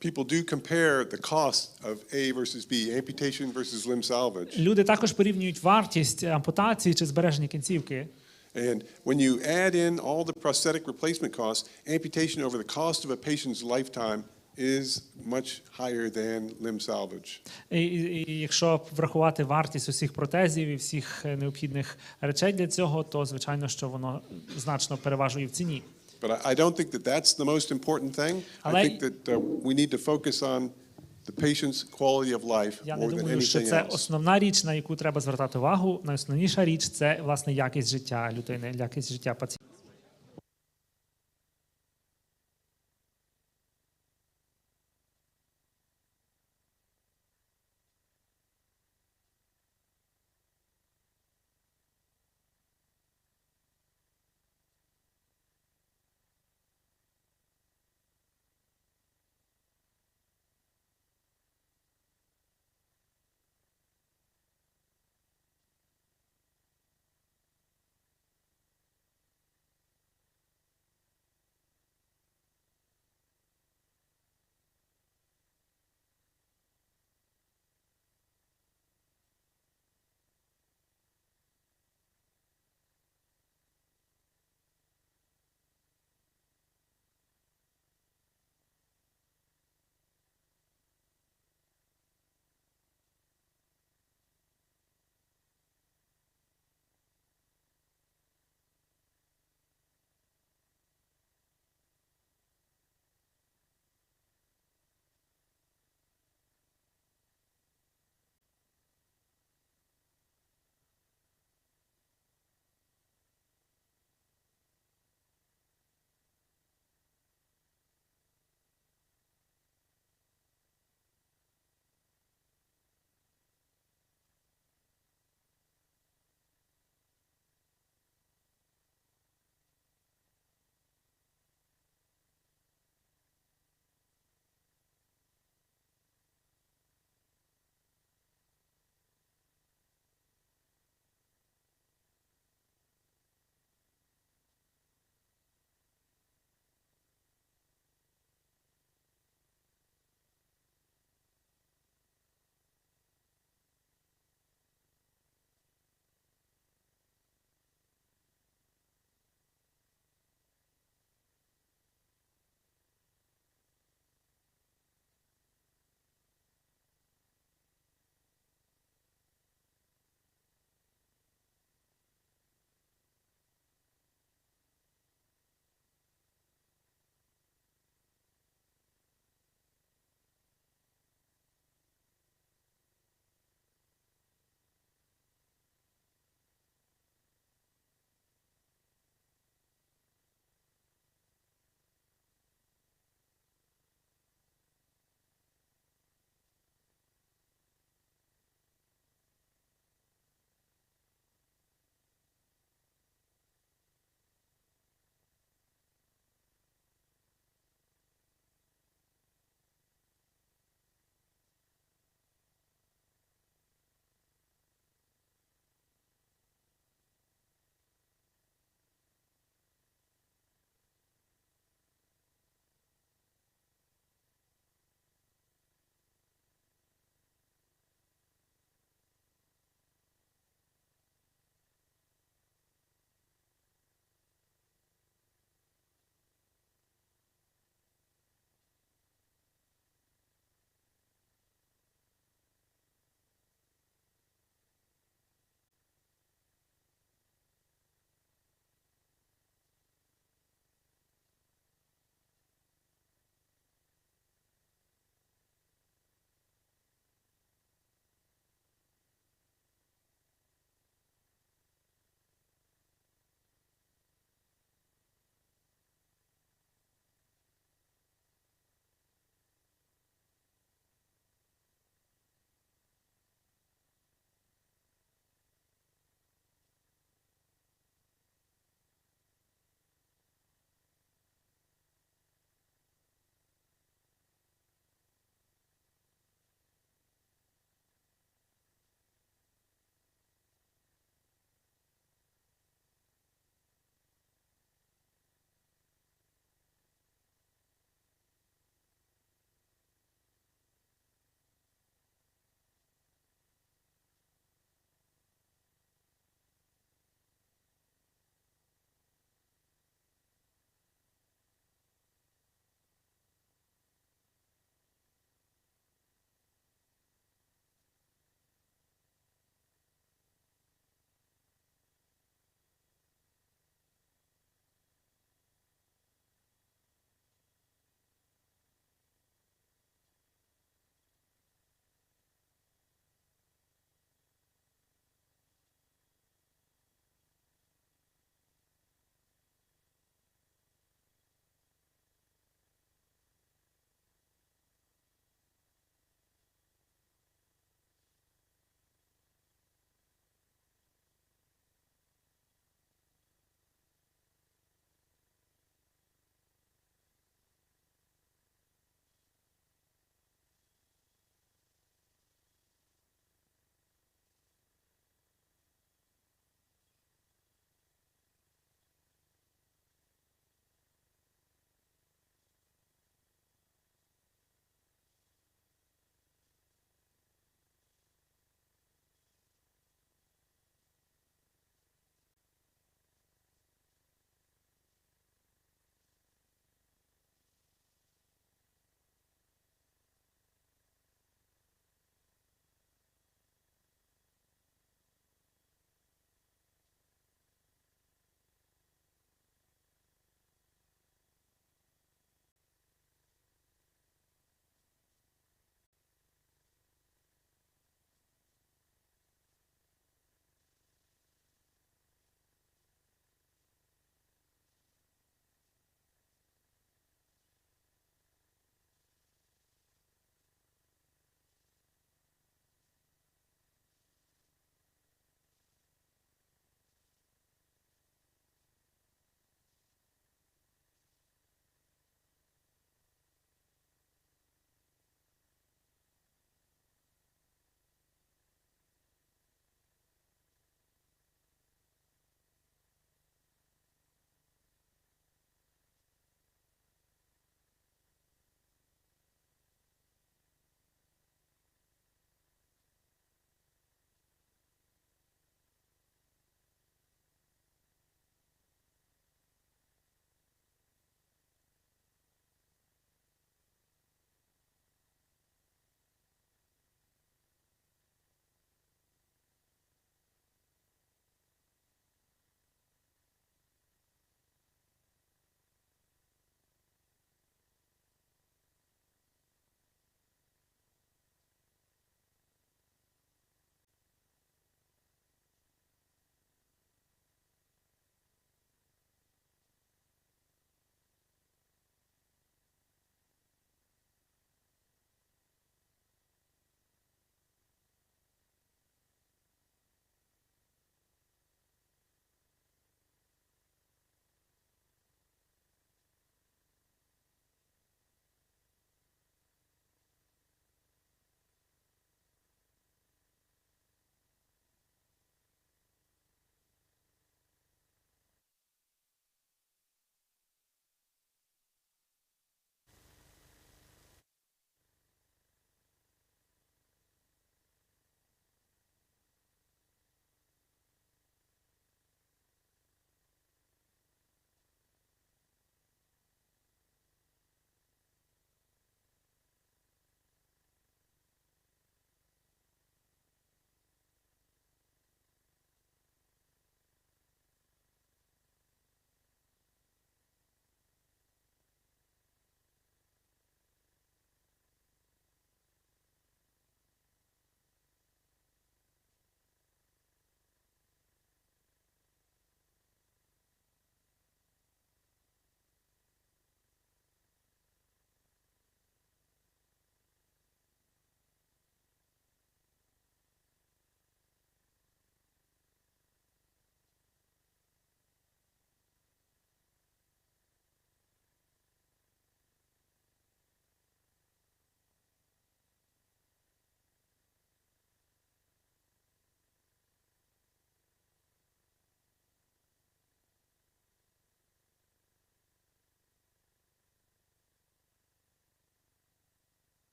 People do compare the cost of A versus B, amputation versus limb salvage. Люди також порівнюють вартість ампутації чи збереження кінцівки. And when you add in all the prosthetic replacement costs, amputation over the cost of a patient's lifetime is much higher than limb salvage. І якщо врахувати вартість усіх протезів і всіх необхідних речей для цього, то звичайно, що воно значно переважує в ціні. But I don't think that that's the most important thing. I think that we need to focus on the patient's quality of life Я more не than думаю, що anything це else. основна річ, на яку треба звертати увагу. Найосновніша річ – це, власне, якість життя людини, якість життя пацієнта.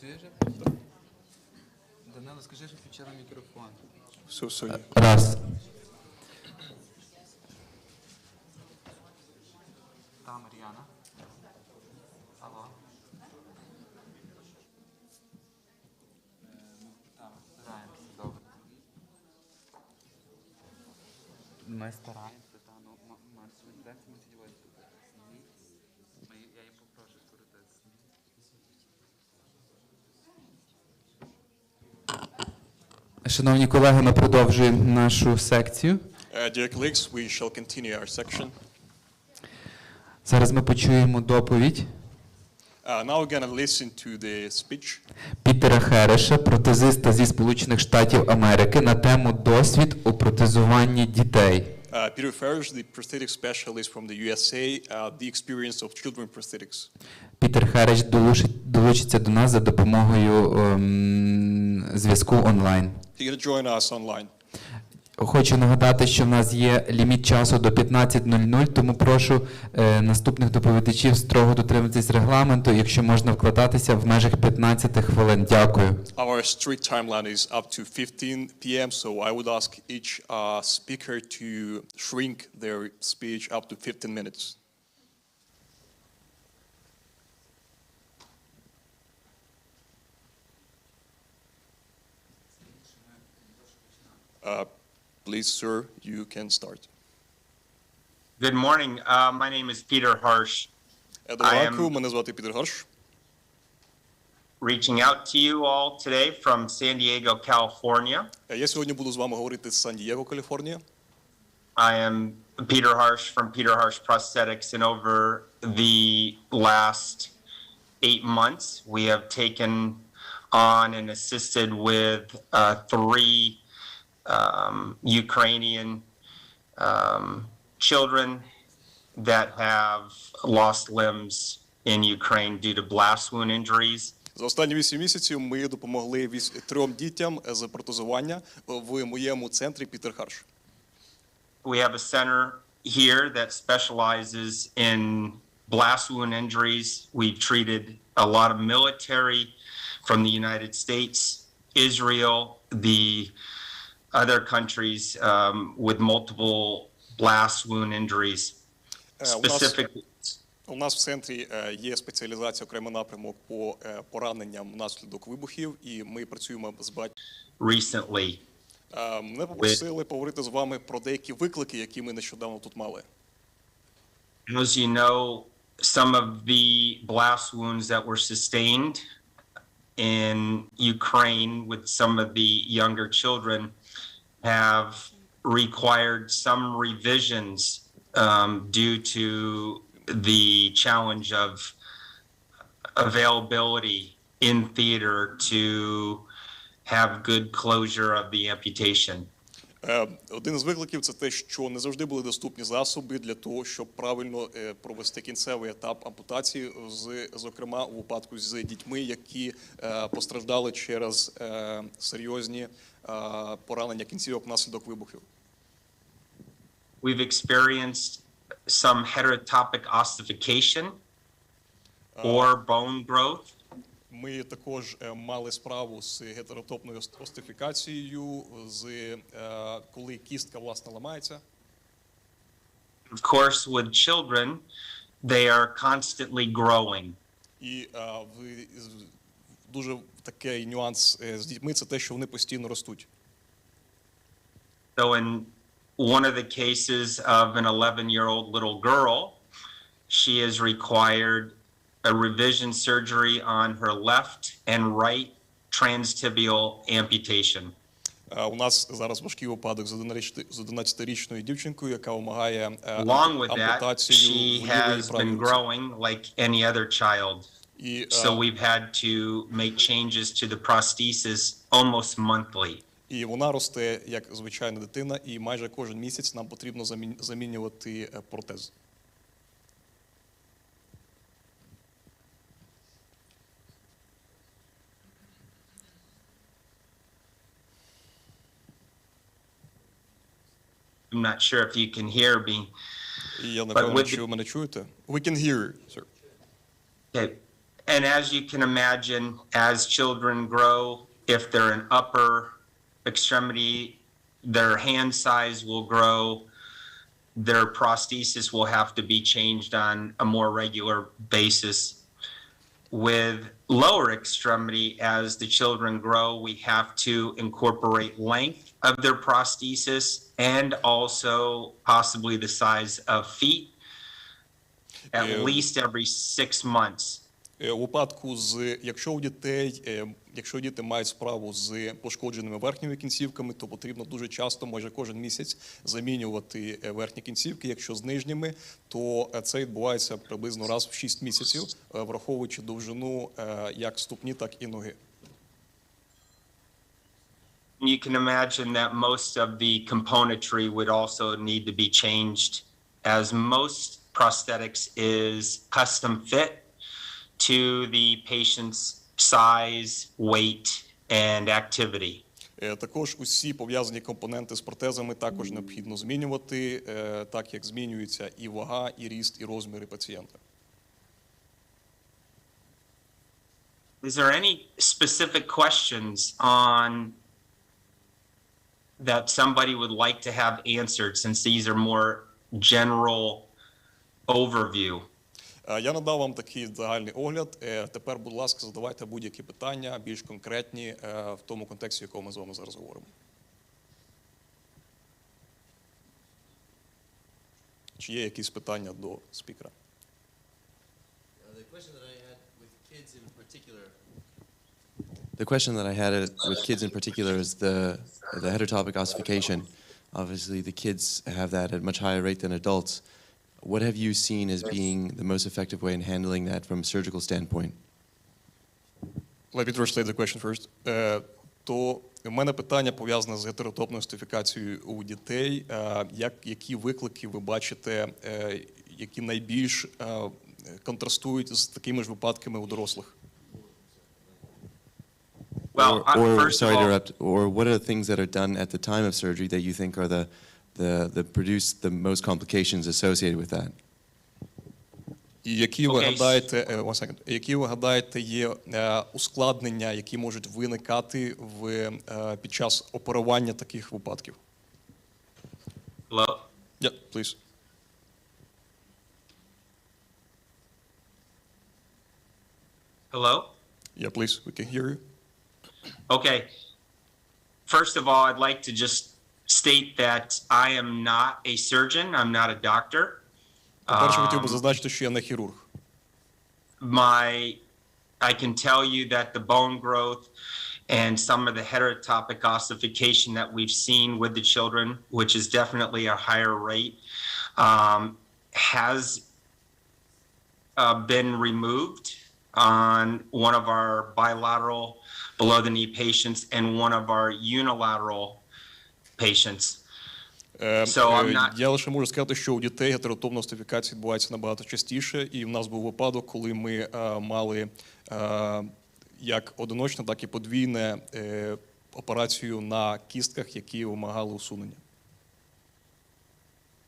Працює вже? Данило, скажи, що включила мікрофон. So you. Раз. Там Мар'яна. Алло. Так, стараємося, добре. Ми стараємося, та, ну, лекції мусить виступити. Я їм попрошу скоротитися. Шановні колеги, ми продовжуємо нашу секцію. Dear colleagues, we shall continue our section. Зараз ми почуємо доповідь Now we're going to listen to the speech Пітера Хереша, протезиста зі Сполучених Штатів Америки, на тему «Досвід у протезуванні дітей». Peter Ferrish, the prosthetic specialist from the USA, the experience of children prosthetics. Пітер Хереш долучиться до нас за допомогою зв'язку онлайн. He's going to join us online. Хочу нагадати, що в нас є ліміт часу до 15:00, тому прошу наступних доповідачів строго дотримуватись регламенту, якщо можна вкладатися в межах 15 хвилин. Дякую. Our strict timeline is up to 15 p.m., so I would ask each speaker to shrink their speech up to 15 minutes. Please, sir, you can start. Good morning. My name is Peter Harsh. Доброго ранку, мене звати Пітер Гарш. Reaching out to you all today from San Diego, California. Я сьогодні буду з вами говорити з Сан-Дієго, Каліфорнія. I am Peter Harsh from Peter Harsh Prosthetics, and over the last 8 months, we have taken on and assisted with 3 Ukrainian children that have lost limbs in Ukraine due to blast wound injuries. За останні 8 місяців ми допомогли 3 дітям з протезування в моєму центрі Пітер Харш. We have a center here that specializes in blast wound injuries. We've treated a lot of military from the United States, Israel, the other countries with multiple blast wound injuries. Specifically, у нас в центрі є спеціалізація, окремий напрямок по пораненням внаслідок вибухів, і ми працюємо з recently. Мене попросили поговорити з вами про деякі виклики, які ми нещодавно тут мали. As you know, some of the blast wounds that were sustained in Ukraine with some of the younger children have required some revisions due to the challenge of availability in theater to have good closure of the amputation. Один з викликів – це те, що не завжди були доступні засоби для того, щоб правильно провести кінцевий етап ампутації, зокрема у випадку з дітьми, які постраждали через серйозні поранення кінцівок внаслідок вибухів. We've experienced some heterotopic ossification or bone growth. Ми також мали справу з гетеротопною остифікацією, коли кістка, власне, ламається. Of course, with children, they are constantly growing. І дуже такий нюанс з дітьми – це те, що вони постійно ростуть. So in one of the cases of an 11-year-old little girl, she is required a revision surgery on her left and right transtibial amputation. У нас зараз важкий випадок з 11-річною дівчинкою, яка вимагає Along with that, ампутацію she лівої і has правої been руки. growing like any other child. So we've had to make changes to the prosthesis almost monthly. І вона росте як звичайна дитина, і майже кожен місяць нам потрібно замінювати протез. I'm not sure if you can hear me. І я не певний, чи ви мене чуєте. We can hear you, sir. Okay. And as you can imagine, as children grow, if they're an upper extremity, their hand size will grow. Their prosthesis will have to be changed on a more regular basis. With lower extremity, as the children grow, we have to incorporate length of their prosthesis and also possibly the size of feet at least every 6 months. У випадку якщо діти мають справу з пошкодженими верхніми кінцівками, то потрібно дуже часто, майже кожен місяць, замінювати верхні кінцівки. Якщо з нижніми, то це відбувається приблизно раз в 6 місяців, враховуючи довжину як ступні, так і ноги. You can imagine that most of the componentry would also need to be changed, as most prosthetics is custom fit to the patient's size, weight, and activity. Також усі пов'язані компоненти з протезами також необхідно змінювати, так як змінюється і вага, і ріст, і розміри пацієнта. Is there any specific questions on that somebody would like to have answered, since these are more general overview? Я надав вам такий загальний огляд. Тепер, будь ласка, задавайте будь-які питання, більш конкретні, в тому контексті, в якому ми з вами зараз говоримо. Чи є якісь питання до спікера? The question that I had with kids in particular is the heterotopic ossification. Obviously, the kids have that at much higher rate than adults. What have you seen as being the most effective way in handling that from a surgical standpoint? Let me translate the question first. То в мене питання пов'язане з гетеротопною остифікацією у дітей. Які виклики ви бачите, які найбільш контрастують з такими ж випадками у дорослих? Well, first sorry of to all, interrupt. Or what are the things that are done at the time of surgery that you think are the produce the most complications associated with that? І які ви гадаєте, є ускладнення, які можуть виникати під час оперування таких випадків? Hello? Yeah, please. Hello? Yeah, please, we can hear you. Okay. First of all, I'd like to just state that I am not a surgeon. I'm not a doctor. По-перше, хотів би зазначити, що я не хірург. I can tell you that the bone growth and some of the heterotopic ossification that we've seen with the children, which is definitely a higher rate, has been removed on one of our bilateral below-the-knee patients and one of our unilateral patients. Я лише можу сказати, що у дітей гетеротопна остифікація відбувається набагато частіше, і в нас був випадок, коли ми мали як одиночне, так і подвійне операцію на кістках, які вимагали усунення.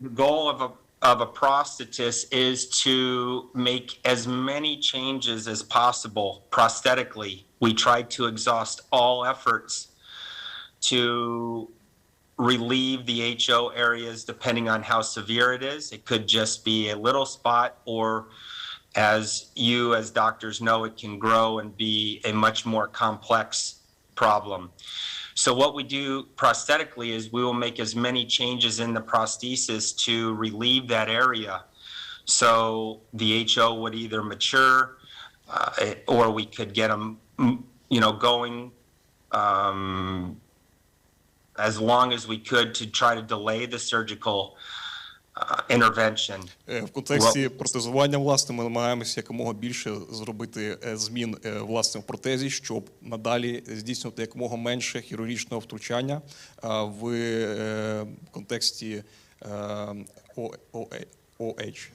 The goal of a prosthetist is to make as many changes as possible prosthetically. We try to exhaust all efforts to relieve the HO areas depending on how severe it is. It could just be a little spot, or as you as doctors know, it can grow and be a much more complex problem. So what we do prosthetically is we will make as many changes in the prosthesis to relieve that area. So the HO would either mature or we could get them, going as long as we could to try to delay the surgical intervention. В контексті протезування, власне, ми намагаємося якомога більше зробити змін, власне, в протезі, щоб надалі здійснювати якомога менше хірургічного втручання в контексті OH.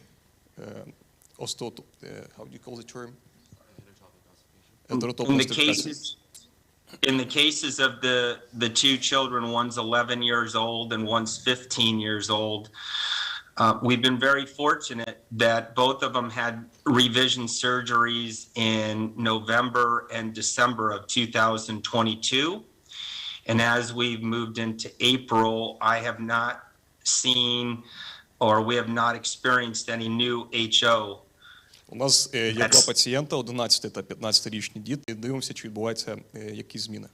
How do you call the term? In the cases of the two children, one's 11 years old and one's 15 years old, We've been very fortunate that both of them had revision surgeries in November and December of 2022. And as we've moved into April, I have not seen or we have not experienced any new HO. У нас є два пацієнта, 11 та 15-річні діти, і дивимося, чи відбуваються якісь зміни.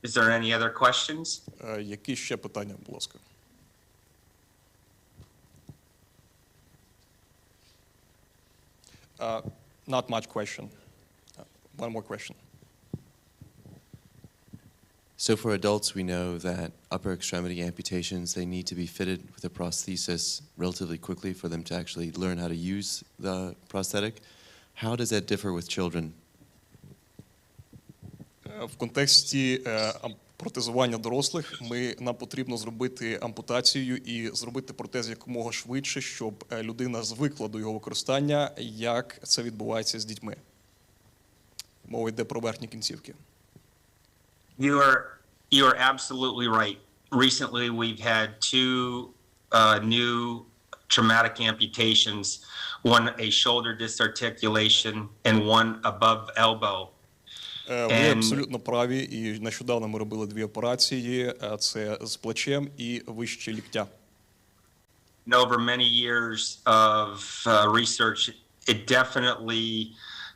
Is there any other questions? Які ще питання, будь ласка? Not much question. One more question. So for adults, we know that upper extremity amputations, they need to be fitted with a prosthesis relatively quickly for them to actually learn how to use the prosthetic. How does that differ with children? В контексті протезування дорослих нам потрібно зробити ампутацію і зробити протез якомога швидше, щоб людина звикла до його використання, як це відбувається з дітьми. Мова йде про верхні кінцівки. You are absolutely right. Recently, we've had two new traumatic amputations, one a shoulder disarticulation and one above elbow. Ви абсолютно праві, і нещодавно ми робили дві операції, це з плечем і вище ліктя. Over many years of research, it definitely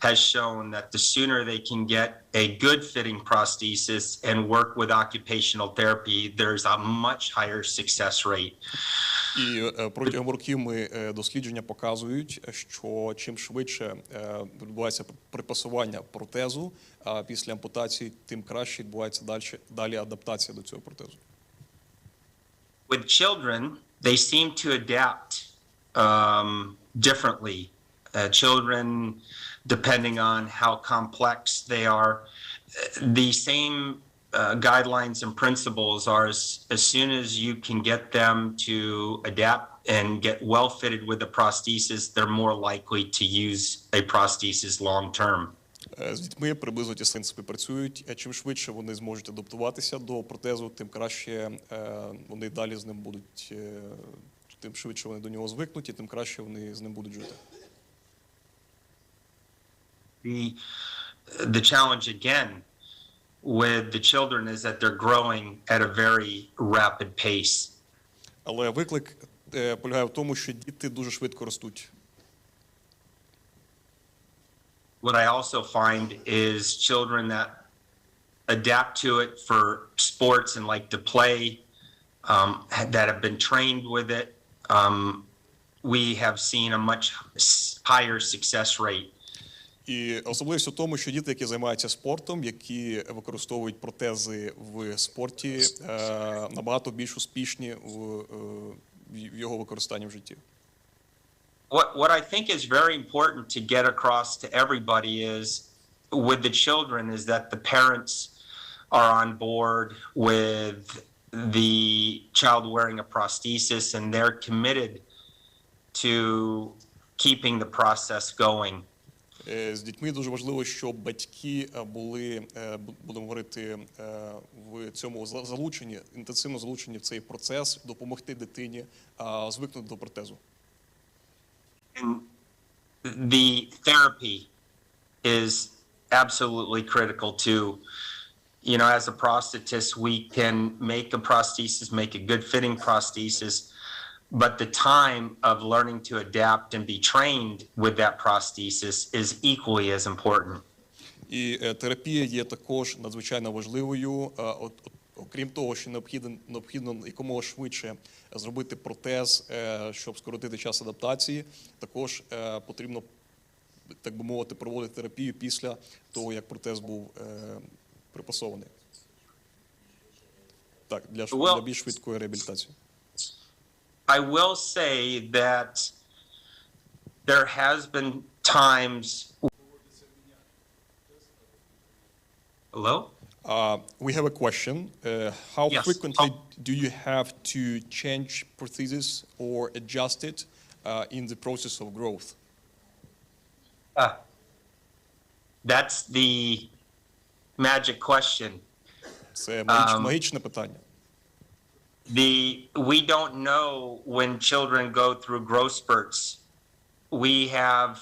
has shown that the sooner they can get a good fitting prosthesis and work with occupational therapy, there's a much higher success rate. І протягом років дослідження показують, що чим швидше відбувається припасування протезу після ампутації, тим краще відбувається далі адаптація до цього протезу. With children, they seem to adapt differently. Children, depending on how complex they are, the same guidelines and principles are as soon as you can get them to adapt and get well fitted with the prosthesis, they're more likely to use a prosthesis long term. З дітьми приблизно ті принципи працюють. Чим швидше вони зможуть адаптуватися до протезу, тим краще вони далі з ним будуть, тим швидше вони до нього звикнуть, і тим краще вони з ним будуть жити. The challenge again with the children is that they're growing at a very rapid pace. Але виклик полягає в тому, що діти дуже швидко ростуть. What I also find is children that adapt to it for sports and like to play, that have been trained with it, we have seen a much higher success rate. І особливість у тому, що діти, які займаються спортом, які використовують протези в спорті, набагато більш успішні в його використанні в житті. What I think is very important to get across to everybody is, with the children, is that the parents are on board with the child wearing a prosthesis and they're committed to keeping the process going. З дітьми дуже важливо, щоб батьки були, будемо говорити, в цьому залучені, інтенсивно залучені в цей процес, допомогти дитині звикнути до протезу. And the therapy is absolutely critical too. You know, as a prosthetist, we can make a prosthesis, make a good fitting prosthesis, but the time of learning to adapt and be trained with that prosthesis is equally as important. І терапія є також надзвичайно важливою. Окрім того, що необхідно якомога швидше зробити протез, щоб скоротити час адаптації, також потрібно, так би мовити, проводити терапію після того, як протез був припасований. Так, для більш швидкої реабілітації. I will say that there has been times. Hello? We have a question. How Yes. frequently do you have to change prosthesis or adjust it in the process of growth? That's the magic question. Це магічне питання. We don't know when children go through growth spurts. We have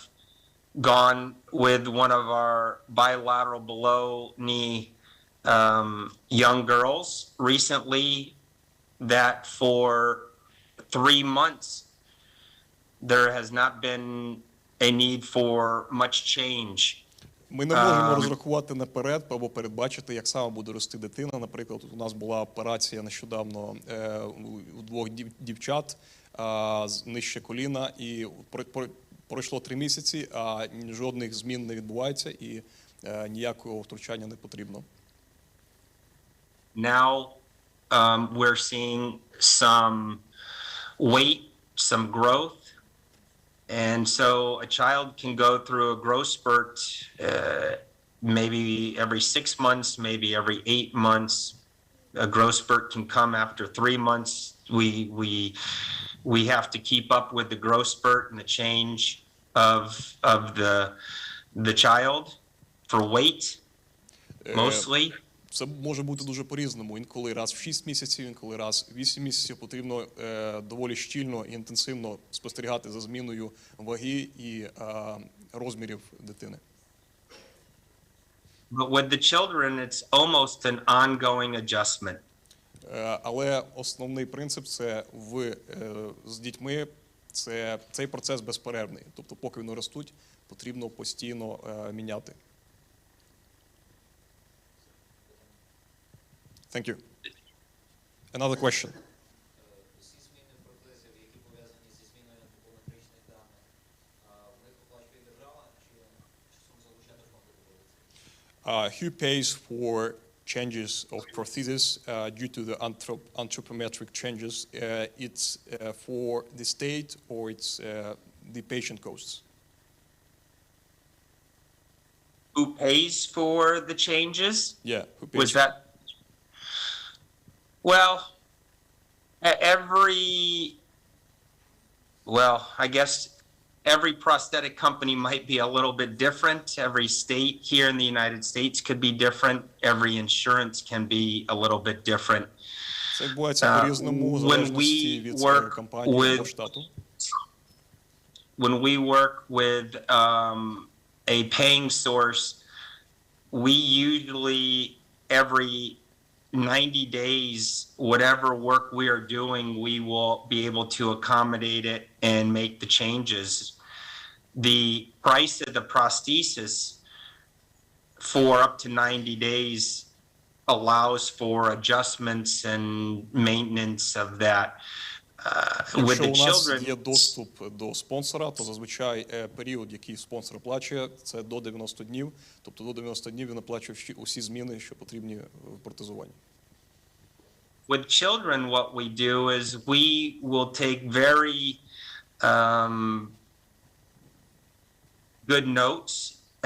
gone with one of our bilateral below knee young girls recently that for 3 months there has not been a need for much change. Ми не можемо розрахувати наперед або передбачити, як саме буде рости дитина. Наприклад, у нас була операція нещодавно у 2 дівчат нижче коліна, і пройшло 3 місяці, а жодних змін не відбувається, і ніякого втручання не потрібно. Now we're seeing some weight, some growth. And so a child can go through a growth spurt maybe every 6 months, maybe every 8 months. A growth spurt can come after 3 months. We have to keep up with the growth spurt and the change of the child for weight, mostly. Це може бути дуже по-різному. Інколи раз в 6 місяців, інколи раз в 8 місяців. Потрібно доволі щільно і інтенсивно спостерігати за зміною ваги і розмірів дитини. But with the children, it's almost an ongoing adjustment. Але основний принцип це з дітьми цей процес безперервний. Тобто, поки вони ростуть, потрібно постійно міняти. Thank you. Another question. Who pays for changes of prosthesis due to the anthropometric changes? It's for the state or it's the patient costs? Who pays for the changes? Yeah, who pays? Was that? Well, I guess every prosthetic company might be a little bit different. Every state here in the United States could be different. Every insurance can be a little bit different. Це відбувається по-різному, в залежності від компанії або штату. When we work with a paying source, we usually every 90 days, whatever work we are doing, we will be able to accommodate it and make the changes. The price of the prosthesis for up to 90 days allows for adjustments and maintenance of that. With the Якщо у children, нас є доступ до спонсора, то зазвичай період, який спонсор оплачує, це до 90 днів. Тобто до 90 днів він оплачує усі зміни, що потрібні в протезуванні. With children, what we do is we will take very good notes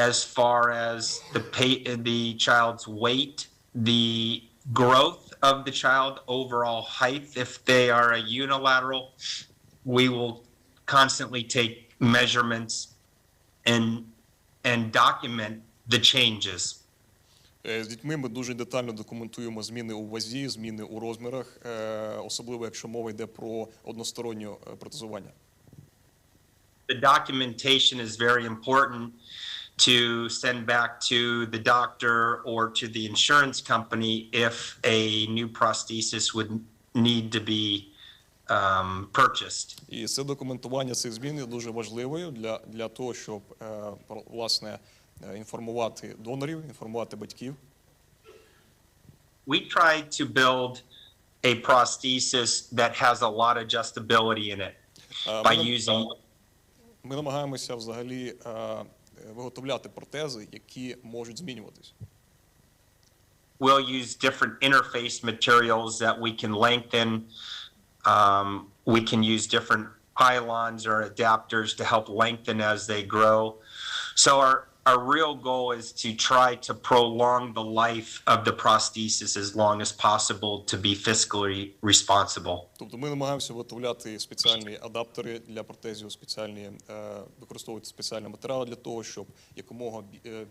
as far as the child's weight, the growth of the child, overall height. If they are a unilateral, we will constantly take measurements and document the changes. З дітьми ми дуже детально документуємо зміни у вазі, зміни у розмірах, особливо якщо мова йде про одностороннє протезування. The documentation is very important to send back to the doctor or to the insurance company if a new prosthesis would need to be purchased. І це документування цих змін є дуже важливою для того, щоб, власне, інформувати донорів, інформувати батьків. We tried to build a prosthesis that has a lot of adjustability in it by using. Ми намагаємося взагалі виготовляти протези, які можуть змінюватись. We'll use different interface materials that we can lengthen. We can use different pylons or adapters to help lengthen as they grow. So our real goal is to try to prolong the life of the prosthesis as long as possible to be fiscally responsible. Тобто ми намагаємося виготовляти спеціальні адаптери для протезів, використовувати спеціальні матеріали для того, щоб якомога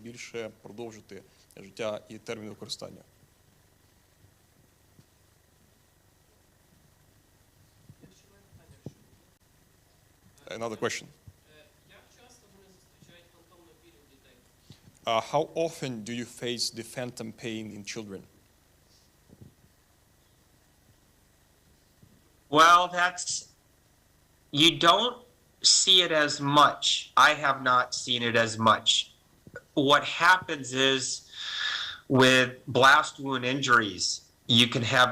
більше продовжити життя і термін використання. Another question. How often do you face the phantom pain in children? Well, you don't see it as much. I have not seen it as much. What happens is with blast wound injuries, you can have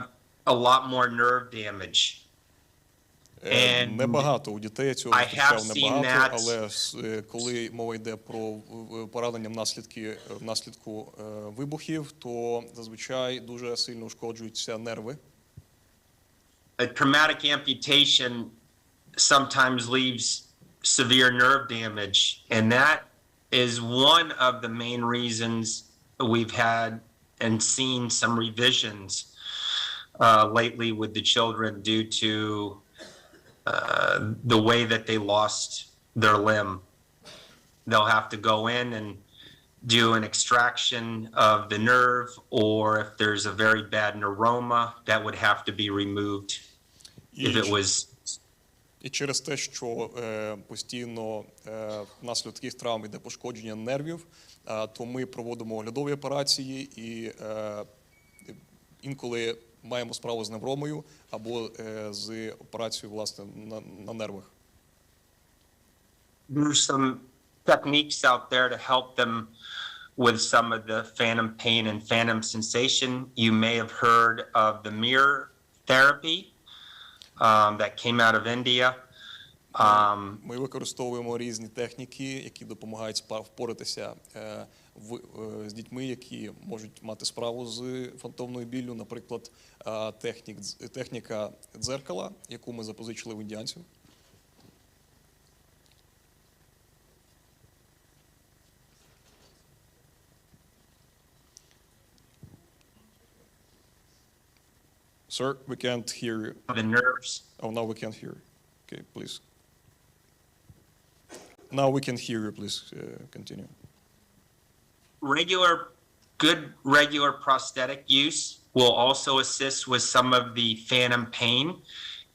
a lot more nerve damage. Небагато у дітей цього зустрічав небагато, але коли мова йде про поранення внаслідку вибухів, то зазвичай дуже сильно ушкоджуються нерви. A traumatic amputation sometimes leaves severe nerve damage, and that is one of the main reasons we've had and seen some revisions lately with the children due to the way that they lost their limb. They'll have to go in and do an extraction of the nerve, or if there's a very bad neuroma, that would have to be removed if it was. І через те, що постійно внаслідок таких травм йде пошкодження нервів, то ми проводимо оглядові операції і інколи маємо справу з невромою або з операцією, власне, на нервах. There's some techniques out there to help them with some of the phantom pain and phantom sensation. You may have heard of the mirror therapy that came out of India. Ми використовуємо різні техніки, які допомагають впоратися з дітьми, які можуть мати справу з фантомною біллю. Наприклад, техніка дзеркала, яку ми запозичили в індіанців. Sir, we can't hear you. The nerves. Oh, now we can't hear you. Okay, please. Now we can hear you, please continue. Good regular prosthetic use will also assist with some of the phantom pain.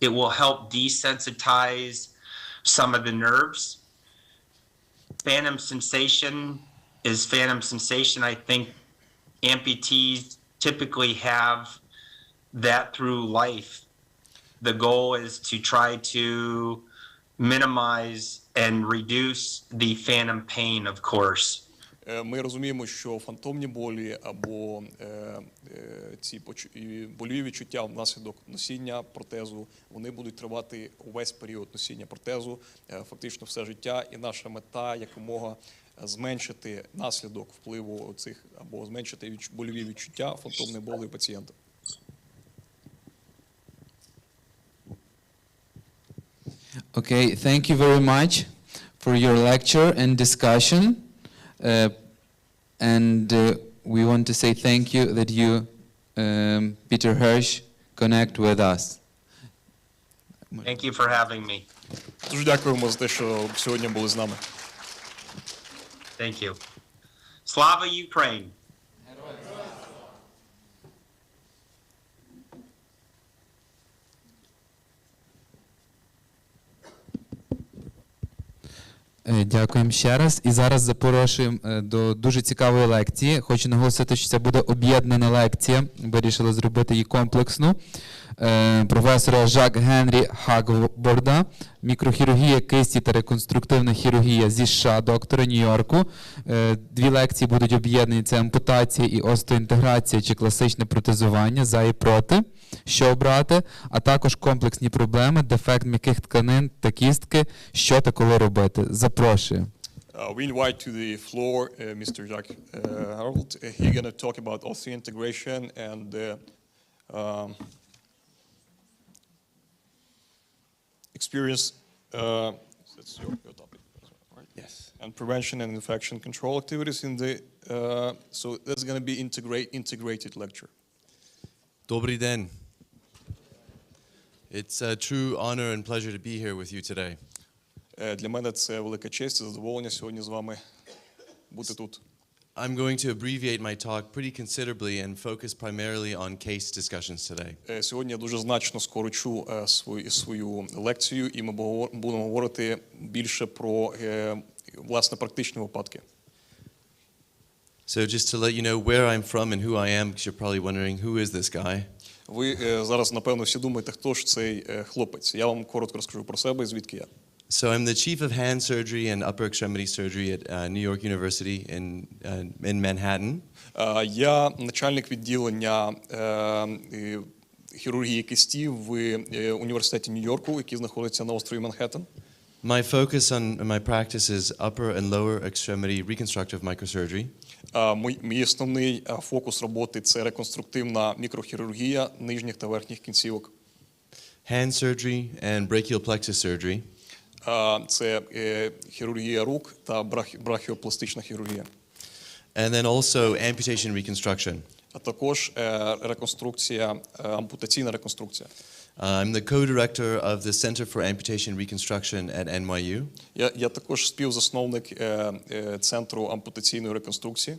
It will help desensitize some of the nerves. Phantom sensation is phantom sensation. I think amputees typically have that through life. The goal is to try to minimize and reduce the phantom pain, of course. Ми розуміємо, що фантомні болі або ці больові відчуття внаслідок носіння протезу, вони будуть тривати увесь період носіння протезу, фактично все життя. І наша мета якомога зменшити наслідок впливу цих або зменшити больові відчуття фантомної болі пацієнта. Okay, thank you very much for your lecture and discussion. We want to say thank you that you, Peter Hirsch, connect with us. Thank you for having me. Дуже дякуємо за те, що сьогодні були з нами. Thank you. Slava Ukraine. Дякуємо ще раз. І зараз запрошуємо до дуже цікавої лекції. Хочу наголосити, що це буде об'єднана лекція. Вирішили зробити її комплексну. Професора Жак Генрі Хагборда, мікрохірургія кисті та реконструктивна хірургія зі США, доктора Нью-Йорку. Дві лекції будуть об'єднані. Це ампутація і остеоінтеграція чи класичне протезування, за і проти, що обрати, а також комплексні проблеми, дефект м'яких тканин та кістки, що та коли робити. Запрошую. We invite to the floor Mr. Jacques Harold. He's going to talk about osseointegration and experience. That's your topic, right? Yes. and prevention and infection control activities in the, so that's going to be integrated lecture. Добрий день. It's a true honor and pleasure to be here with you today. Для мене це велика честь і задоволення сьогодні з вами бути тут. I'm going to abbreviate my talk pretty considerably and focus primarily on case discussions today. Сьогодні я дуже значно скорочу свою лекцію, і ми будемо говорити більше про власне практичні випадки. So just to let you know where I'm from and who I am, because you're probably wondering, who is this guy? Ви зараз, напевно, всі думаєте, хто ж цей хлопець. Я вам коротко розкажу про себе, звідки я. So I'm the chief of hand surgery and upper extremity surgery at New York University in Manhattan. Я начальник відділення хірургії кістів в університеті Нью-Йорку, який знаходиться на острові Манхеттен. My focus on my practice is upper and lower extremity reconstructive microsurgery. Мій основний фокус роботи – це реконструктивна мікрохірургія нижніх та верхніх кінцівок. Hand surgery and brachial plexus surgery. Це хірургія рук та брахіопластична хірургія. And then also amputation reconstruction. А також реконструкція, ампутаційна реконструкція. I'm the co-director of the Center for Amputation Reconstruction at NYU. Я також співзасновник центру ампутаційної реконструкції.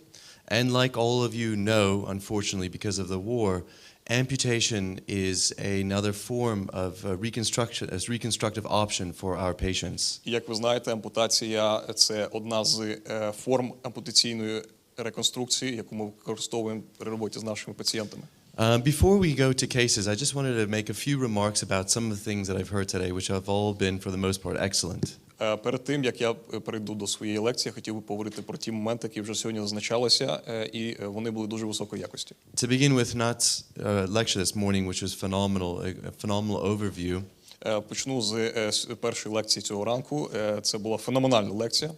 And like all of you know, unfortunately, because of the war, amputation is another form of reconstruction, as reconstructive option for our patients. Як ви знаєте, ампутація – це одна з форм ампутаційної реконструкції, яку ми використовуємо при роботі з нашими пацієнтами. Before we go to cases, I just wanted to make a few remarks about some of the things that I've heard today, which have all been, for the most part, excellent. Перед тим, як я перейду до своєї лекції, я хотів би поговорити про ті моменти, які вже сьогодні зазначалися, і вони були дуже високої якості. To begin with, Nat's lecture this morning, which was a phenomenal overview. Почну з першої лекції цього ранку. Це була феноменальна лекція.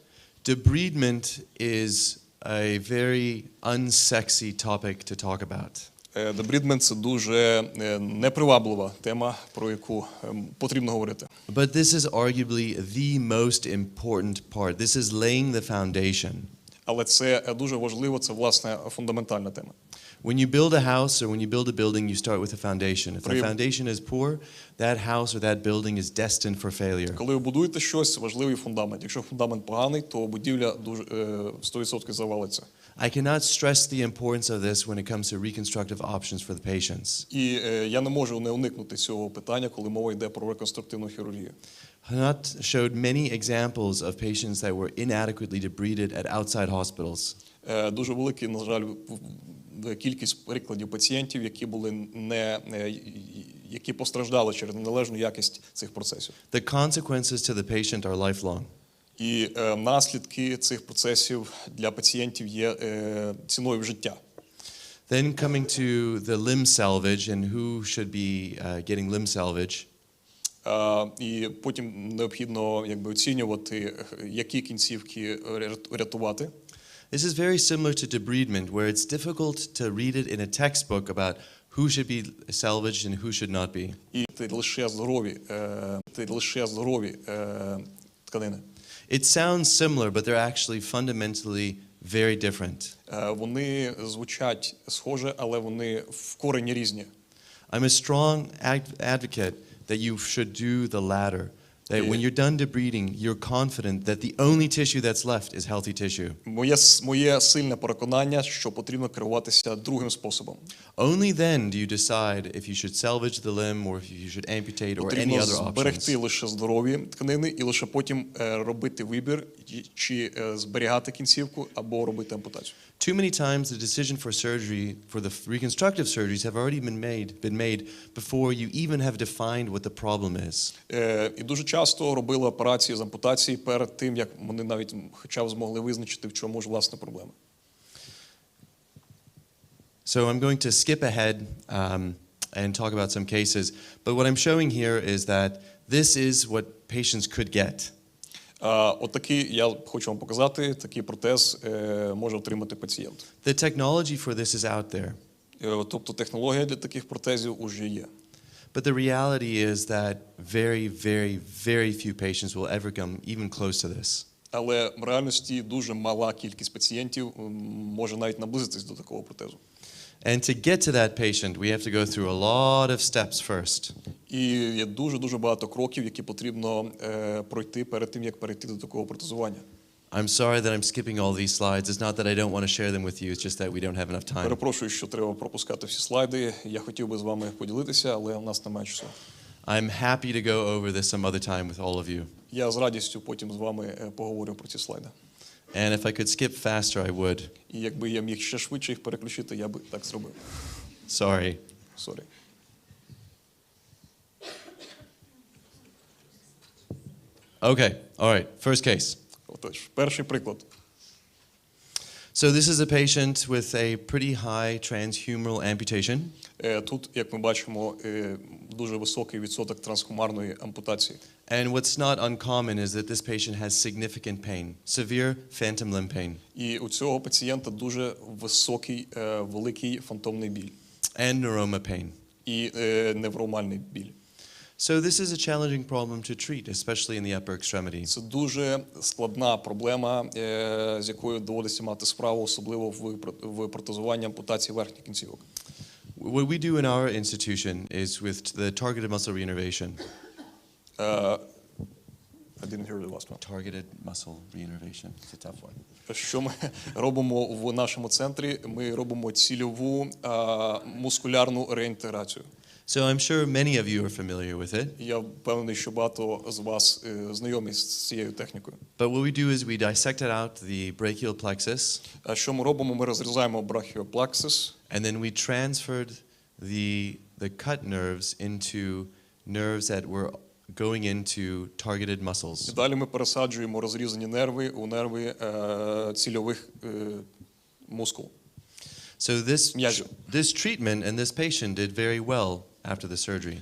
Debridement is a very unsexy topic to talk about. Дебрідмент – це дуже неприваблива тема, про яку потрібно говорити. But this is arguably the most important part. This is laying the foundation. Але це дуже важливо, це, власне, фундаментальна тема. When you build a house or when you build a building, you start with a foundation. If the foundation is poor, that house or that building is destined for failure. Коли ви будуєте щось, важливий фундамент. Якщо фундамент поганий, то будівля дуже 100% завалиться. I cannot stress the importance of this when it comes to reconstructive options for the patients. І я не можу не уникнути цього питання, коли мова йде про реконструктивну хірургію. Hanat showed many examples of patients that were inadequately debrided at outside hospitals. Дуже велика, на жаль, кількість прикладів пацієнтів, які постраждали через неналежну якість цих процесів. The consequences to the patient are lifelong. І наслідки цих процесів для пацієнтів є ціною життя. Then coming to the limb salvage and who should be getting limb salvage. І потім необхідно оцінювати, які кінцівки рятувати. This is very similar to debridement, where it's difficult to read it in a textbook about who should be salvaged and who should not be. І це лише здорові тканини. It sounds similar, but they're actually fundamentally very different. Вони звучать схоже, але вони в корені різні. I'm a strong advocate that you should do the latter. That when you're done debriding, you're confident that the only tissue that's left is healthy tissue. Моє сильне переконання, що потрібно керуватися другим способом. Only then do you decide if you should salvage the limb or if you should amputate or any other Потрібно зберегти options. лише здорові тканини і лише потім робити вибір, чи зберігати кінцівку або робити ампутацію. Too many times the decision for surgery, for the reconstructive surgeries, have already been made before you even have defined what the problem is. І дуже часто робили операції з ампутації перед тим, як вони навіть хоча б змогли визначити, в чому ж власне проблема. So I'm going to skip ahead and talk about some cases. But what I'm showing here is that this is what patients could get. Отакий, я хочу вам показати, такий протез може отримати пацієнт. The technology for this is out there. Тобто технологія для таких протезів уже є. But the reality is that very, very, very few patients will ever come even close to this. Але в реальності дуже мала кількість пацієнтів може навіть наблизитись до такого протезу. And to get to that patient, we have to go through a lot of steps first. І є дуже багато кроків, які потрібно пройти перед тим, як перейти до такого протезування. I'm sorry that I'm skipping all these slides. It's not that I don't want to share them with you, it's just that we don't have enough time. Перепрошую, що треба пропускати всі слайди. Я хотів би з вами поділитися, але у нас немає часу. I'm happy to go over this some other time with all of you. Я з радістю потім з вами поговорю про ці слайди. And if I could skip faster, I would. І якби я міг ще швидше їх переключити, я би так зробив. Sorry. Sorry. Okay, all right, first case. Отож, перший приклад. So this is a patient with a pretty high transhumeral amputation. Тут, як ми бачимо, дуже високий відсоток трансхумарної ампутації. And what's not uncommon is that this patient has significant pain, severe phantom limb pain. І у цього пацієнта дуже високий, великий фантомний біль. And neuroma pain. І невромальний біль. So this is a challenging problem to treat, especially in the upper extremity. Це дуже складна проблема, з якою доводиться мати справу, особливо в протезуванні ампутації верхніх кінцівок. What we do in our institution is with the targeted muscle reinnervation. I didn't hear the last one. Targeted muscle reinnervation. It's a tough one. Що ми робимо в нашому центрі? Ми робимо цільову мускулярну реінтеграцію. So I'm sure many of you are familiar with it. Я впевнений, що багато з вас знайомі з цією технікою. But what we do is we dissected out the brachial plexus. Що ми робимо? Ми розрізаємо brachioplexus. And then we transferred the cut nerves into nerves that were going into targeted muscles. І далі ми пересаджуємо розрізані нерви у нерви цільових мускул. So this treatment and this patient did very well after the surgery.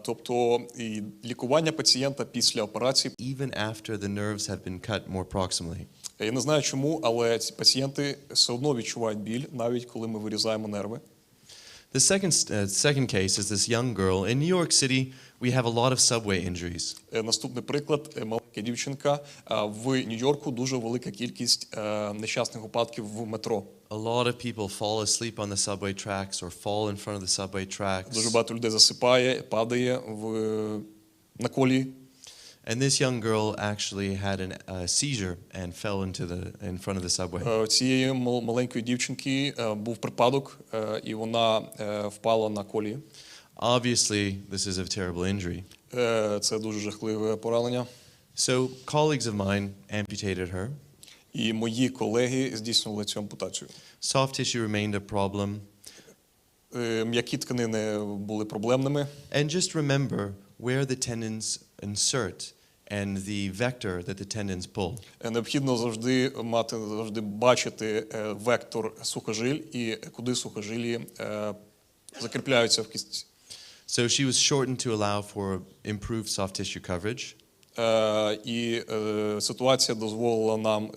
Тобто і лікування пацієнта після операції. Even after the nerves have been cut more proximally. Я не знаю чому, але ці пацієнти все одно відчувають біль, навіть коли ми вирізаємо нерви. The second case is this young girl. In New York City, we have a lot of subway injuries. Наступний приклад. Маленька дівчинка. В Нью-Йорку дуже велика кількість нещасних випадків в метро. A lot of people fall asleep on the subway tracks or fall in front of the subway tracks. Дуже багато людей засипає, падає на колії. And this young girl actually had a seizure and fell in front of the subway. У цієї маленької дівчинки був припадок, і вона впала на колії. Obviously, this is a terrible injury. Це дуже жахливе поранення. So colleagues of mine amputated her. І мої колеги здійснювали цю ампутацію. Soft tissue remained a problem. М'які тканини були проблемними. And just remember where the tendons insert and the vector that the tendons pull. Необхідно завжди бачити вектор сухожиль і куди сухожилі закріпляються в кістці. So she was shortened to allow for improved soft tissue coverage. І ситуація дозволила нам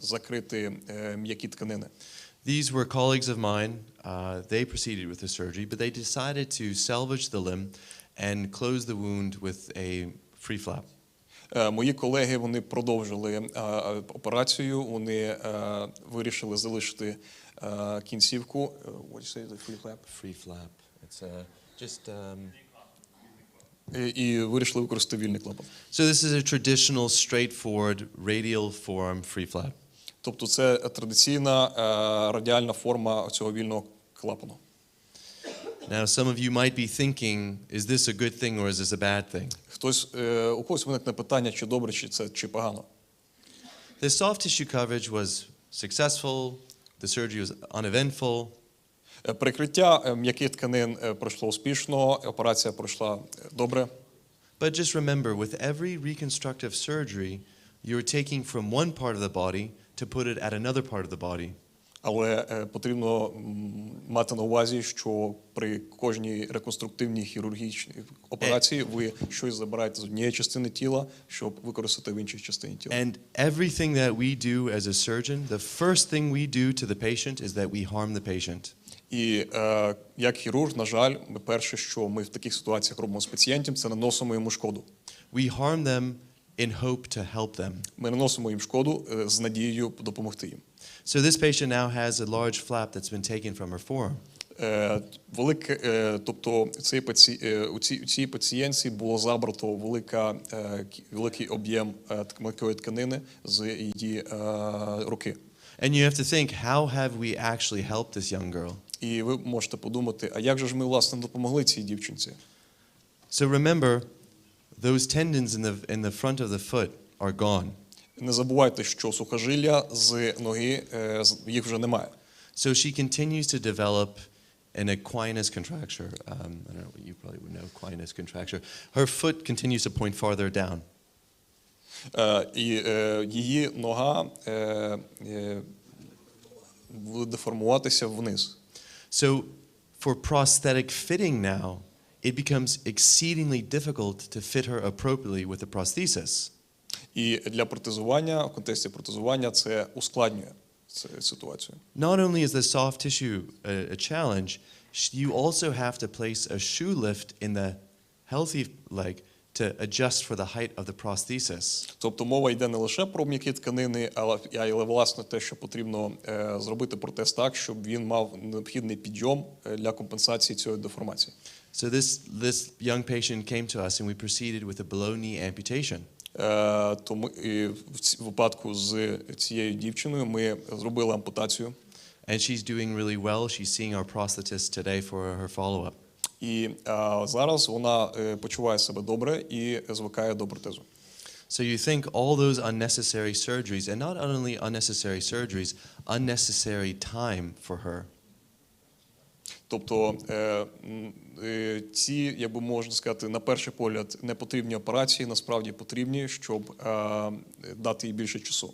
закрити м'які тканини. These were colleagues of mine. They proceeded with the surgery, but they decided to salvage the limb and close the wound with a free flap. Мої колеги, вони продовжили операцію, вони вирішили залишити кінцівку. What did you say, the free flap? Free flap. It's just І вирішили використати вільний клапан. So this is a traditional, straightforward radial forearm free flap. Тобто це традиційна радіальна форма цього вільного клапану. Now, some of you might be thinking, is this a good thing or is this a bad thing? У когось виникне питання, чи добре, чи погано. The soft tissue coverage was successful. The surgery was uneventful. Перекриття м'яких тканин пройшло успішно, операція пройшла добре. But just remember, with every reconstructive surgery, you're taking from one part of the body to put it at another part of the body. Але потрібно мати на увазі, що при кожній реконструктивній хірургічній операції ви щось забираєте з однієї частини тіла, щоб використати в іншій частині тіла. And everything that we do as a surgeon, the first thing we do to the patient is that we harm the patient. І як хірург, на жаль, перше, що ми в таких ситуаціях робимо з пацієнтом, це наносимо йому шкоду. We harm them in hope to help them. Ми наносимо їм шкоду з надією допомогти їм. So this patient now has a large flap that's been taken from her forearm. Тобто у цій пацієнтці було забрато великий об'єм м'якої тканини з її руки. And you have to think, how have we actually helped this young girl? І ви можете подумати, а як же ж ми, власне, допомогли цій дівчинці? So remember, those tendons in the front of the foot are gone. Не забувайте, що сухожилля з ноги, їх вже немає. So she continues to develop an equinus contracture. I don't know, you probably would know equinus contracture. Her foot continues to point farther down. І її нога буде деформуватися вниз. So for prosthetic fitting now, it becomes exceedingly difficult to fit her appropriately with the prosthesis. І для протезування, в контексті протезування, це ускладнює цю ситуацію. Not only is the soft tissue a challenge, you also have to place a shoe lift in the healthy leg to adjust for the height of the prosthesis. Тобто мова йде не лише про м'які тканини, але власне те, що потрібно зробити протез так, щоб він мав необхідний підйом для компенсації цієї деформації. So this young patient came to us and we proceeded with a below knee amputation. Тому в випадку з цією дівчиною ми зробили ампутацію. And she's doing really well. She's seeing our prosthetist today for her follow-up. І зараз вона почуває себе добре і звикає до протезу. So you think all those unnecessary surgeries, and not only unnecessary surgeries, unnecessary time for her. Тобто ці, як би можна сказати, на перший погляд непотрібні операції насправді потрібні, щоб дати їй більше часу.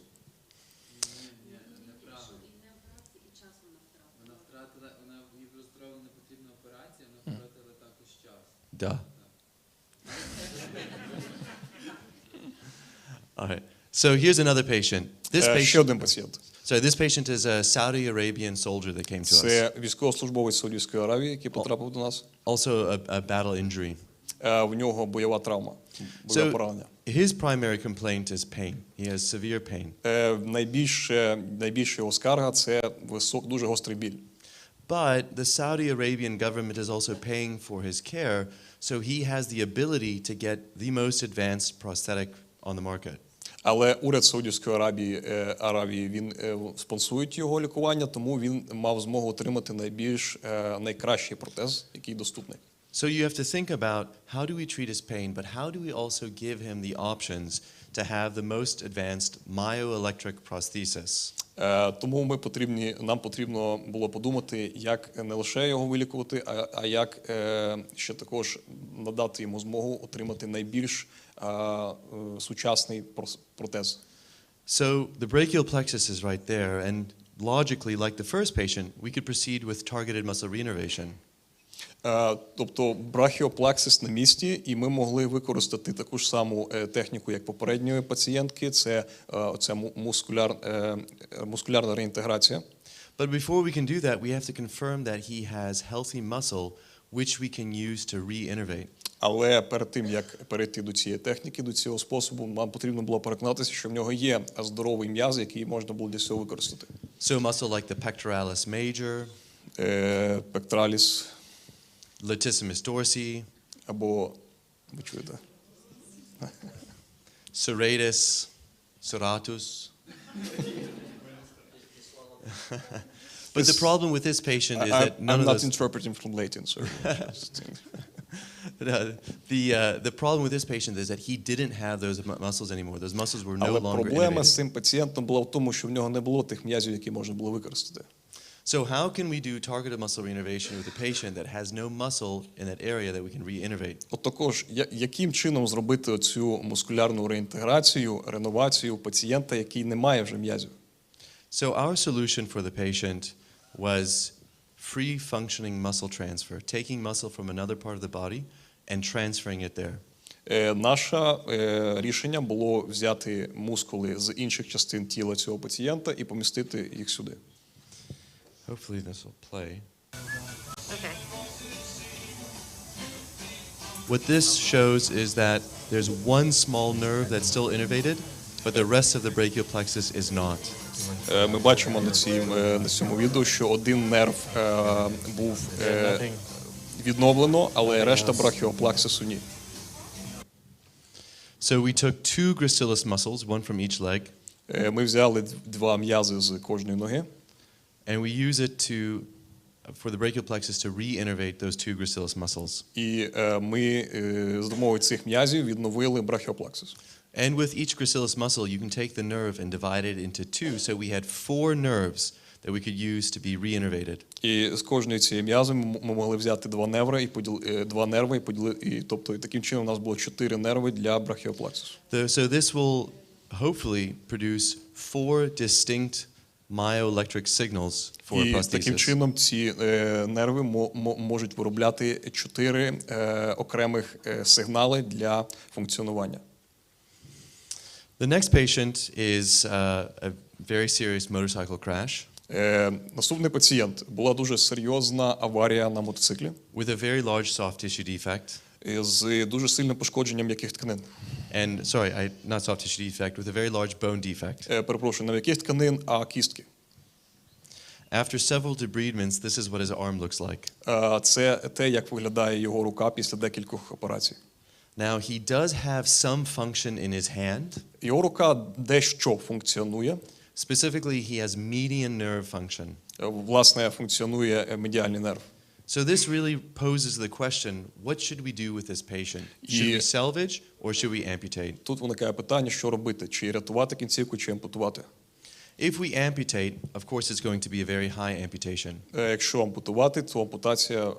Duh. All right. So here's another patient. This Ще patient. один пацієнт. So this patient is a Saudi Arabian soldier that came to us. Це військовослужбовець Саудівської Аравії, який потрапив до нас. Also a battle injury. В нього бойова травма, бойове поранення. His primary complaint is pain. He has severe pain. Найбільша його скарга – це дуже гострий біль. But the Saudi Arabian government is also paying for his care, so he has the ability to get the most advanced prosthetic on the market. Але уряд Саудівської Аравії, він спонсорує його лікування, тому він мав змогу отримати найкращий протез, який доступний. So you have to think about how do we treat his pain, but how do we also give him the options to have the most advanced myoelectric prosthesis? Тому нам потрібно було подумати, як не лише його вилікувати, а як ще також надати йому змогу отримати найбільш сучасний протез. So the brachial plexus is right there, and logically, like the first patient, we could proceed with targeted muscle reinnervation. Тобто брахіоплексис на місці, і ми могли використати таку ж саму техніку, як попередньої пацієнтки, це мускулярна реінтеграція. But before we can do that, we have to confirm that he has healthy muscle, which we can use to re-innervate. Але перед тим, як перейти до цієї техніки, до цього способу, нам потрібно було переконатися, що в нього є здоровий м'яз, який можна було для цього використати. So muscle like the pectoralis major, Pectoralis, latissimus dorsi, або, ви чуєте? serratus, serratus. But the problem with this patient is that none I'm of not those... interpreting from Latin, sorry. The problem with this patient is that he didn't have those muscles anymore. Those muscles were no Але longer проблема з innervated. цим пацієнтом була в тому, що в нього не було тих м'язів, які можна було використати. So how can we do targeted muscle reinnervation with a patient that has no muscle in that area that we can re-innervate? От також, яким чином зробити цю мускулярну реінтеграцію, реновацію пацієнта, який не має вже м'язів? So our solution for the patient was free functioning muscle transfer, taking muscle from another part of the body and transferring it there. Наше рішення було взяти мускули з інших частин тіла цього пацієнта і помістити їх сюди. Hopefully this will play. Okay. What this shows is that there's one small nerve that's still innervated, but the rest of the brachial plexus is not. Ми бачимо на цьому відео, що один нерв був відновлено, але решта брахіоплексису ні. So we took two gracilis muscles, one from each leg, Ми взяли два м'язи з кожної ноги, and we use it for the brachial plexus to re-innervate those two gracilis muscles. і ми з допомогою цих м'язів відновили брахіоплексис. And with each gracilis muscle, you can take the nerve and divide it into two. So we had 4 nerves that we could use to be re-innervated. І з кожної цієї м'язи ми могли взяти два нерви і поділити, тобто таким чином у нас було 4 нерви для брахіоплексису. So this will hopefully produce 4 distinct myoelectric signals for І таким prosthesis. чином ці нерви можуть виробляти 4 окремих сигнали для функціонування. The next patient is a very serious motorcycle crash Наступний пацієнт. Була дуже серйозна аварія на мотоциклі with a very large soft tissue defect. з дуже сильним пошкодженням м'яких тканин. And not soft tissue defect, with a very large bone defect. Перепрошую, не м'яких тканин, а кістки. After several debridements, this is what his arm looks like. Це те, як виглядає його рука після декількох операцій. Now, he does have some function in his hand. Його рука дещо функціонує. Specifically, he has median nerve function. Власне, функціонує медіальний нерв. So this really poses the question, what should we do with this patient? Should we salvage or should we amputate? Тут виникає питання, що робити, чи рятувати кінцівку, чи ампутувати. If we amputate, of course it's going to be a very high amputation. Якщо ампутувати, то ампутація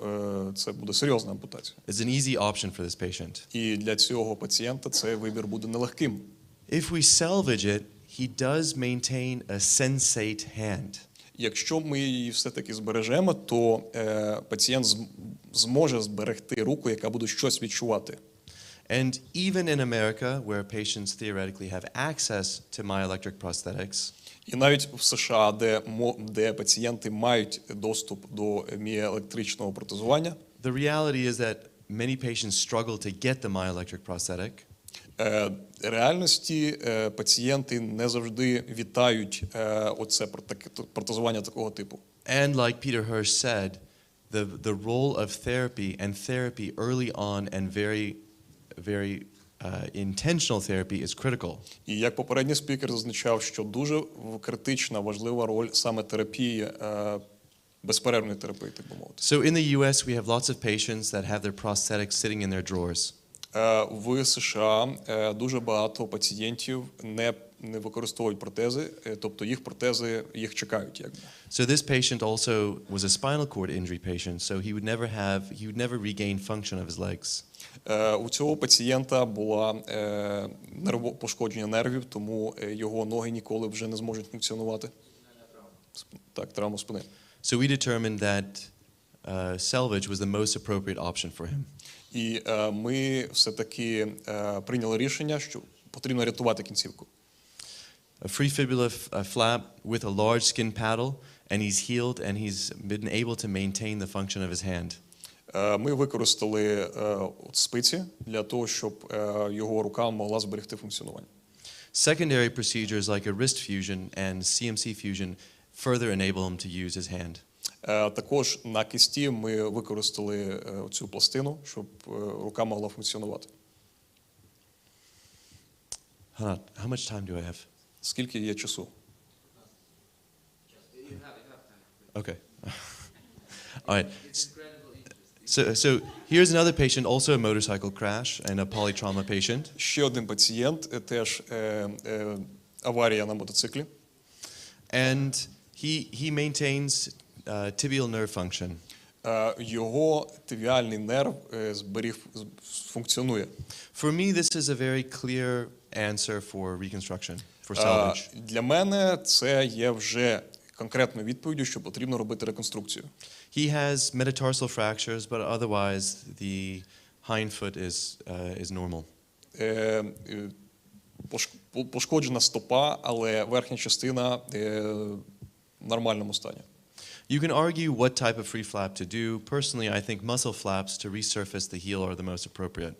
це буде серйозна ампутація. It's an easy option for this patient. І для цього пацієнта цей вибір буде нелегким. If we salvage it, he does maintain a sensate hand. Якщо ми її все-таки збережемо, то пацієнт зможе зберегти руку, яка буде щось відчувати. And even in America, where patients theoretically have access to myoelectric prosthetics, І навіть в США, де пацієнти мають доступ до міоелектричного протезування, the reality is that many patients struggle to get the myoelectric prosthetic. реальності пацієнти не завжди вітають оце протезування такого типу. And like Peter Hirsch said, the role of therapy and therapy early on and very intentional therapy is critical. І як попередній спікер зазначав, що дуже критична, важлива роль саме терапії, безперервної терапії, так би мовити. So in the US, we have lots of patients that have their prosthetics sitting in their drawers. В США дуже багато пацієнтів не використовують протези, тобто їх протези їх чекають, якби. So this patient also was a spinal cord injury patient, so he would never regain function of his legs. У цього пацієнта була пошкодження нервів, тому його ноги ніколи вже не зможуть функціонувати. Так, травма спини. So we determined that salvage was the most appropriate option for him. І ми все-таки прийняли рішення, що потрібно рятувати кінцівку. A free fibula flap with a large skin paddle, and he's healed, and he's been able to maintain the function of his hand. Ми використали спиці для того, щоб його рука могла зберегти функціонування. Secondary procedures like a wrist fusion and CMC fusion further enable him to use his hand. Також на кисті ми використали цю пластину, щоб рука могла функціонувати. How much time do I have? Скільки є часу? Okay. All right. So here's another patient, also a motorcycle crash and a polytrauma patient. Ще один пацієнт, теж аварія на мотоциклі. And he maintains tibial nerve function. Його тибіальний нерв функціонує. For me, this is a very clear answer for reconstruction, for salvage. Для мене це є вже конкретною відповіддю, що потрібно робити реконструкцію. He has metatarsal fractures, but otherwise the hind foot is normal. Пошкоджена стопа, але верхня частина в нормальному стані. You can argue what type of free flap to do. Personally, I think muscle flaps to resurface the heel are the most appropriate.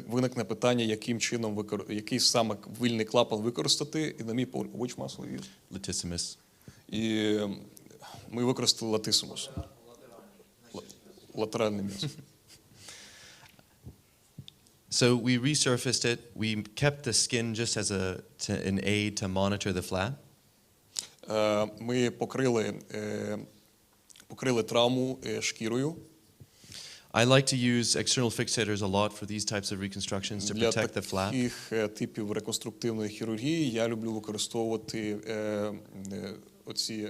Виникне питання, яким чином, який саме вільний клапан використати, і на мій погляд, which muscle you use? Latissimus. І ми використали latissimus. Латеральний м'яз. So we resurfaced it. We kept the skin just as an aid to monitor the flap. Ми покрили травму шкірою. I like to use external fixators a lot for these types of reconstructions to protect the flap. Для таких типів реконструктивної хірургії я люблю використовувати оці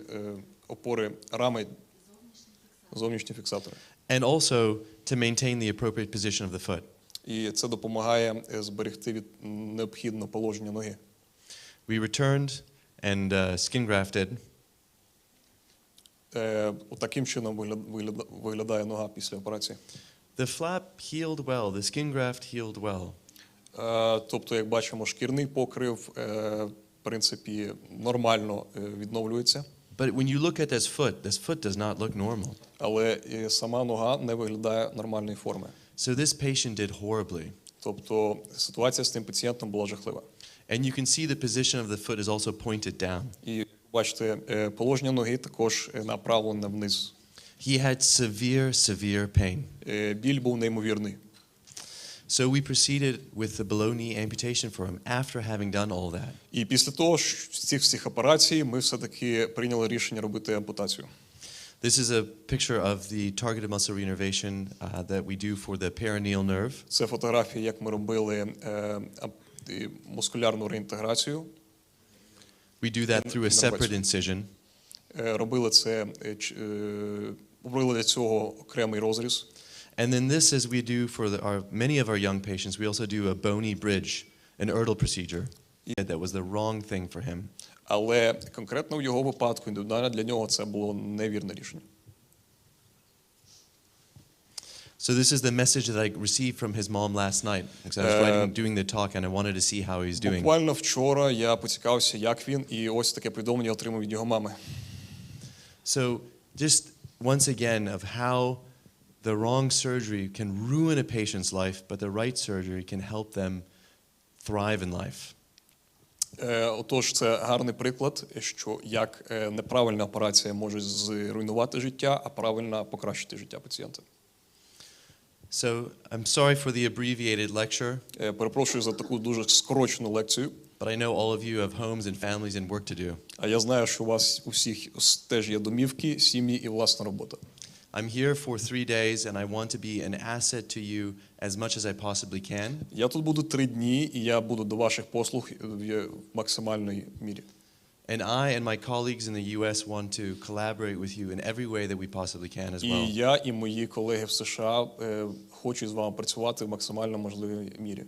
опори, рами, зовнішні фіксатори. And also to maintain the appropriate position of the foot. І це допомагає зберегти необхідне положення ноги. We returned and skin grafted. Таким чином виглядає нога після операції. The flap healed well, the skin graft healed well. Тобто, як бачимо, шкірний покрив, в принципі, нормально відновлюється. But when you look at this foot does not look normal. Але сама нога не виглядає нормальної форми. So this patient did horribly. Тобто, ситуація з тим пацієнтом була жахлива. And you can see the position of the foot is also pointed down. І бачите, положення ноги також направлене вниз. He had severe pain. Біль був неймовірний. So we proceeded with the below knee amputation for him after having done all that. І після того, цих всіх операцій, ми все-таки прийняли рішення робити ампутацію. This is a picture of the targeted muscle reinnervation that we do for the peroneal nerve. Це фотографія, як ми робили мускулярну реінтеграцію. We do that through a separate incision. Робили для цього окремий розріз. And then this, as we do for many of our young patients, we also do a bony bridge, an Erdl procedure. That was the wrong thing for him. Але конкретно в його випадку, індивідуально для нього це було невірне рішення. So this is the message that I received from his mom last night. Because I was doing the talk and I wanted to see how he's doing. Буквально вчора я поцікавився, як він, і ось таке повідомлення отримав від його мами. So just once again of how the wrong surgery can ruin a patient's life, but the right surgery can help them thrive in life. Отож, це гарний приклад, що як неправильна операція може зруйнувати життя, а правильна покращити життя пацієнта. So I'm sorry for the abbreviated lecture. Перепрошую за таку дуже скорочену лекцію. But I know all of you have homes and families and work to do. А я знаю, що у вас у всіх теж є домівки, сім'ї і власна робота. I'm here for 3 days and I want to be an asset to you as much as I possibly can. Я тут буду 3 дні, і я буду до ваших послуг в максимальній мірі. And I and my colleagues in the US want to collaborate with you in every way that we possibly can as well. І я, і мої колеги в США хочуть з вами працювати в максимально можливій мірі.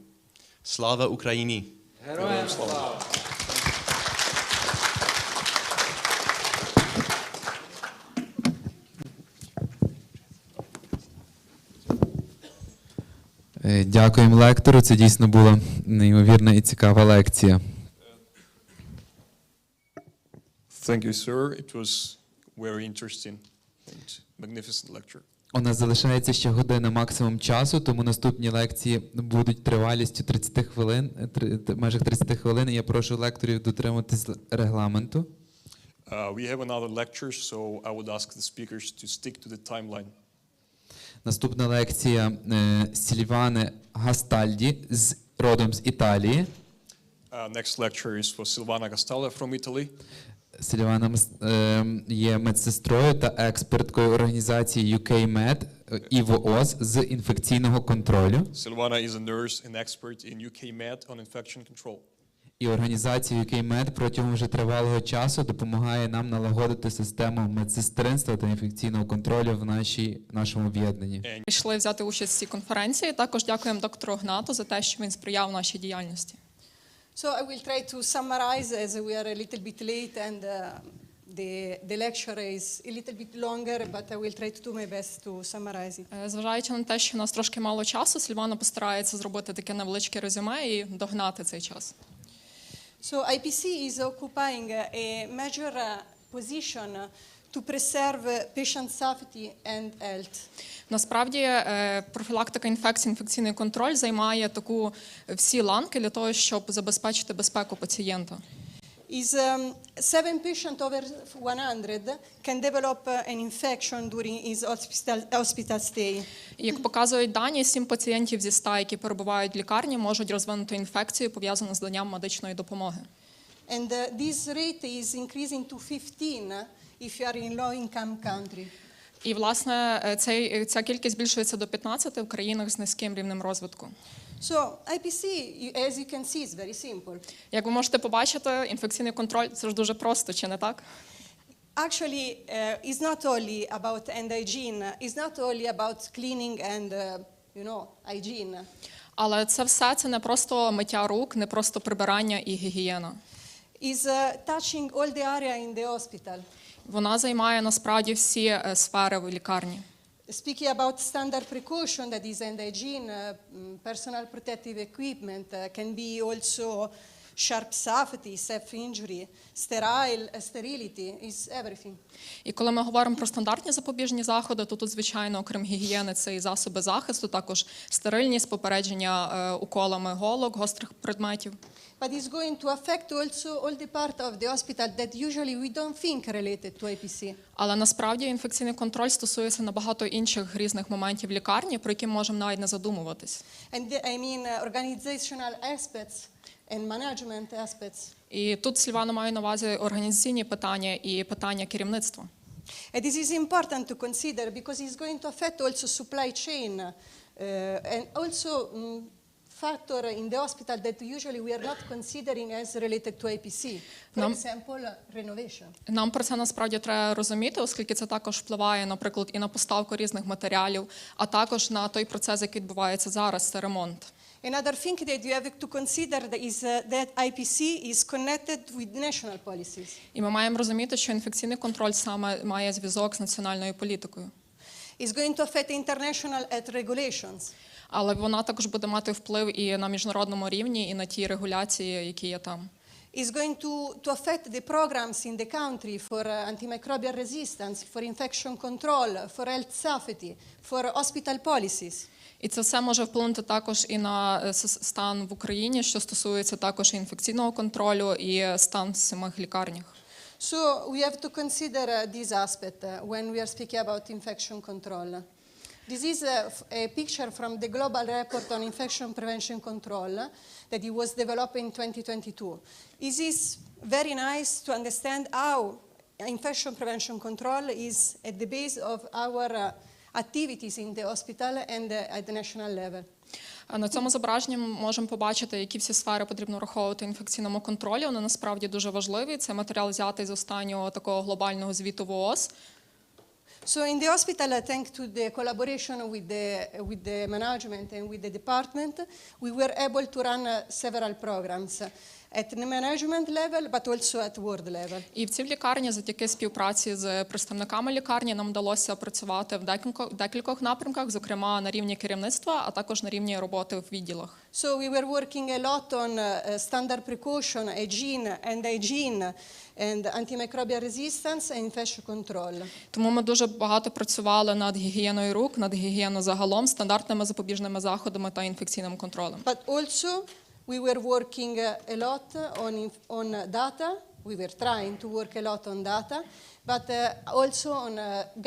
Slava Ukraini! Героям слава! Дякуємо лектору, це дійсно була неймовірна і цікава лекція. Thank you, sir. It was very interesting and magnificent lecture. У нас залишається ще година максимум часу, тому наступні лекції будуть тривалістю 30 хвилин, в межах 30 хвилин. Я прошу лекторів дотримуватись регламенту. We have another lecture, so I would ask the speakers to stick to the timeline. Наступна лекція Сільване Гастальді, родом з Італії. Next lecture is for Silvana Gastalla from Italy. Сільвана є медсестрою та експерткою організації UK-MED ІВООЗ з інфекційного контролю. Silvana is a nurse and expert in UK-MED on infection control. І організація UK-MED протягом вже тривалого часу допомагає нам налагодити систему медсестринства та інфекційного контролю в нашому об'єднанні. Прийшли взяти участь в цій конференції. Також дякуємо доктору Гнату за те, що він сприяв нашій діяльності. So I will try to summarize as we are a little bit late and the lecture is a little bit longer, but I will try to do my best to summarize it. Зважаючи на те, що у нас трошки мало часу, Сільвана постарається зробити таке невеличке резюме і догнати цей час. So IPC is occupying a major position to preserve patient safety and health. Насправді, профілактика інфекцій, інфекційний контроль займає таку всі ланки для того, щоб забезпечити безпеку пацієнта. Is 7 patients over 100 can develop an infection during his hospital stay. Як показують дані, 7 пацієнтів зі 100, які перебувають в лікарні, можуть розвинути інфекцію, пов'язану з наданням медичної допомоги. And this rate is increasing to 15 if you are in low-income country. І, власне, ця кількість збільшується до 15 в країнах з низьким рівнем розвитку. So IPC, as you can see, is very simple. Як ви можете побачити, інфекційний контроль – це ж дуже просто, чи не так? Actually, it's not only about hand hygiene, it's not only about cleaning and, hygiene. Але це все – це не просто миття рук, не просто прибирання і гігієна. Is touching all the area in the hospital. Вона займає насправді всі сфери в лікарні. Speaking about standard precaution, that is hand hygiene, personal protective equipment, can be also sharp safety, self-injury, sterility, is everything. І коли ми говоримо про стандартні запобіжні заходи, то тут, звичайно, окрім гігієни, це і засоби захисту, також стерильність, попередження уколами голок, гострих предметів. But it's going to affect also all the part of the hospital that usually we don't think related to IPC. Але насправді інфекційний контроль стосується набагато інших різних моментів лікарні, про які можемо навіть не задумуватись. And I mean organizational aspects and management aspects. І тут Сільвана має на увазі організаційні питання і питання керівництва. And this is important to consider because it's going to affect also supply chain and also factor in the hospital that usually we are not considering as related to IPC. For example, renovation. Нам про це насправді треба розуміти, оскільки це також впливає, наприклад, і на поставку різних матеріалів, а також на той процес, який відбувається зараз, це ремонт. Another thing that you have to consider is that IPC is connected with national policies. І ми маємо розуміти, що інфекційний контроль саме має зв'язок з національною політикою. It's going to affect international health regulations. Але вона також буде мати вплив і на міжнародному рівні, і на ті регуляції, які є там. Is going to affect the programs in the country for antimicrobial resistance, for infection control, for health safety, for hospital policies. І це все може вплинути також і на стан в Україні, що стосується також і інфекційного контролю, і стан в самих лікарнях. So we have to consider this aspect when we are speaking about infection control. This is a picture from the Global Report on Infection Prevention Control that it was developed in 2022. It is very nice to understand how infection prevention control is at the base of our activities in the hospital and at the national level. На цьому зображенні ми можемо побачити, які всі сфери потрібно враховувати в інфекційному контролі. Вони насправді дуже важливі. Це матеріал взятий з останнього такого глобального звіту ВООЗ. So in the hospital, thanks to the collaboration with the management and with the department, we were able to run several programs at the management level, but also at world level. І в цій лікарні завдяки співпраці з представниками лікарні нам вдалося працювати в декількох напрямках, зокрема на рівні керівництва, а також на рівні роботи в відділах. So we were working a lot on standard precaution, hygiene, and antimicrobial resistance and infection control. Тому ми дуже багато працювали над гігієною рук, над гігієною загалом, стандартними запобіжними заходами та інфекційним контролем. But also we were working a lot on data. We were trying to work a lot on data, but also on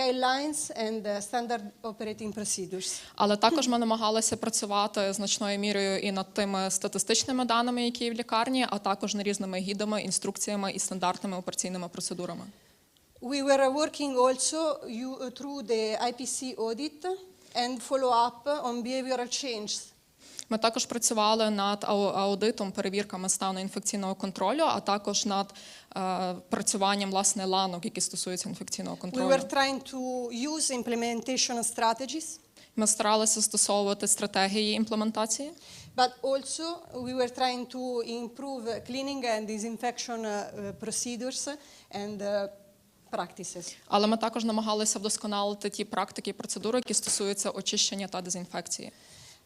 guidelines and standard operating procedures. Але також ми намагалися працювати значною мірою і над тими статистичними даними, які є в лікарні, а також над різними гідами, інструкціями і стандартними операційними процедурами. We were working also through the IPC audit and follow up on behavioral change. Ми також працювали над аудитом, перевірками стану інфекційного контролю, а також над працюванням, власне, ланок, які стосуються інфекційного контролю. We were trying to use implementation strategies. Ми старалися застосовувати стратегії імплементації. But also we were trying to improve cleaning and disinfection procedures and practices. Але ми також намагалися вдосконалити ті практики і процедури, які стосуються очищення та дезінфекції.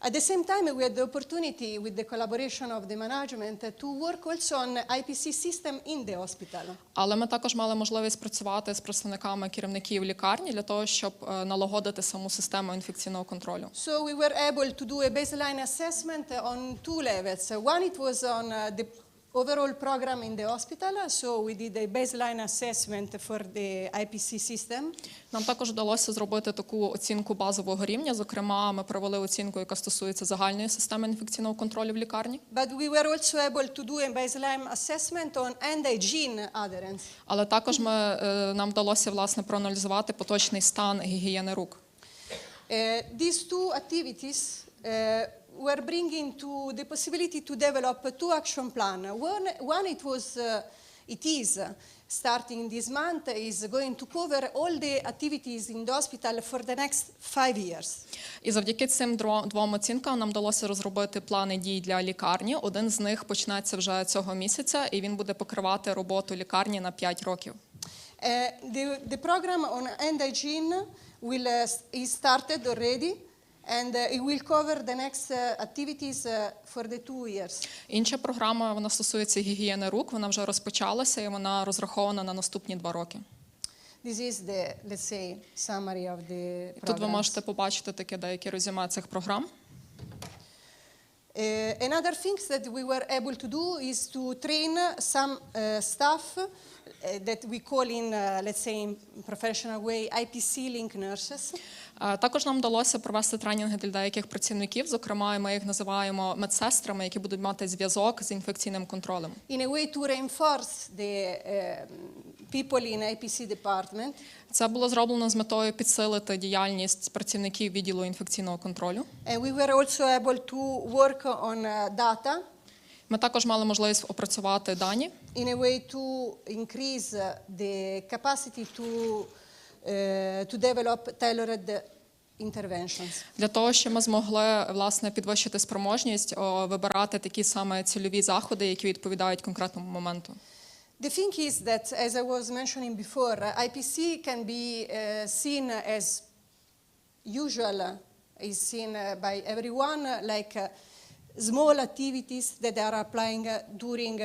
At the same time, we had the opportunity, with the collaboration of the management, to work also on IPC system in the hospital. Але ми також мали можливість працювати з представниками керівників лікарні для того, щоб налагодити саму систему інфекційного контролю. So we were able to do a baseline assessment on two levels. One, it was on the overall program in the hospital, so we did a baseline assessment for the IPC system. Нам також вдалося зробити таку оцінку базового рівня. Зокрема, ми провели оцінку, яка стосується загальної системи інфекційного контролю в лікарні. But we were also able to do a baseline assessment on hand hygiene adherence. Але також нам вдалося, власне, проаналізувати поточний стан гігієни рук. These two activities were bringing to the possibility to develop two action plans. One it is starting this month, is going to cover all the activities in the hospital for the next 5 years. І завдяки цим двом оцінкам нам вдалося розробити плани дій для лікарні. Один з них почнеться вже цього місяця, і він буде покривати роботу лікарні на 5 років. The program on hand hygiene is started already. And it will cover the next activities for the 2 years. Інша програма, вона стосується гігієни рук, вона вже розпочалася і вона розрахована на наступні 2 роки. This is the, let's say, summary of the programs. Тут ви можете побачити таке деяке резюме цих програм. Another thing that we were able to do is to train some staff that we call in, let's say, in professional way, IPC link nurses. Також нам вдалося провести тренінги для деяких працівників, зокрема, ми їх називаємо медсестрами, які будуть мати зв'язок з інфекційним контролем. In a way to reinforce the people in IPC department. Це було зроблено з метою підсилити діяльність працівників відділу інфекційного контролю. And we were also able to work on data. Ми також мали можливість опрацювати дані. In a way to increase the capacity to develop tailored interventions. Для того, щоб ми змогли, власне, підвищити спроможність вибирати такі саме цільові заходи, які відповідають конкретному моменту. The thing is that, as I was mentioning before, IPC can be seen as usual, is seen by everyone like small activities that are applying during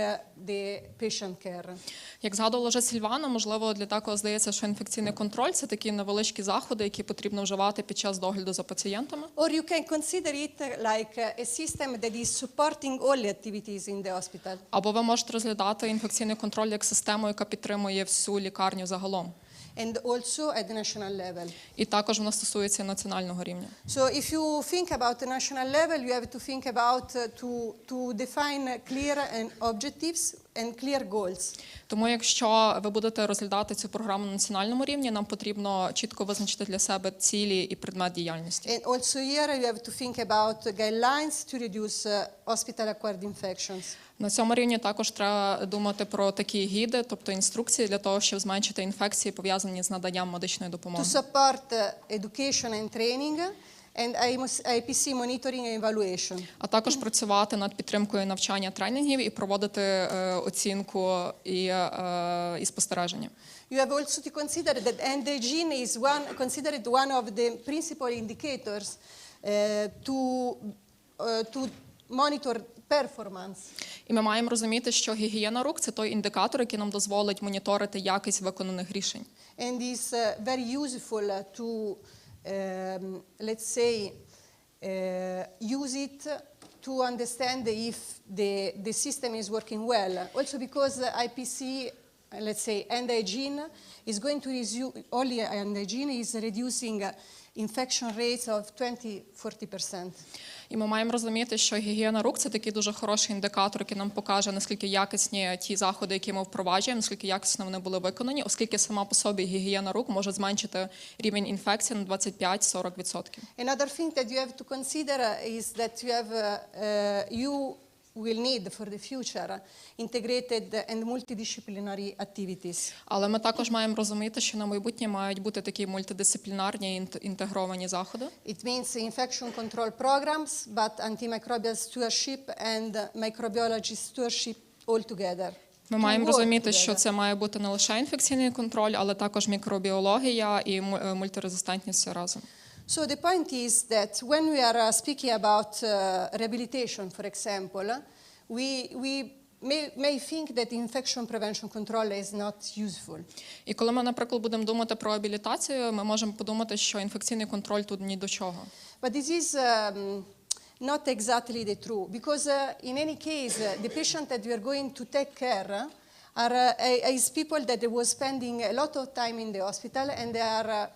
the patient care. Як згадувала вже Сільвана, можливо, для такого здається, що інфекційний контроль – це такі невеличкі заходи, які потрібно вживати під час догляду за пацієнтами. Or you can consider it like a system that is supporting all the activities in the hospital. Або ви можете розглядати інфекційний контроль як систему, яка підтримує всю лікарню загалом. And also at the national level. І також вона стосується національного рівня. So if you think about the national level, you have to think about to define clear objectives and clear goals. Тому якщо ви будете розглядати цю програму на національному рівні, нам потрібно чітко визначити для себе цілі і предмет діяльності. And also here you have to think about guidelines to reduce hospital-acquired infections. На цьому рівні також треба думати про такі гіди, тобто інструкції для того, щоб зменшити інфекції, пов'язані з наданням медичної допомоги. To support education and training and IPC monitoring and evaluation. А також працювати над підтримкою навчання тренінгів і проводити оцінку і спостереження. You have also to consider that hand hygiene is considered one of the principal indicators to monitor performance. І ми маємо розуміти, що гігієна рук – це той індикатор, який нам дозволить моніторити якість виконаних рішень. And is very useful to, let's say, use it to understand if the system is working well. Also because IPC, let's say, hand hygiene is going to only hand hygiene is reducing infection rates of 20-40%. І ми маємо розуміти, що гігієна рук – це такий дуже хороший індикатор, який нам покаже, наскільки якісні ті заходи, які ми впроваджуємо, наскільки якісно вони були виконані, оскільки сама по собі гігієна рук може зменшити рівень інфекції на 25-40%. Another thing that you have to consider is that you will need for the future integrated and multidisciplinary activities. Але ми також маємо розуміти, що на майбутнє мають бути такі мультидисциплінарні інтегровані заходи. It means infection control programs, but antimicrobial stewardship and microbiology stewardship all together. Ми маємо розуміти, що це має бути не лише інфекційний контроль, але також мікробіологія і мультирезистентність разом. So the point is that when we are speaking about rehabilitation, for example, we may think that infection prevention control is not useful. І коли ми, наприклад, будемо думати про реабілітацію, ми можемо подумати, що інфекційний контроль тут ні до чого. But this is not exactly the truth, because in any case, the patient that we are going to take care is people that were spending a lot of time in the hospital, and they are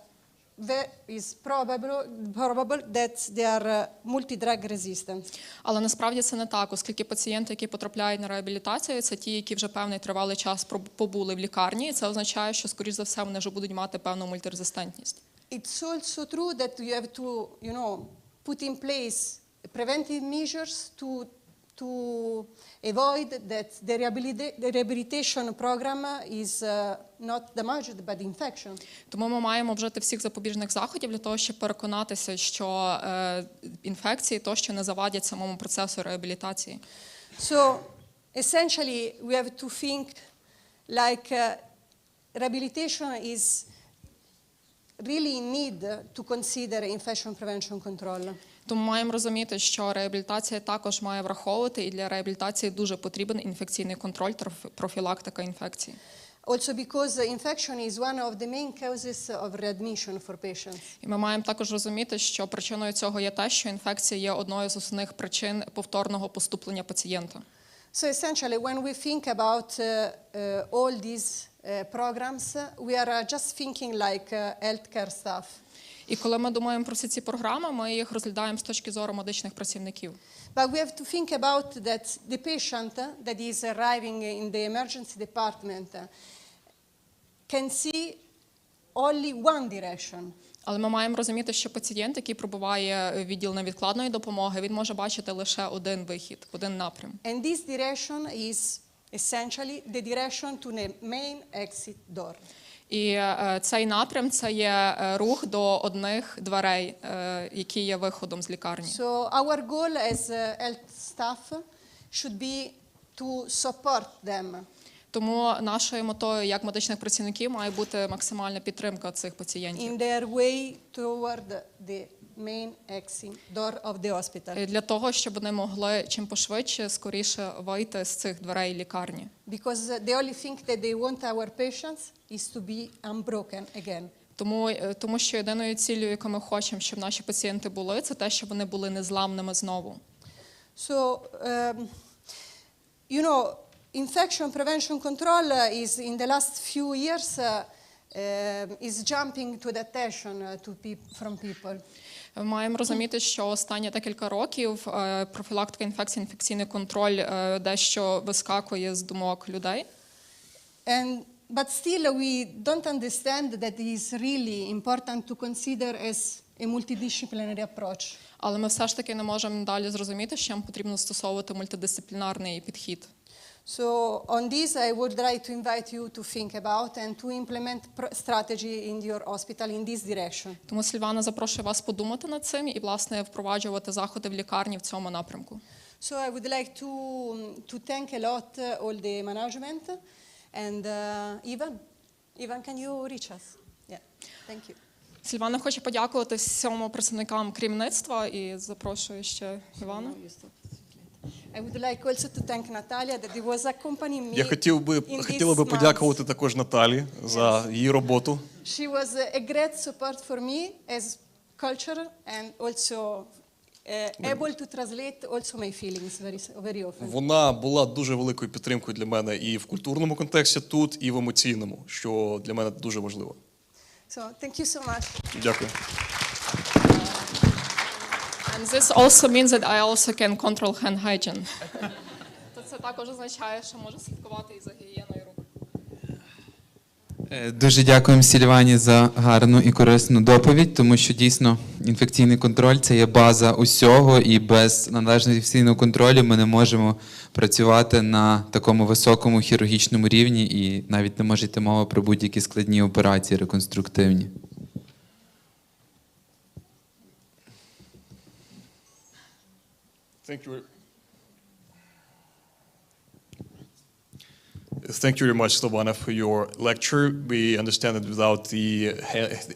is probable that they are multi-drug resistant. Але насправді це не так, оскільки пацієнти, які потрапляють на реабілітацію, це ті, які вже певний тривалий час побули в лікарні, і це означає, що, скоріш за все, вони вже будуть мати певну мультирезистентність. It's also true that you have to, put in place preventive measures to avoid that the rehabilitation program is not damaged by the infection. Тому ми маємо вжити всіх запобіжних заходів для того, щоб переконатися, що інфекції тощо не завадять самому процесу реабілітації. So essentially we have to think like rehabilitation is really need to consider infection prevention control. Тому маємо розуміти, що реабілітація також має враховувати, і для реабілітації дуже потрібен інфекційний контроль та профілактика інфекцій. Also because infection is one of the main causes of readmission for patients. І ми маємо також розуміти, що причиною цього є те, що інфекція є одною з основних причин повторного поступлення пацієнта. So essentially when we think about all these programs, we are just thinking like healthcare staff. І коли ми думаємо про всі ці програми, ми їх розглядаємо з точки зору медичних працівників. But we have to think about that the patient that is arriving in the emergency department can see only one direction. Але ми маємо розуміти, що пацієнт, який прибуває в відділ невідкладної допомоги, він може бачити лише один вихід, один напрям. And this direction is essentially the direction to the main exit door. І цей напрям – це є рух до одних дверей, які є виходом з лікарні. So our goal as health staff should be to support them. Тому нашою метою як медичних працівників має бути максимальна підтримка цих пацієнтів. In their way toward the main exit door of the hospital. Для того, щоб вони могли чим пошвидше, скоріше вийти з цих дверей лікарні. Because the only thing that they want our patients is to be unbroken again. Тому що єдиною ціллю, яку ми хочемо, щоб наші пацієнти були, це те, щоб вони були незламними знову. So, infection prevention control is in the last few years is jumping to the attention from people. Маємо розуміти, що останні декілька років профілактика інфекцій, інфекційний контроль дещо вискакує з думок людей. But still we don't understand that it is really important to consider as a multidisciplinary approach. Але ми все ж таки не можемо далі зрозуміти, що нам потрібно застосовувати мультидисциплінарний підхід. So on this I would like to invite you to think about and to implement strategy in your hospital in this direction. Тому Сільвана запрошує вас подумати над цим і, власне, впроваджувати заходи в лікарні в цьому напрямку. So I would like to thank a lot all the management and Ivan, can you reach us? Yeah, thank you. Сільвана хоче подякувати всьому представникам керівництва і запрошує ще Івана. I would like also to thank Natalia that he was accompanying me. Я хотіла би подякувати також Наталі за її роботу. She was a great support for me as culture and also able to translate also my feelings very often. Вона була дуже великою підтримкою для мене і в культурному контексті тут, і в емоційному, що для мене дуже важливо. So, thank you so much. Дякую. And this also means that I also can control hand hygiene. То це також означає, що можу слідкувати і за гігієною рук. Дуже дякуємо Сільвані за гарну і корисну доповідь, тому що дійсно інфекційний контроль – це є база усього, і без належного інфекційного контролю ми не можемо працювати на такому високому хірургічному рівні і навіть не може йти мова про будь-які складні операції реконструктивні. Thank you very much, Slovana, for your lecture. We understand that without the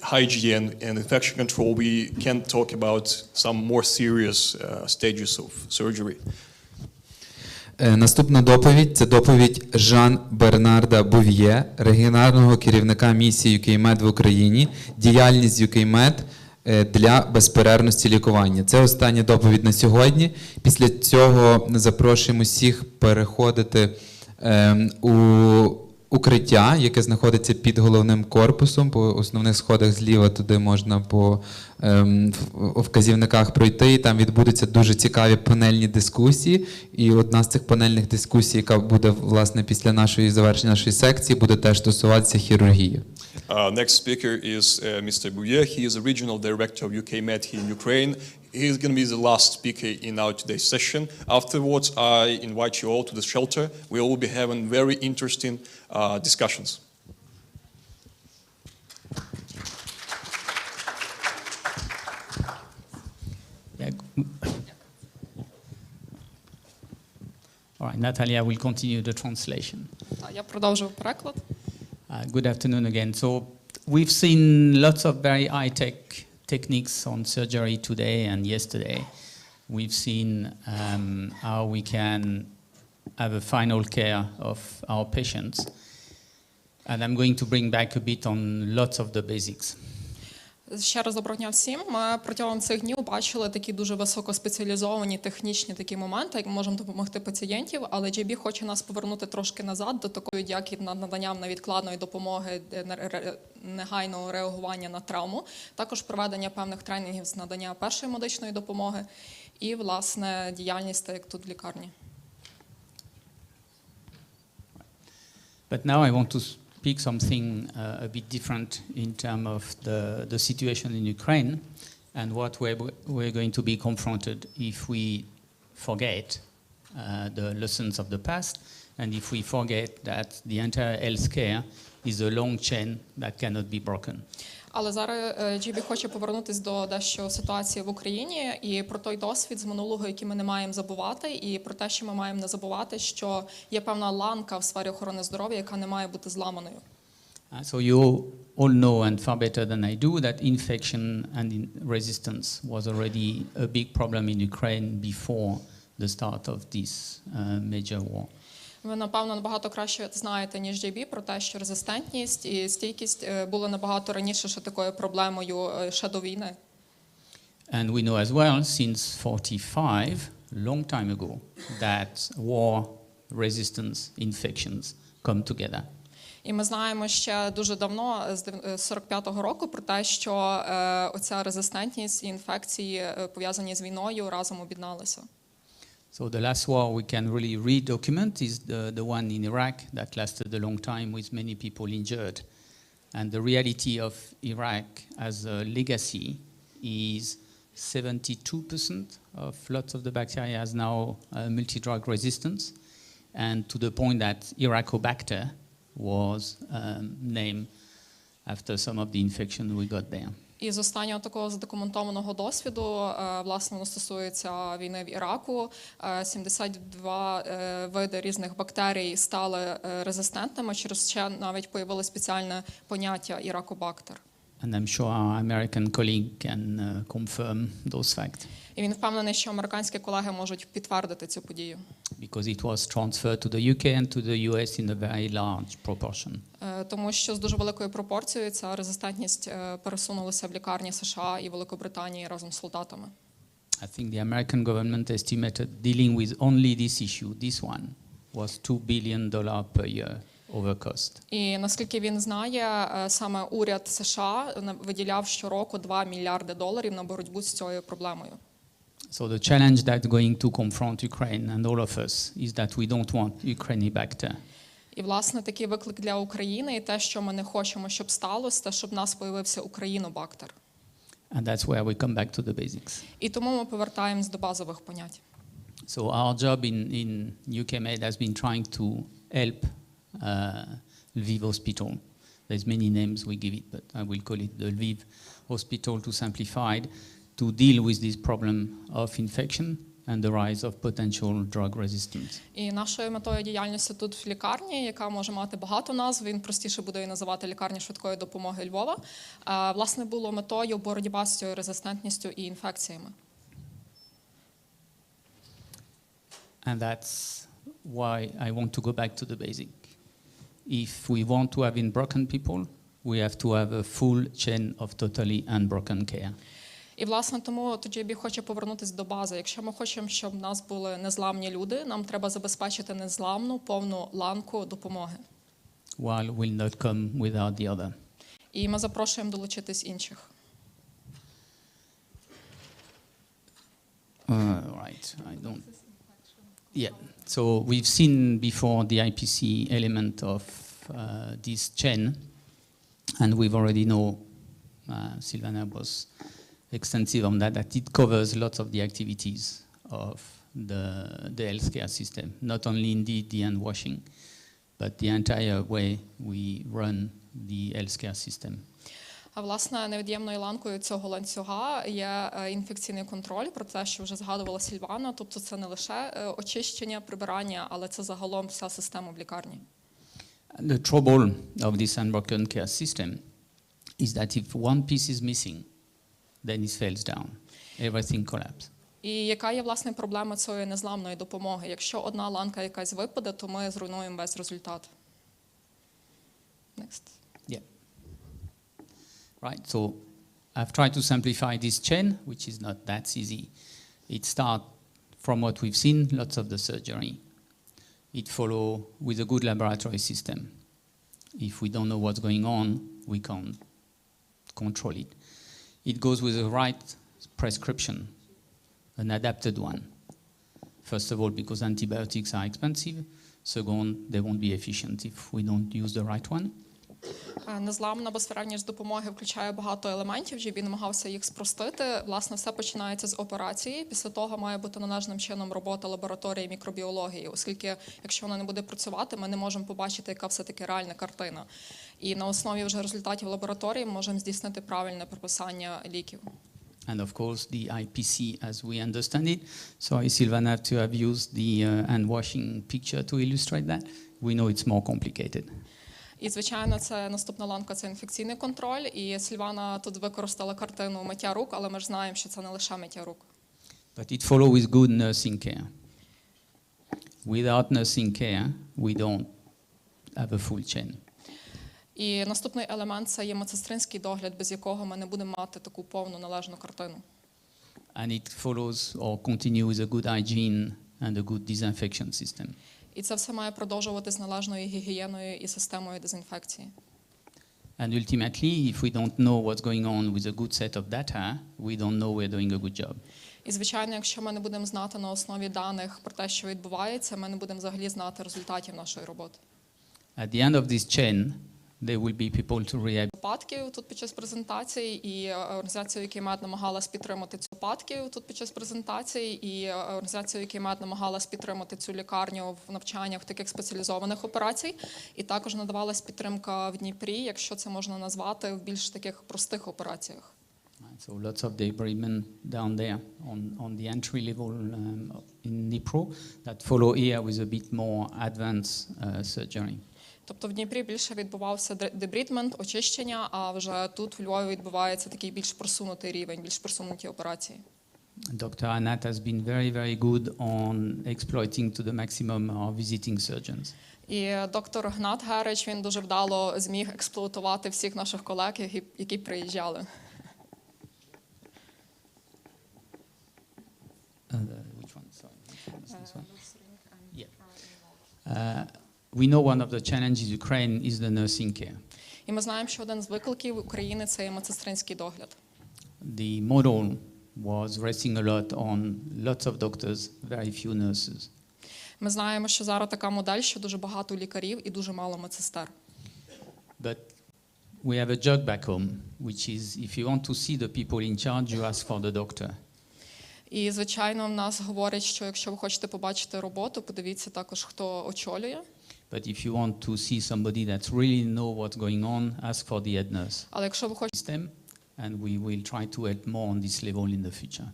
hygiene and infection control, we can't talk about some more serious stages of surgery. Наступна доповідь – це доповідь Жан-Бернарда Був'є, регіонального керівника місії UK-MED в Україні, діяльність UK-MED для безперервності лікування. Це остання доповідь на сьогодні. Після цього запрошуємо всіх переходити у укриття, яке знаходиться під головним корпусом. По основних сходах зліва туди можна по вказівниках пройти. І там відбудуться дуже цікаві панельні дискусії. І одна з цих панельних дискусій, яка буде, власне, після нашої завершення нашої секції, буде теж стосуватися хірургії. Next speaker is Mr. Bouye. He is the regional director of UK-MED here in Ukraine. He is going to be the last speaker in our today's session. Afterwards, I invite you all to the shelter. We will be having very interesting discussions. All right, Natalia will continue the translation. Я продовжую переклад. Good afternoon again. So we've seen lots of very high-tech techniques on surgery today and yesterday. We've seen how we can have a final care of our patients. And I'm going to bring back a bit on lots of the basics. Ще раз доброго дня всім. Ми протягом цих днів бачили такі дуже високоспеціалізовані технічні такі моменти, як ми можемо допомогти пацієнтів, але JB хоче нас повернути трошки назад до такої, як і наданням невідкладної допомоги, негайного реагування на травму, також проведення певних тренінгів з надання першої медичної допомоги і, власне, діяльність, як тут в лікарні. But now I want to speak something a bit different in terms of the situation in Ukraine and what we're going to be confronted if we forget the lessons of the past and if we forget that the entire healthcare is a long chain that cannot be broken. Але зараз JB хоче повернутися до дещо ситуації в Україні і про той досвід з минулого, який ми не маємо забувати, і про те, що ми маємо не забувати, що є певна ланка в сфері охорони здоров'я, яка не має бути зламаною. So you all know, and far better than I do, that infection and resistance was already a big problem in Ukraine before the start of this major war. Ви, напевно, набагато краще знаєте, ніж JB, про те, що резистентність і стійкість були набагато раніше ще такою проблемою ще до війни. And we know as well, since 45, long time ago, that war, resistance, infections come together. І ми знаємо ще дуже давно, з 45-го року, про те, що оця резистентність і інфекції, пов'язані з війною, разом об'єдналися. So the last war we can really re-document is the one in Iraq that lasted a long time with many people injured. And the reality of Iraq as a legacy is 72% of lots of the bacteria has now multi-drug resistance, and to the point that Iraqobacter was named after some of the infection we got there. І з останнього такого задокументованого досвіду, власне, воно стосується війни в Іраку. 72 види різних бактерій стали резистентними, через що навіть появилось спеціальне поняття Iraqobacter. And I'm sure our American colleague can confirm those facts. І він впевнений, що американські колеги можуть підтвердити цю подію. Because it was transferred to the UK and to the US in a very large proportion. Тому що з дуже великою пропорцією ця резистентність пересунулася в лікарні США і Великобританії разом з солдатами. I think the American government estimated dealing with only this issue, this one, was $2 billion per year over cost. І наскільки він знає, саме уряд США виділяв щороку $2 мільярди на боротьбу з цією проблемою. So the challenge that's going to confront Ukraine and all of us is that we don't want Ukrainibacter. І, власне, такий виклик для України і те, що ми не хочемо, щоб сталося, те, щоб в нас появився Українобактер. And that's where we come back to the basics. І тому ми повертаємось до базових понять. So our job in UK-MED has been trying to help Lviv Hospital. There's many names we give it, but I will call it the Lviv Hospital to simplify it, to deal with this problem of infection and the rise of potential drug resistance. І нашою метою діяльності тут в лікарні, яка може мати багато назв, він простіше буде її називати лікарня швидкої допомоги Львова, власне, було метою боротьба з цією резистентністю і інфекціями. And that's why I want to go back to the basic. If we want to have unbroken people, we have to have a full chain of totally unbroken care. І, власне, тому тоді я хочу повернутися до бази. Якщо ми хочемо, щоб в нас були незламні люди, нам треба забезпечити незламну, повну ланку допомоги. One will not come without the other. І ми запрошуємо долучитись інших. Right, I don't... Yeah, so we've seen before the IPC element of this chain, and we've already know, Silvana was extensive on that it covers lots of the activities of the healthcare system, not only indeed the hand washing, but the entire way we run the healthcare system. А, власне, невід'ємною ланкою цього ланцюга є інфекційний контроль, про те, що вже згадувала Сільвана. Тобто це не лише очищення, прибирання, але це загалом вся система в лікарні. The trouble of this unbroken care system is that if one piece is missing, then it falls down. Everything collapses. І яка є, власне, проблема цієї незламної допомоги? Якщо одна ланка якась випаде, то ми зруйнуємо весь результат. Next. Yeah. Right, so I've tried to simplify this chain, which is not that easy. It starts from what we've seen, lots of the surgery. It follows with a good laboratory system. If we don't know what's going on, we can't control it. It goes with the right prescription, an adapted one. First of all, because antibiotics are expensive. Second, they won't be efficient if we don't use the right one. Незламна безперервність ж допомоги включає багато елементів, і він намагався їх спростити. Власне, все починається з операції. Після того має бути належним чином робота лабораторії мікробіології, оскільки, якщо вона не буде працювати, ми не можемо побачити, яка все-таки реальна картина. І на основі вже результатів лабораторії ми можемо здійснити правильне прописання ліків. And of course, the IPC as we understand it. Sorry, Silvana, to have used the hand washing picture to illustrate that. We know it's more complicated. І, звичайно, це наступна ланка – це інфекційний контроль. І Сільвана тут використала картину миття рук, але ми ж знаємо, що це не лише миття рук. But it follows with good nursing care. Without nursing care, we don't have a full chain. І наступний елемент – це є медсестринський догляд, без якого ми не будемо мати таку повну належну картину. And it follows or continues with a good hygiene and a good disinfection system. І це все має продовжувати з належною гігієною і системою дезінфекції. And ultimately, if we don't know what's going on with a good set of data, we don't know we're doing a good job. І, звичайно, якщо ми не будемо знати на основі даних про те, що відбувається, ми не будемо взагалі знати результатів нашої роботи. At the end of this chain, there will be people to rehab. Випадків тут під час презентації, і організація, яка МЕД намагалась підтримати цю випадків тут під час презентації, і організація, яка МЕД намагалась підтримати цю лікарню в навчаннях таких спеціалізованих операцій, і також надавалась підтримка в Дніпрі, якщо це можна назвати, в більш таких простих операціях. So lots of debridement down there on the entry level in Dnipro that follow here with a bit more advanced surgery. Тобто в Дніпрі більше відбувався дебрідмент, очищення, а вже тут в Львові відбувається такий більш просунутий рівень, більш просунуті операції. Dr. Anat has been very, very good on exploiting to the maximum our visiting surgeons. І доктор Гнат Герич, він дуже вдало зміг експлуатувати всіх наших колег, які приїжджали. Which one? Sorry. This one? Yeah. We know one of the challenges in Ukraine is the nursing care. І ми знаємо, що один з викликів України – це медсестринський догляд. The model was resting a lot on lots of doctors, very few nurses. Ми знаємо, що зараз така модель, що дуже багато лікарів і дуже мало медсестер. But we have a joke back home, which is if you want to see the people in charge, you ask for the doctor. І, звичайно, в нас говорять, що якщо ви хочете побачити роботу, подивіться також, хто очолює. But if you want to see somebody that really know what's going on, ask for the head nurse. Але якщо ви хочете System, and we will try to help more on this level in the future.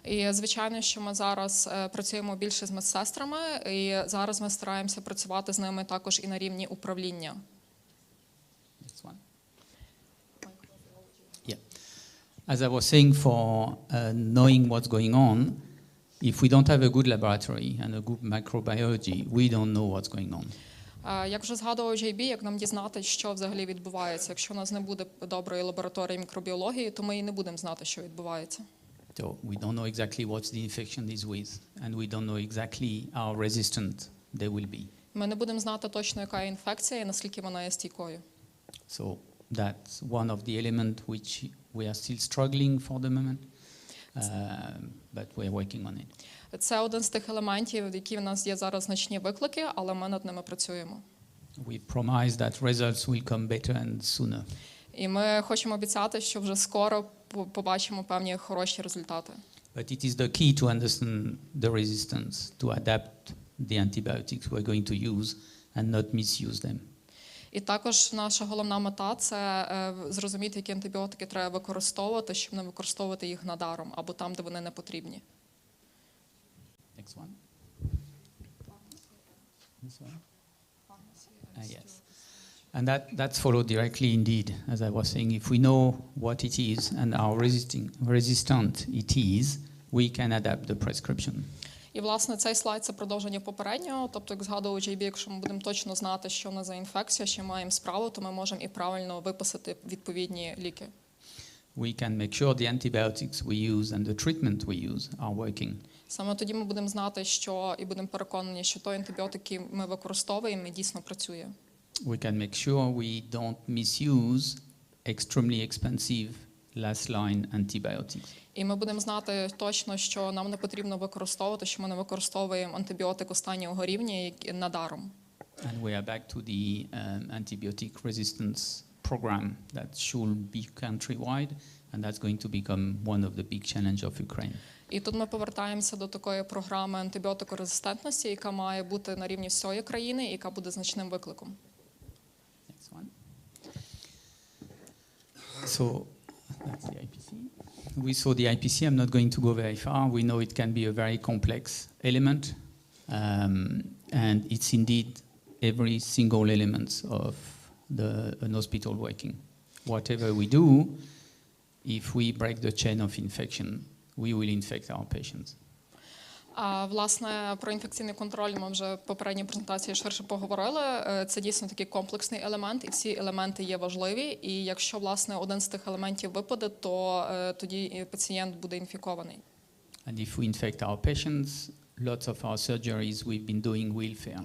І, звичайно, що ми зараз працюємо більше з медсестрами, і зараз ми стараємося працювати з ними також і на рівні управління. Yeah. As I was saying, for knowing what's going on, if we don't have a good laboratory and a good microbiology, we don't know what's going on. Як вже згадував JB, як нам дізнати, що взагалі відбувається. Якщо у нас не буде доброї лабораторії мікробіології, то ми і не будемо знати, що відбувається. So we don't know exactly what the infection is with, and we don't know exactly how resistant they will be. Ми не будемо знати точно, яка є інфекція і наскільки вона є стійкою. So that's one of the elements which we are still struggling for the moment, but we are working on it. Це один з тих елементів, які в нас є зараз значні виклики, але ми над ними працюємо. We promise that results will come better and sooner. І ми хочемо обіцяти, що вже скоро побачимо певні хороші результати. But it is the key to understand the resistance, to adapt the antibiotics we're going to use and not misuse them. І також наша головна мета – це зрозуміти, які антибіотики треба використовувати, щоб не використовувати їх надаром або там, де вони не потрібні. Next one. This one? Yes. And that's followed directly indeed, as I was saying. If we know what it is and how resistant it is, we can adapt the prescription. І, власне, цей слайд – це продовження попереднього. Тобто, як згадував JB, якщо ми будемо точно знати, що вона за інфекція, що маємо справу, то ми можемо і правильно виписати відповідні ліки. We can make sure the antibiotics we use and the treatment we use are working. Саме тоді ми будемо знати, що і будемо переконані, що той антибіотик, який ми використовуємо, дійсно працює. We can make sure we don't misuse extremely expensive last-line antibiotics. І ми будемо знати точно, що нам не потрібно використовувати, що ми не використовуємо антибіотик останнього рівня надаром. And we are back to the antibiotic resistance program that should be countrywide, and that's going to become one of the big challenges of Ukraine. І тут ми повертаємося до такої програми антибіотикорезистентності, яка має бути на рівні всієї країни і яка буде значним викликом. Next one. So that's the IPC. We saw the IPC. I'm not going to go very far. We know it can be a very complex element, and it's indeed every single element of an hospital working. Whatever we do, if we break the chain of infection, we will infect our patients. Власне, про інфекційний контроль ми вже в попередній презентації ширше поговорили. Це дійсно такий комплексний елемент, і всі елементи є важливі. І якщо, власне, один з тих елементів випаде, то тоді пацієнт буде інфікований. And if we infect our patients, lots of our surgeries we've been doing will fail.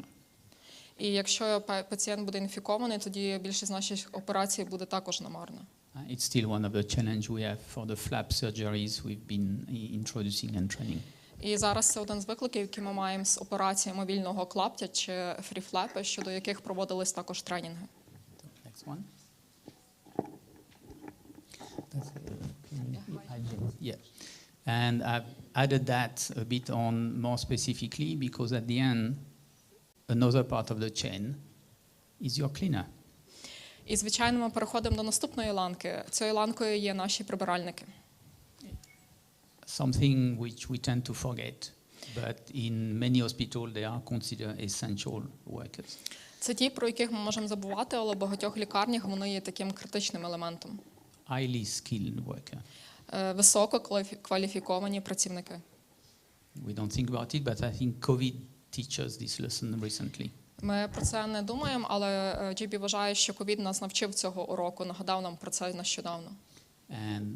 І якщо пацієнт буде інфікований, тоді більшість наших операцій буде також намарна. It's still one of the challenges we have for the flap surgeries we've been introducing and training. І зараз це один з викликів, які ми маємо з операцією мобільного клаптя чи фріфлепи, щодо яких проводились також тренінги. Next one. Yeah. And I've added that a bit on more specifically because at the end, another part of the chain is your cleaner. І, звичайно, ми переходимо до наступної ланки. Цією ланкою є наші прибиральники. Something which we tend to forget, but in many hospitals they are considered essential workers. Це ті, про яких ми можемо забувати, але в багатьох лікарнях вони є таким критичним елементом. Highly skilled worker. Висококваліфіковані працівники. We don't think about it, but I think COVID teaches this lesson recently. Ми про це не думаємо, але JB вважає, що ковід нас навчив цього уроку, нагадав нам про це нещодавно. And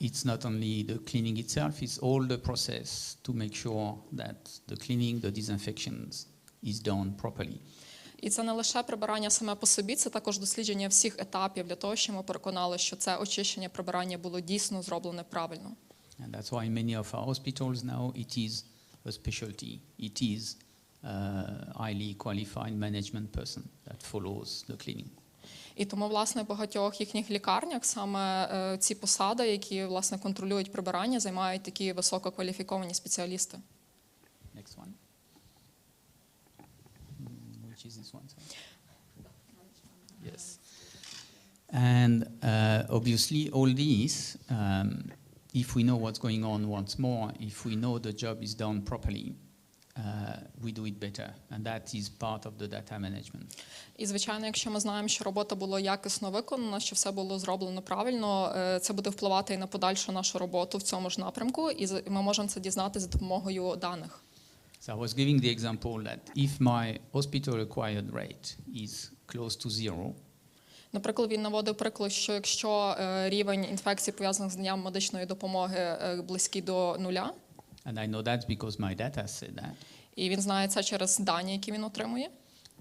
it's not only the cleaning itself, it's all the process to make sure that the cleaning, the disinfections is done properly. І це не лише прибирання саме по собі, це також дослідження всіх етапів для того, щоб ми переконали, що це очищення прибирання було дійсно зроблене правильно. And that's why in many of our hospitals now it is a specialty. It is highly qualified management person that follows the cleaning. І тому, власне, в багатьох їхніх лікарнях саме ці посади, які, власне, контролюють прибирання, займають такі висококваліфіковані спеціалісти. Next one. Which is this one? Yes. And obviously all these if we know what's going on once more, if we know the job is done properly, we do it better. And that is part of the data management. І, звичайно, якщо ми знаємо, що робота була якісно виконана, що все було зроблено правильно, це буде впливати і на подальшу нашу роботу в цьому ж напрямку, і ми можемо це дізнатися за допомогою даних. So I was giving the example that if my hospital-acquired rate is close to 0, Наприклад, він наводив приклад, що якщо рівень інфекцій, пов'язаних з наданням медичної допомоги, близький до нуля, and I know that's because my data said that, і він знає це через дані, які він отримує,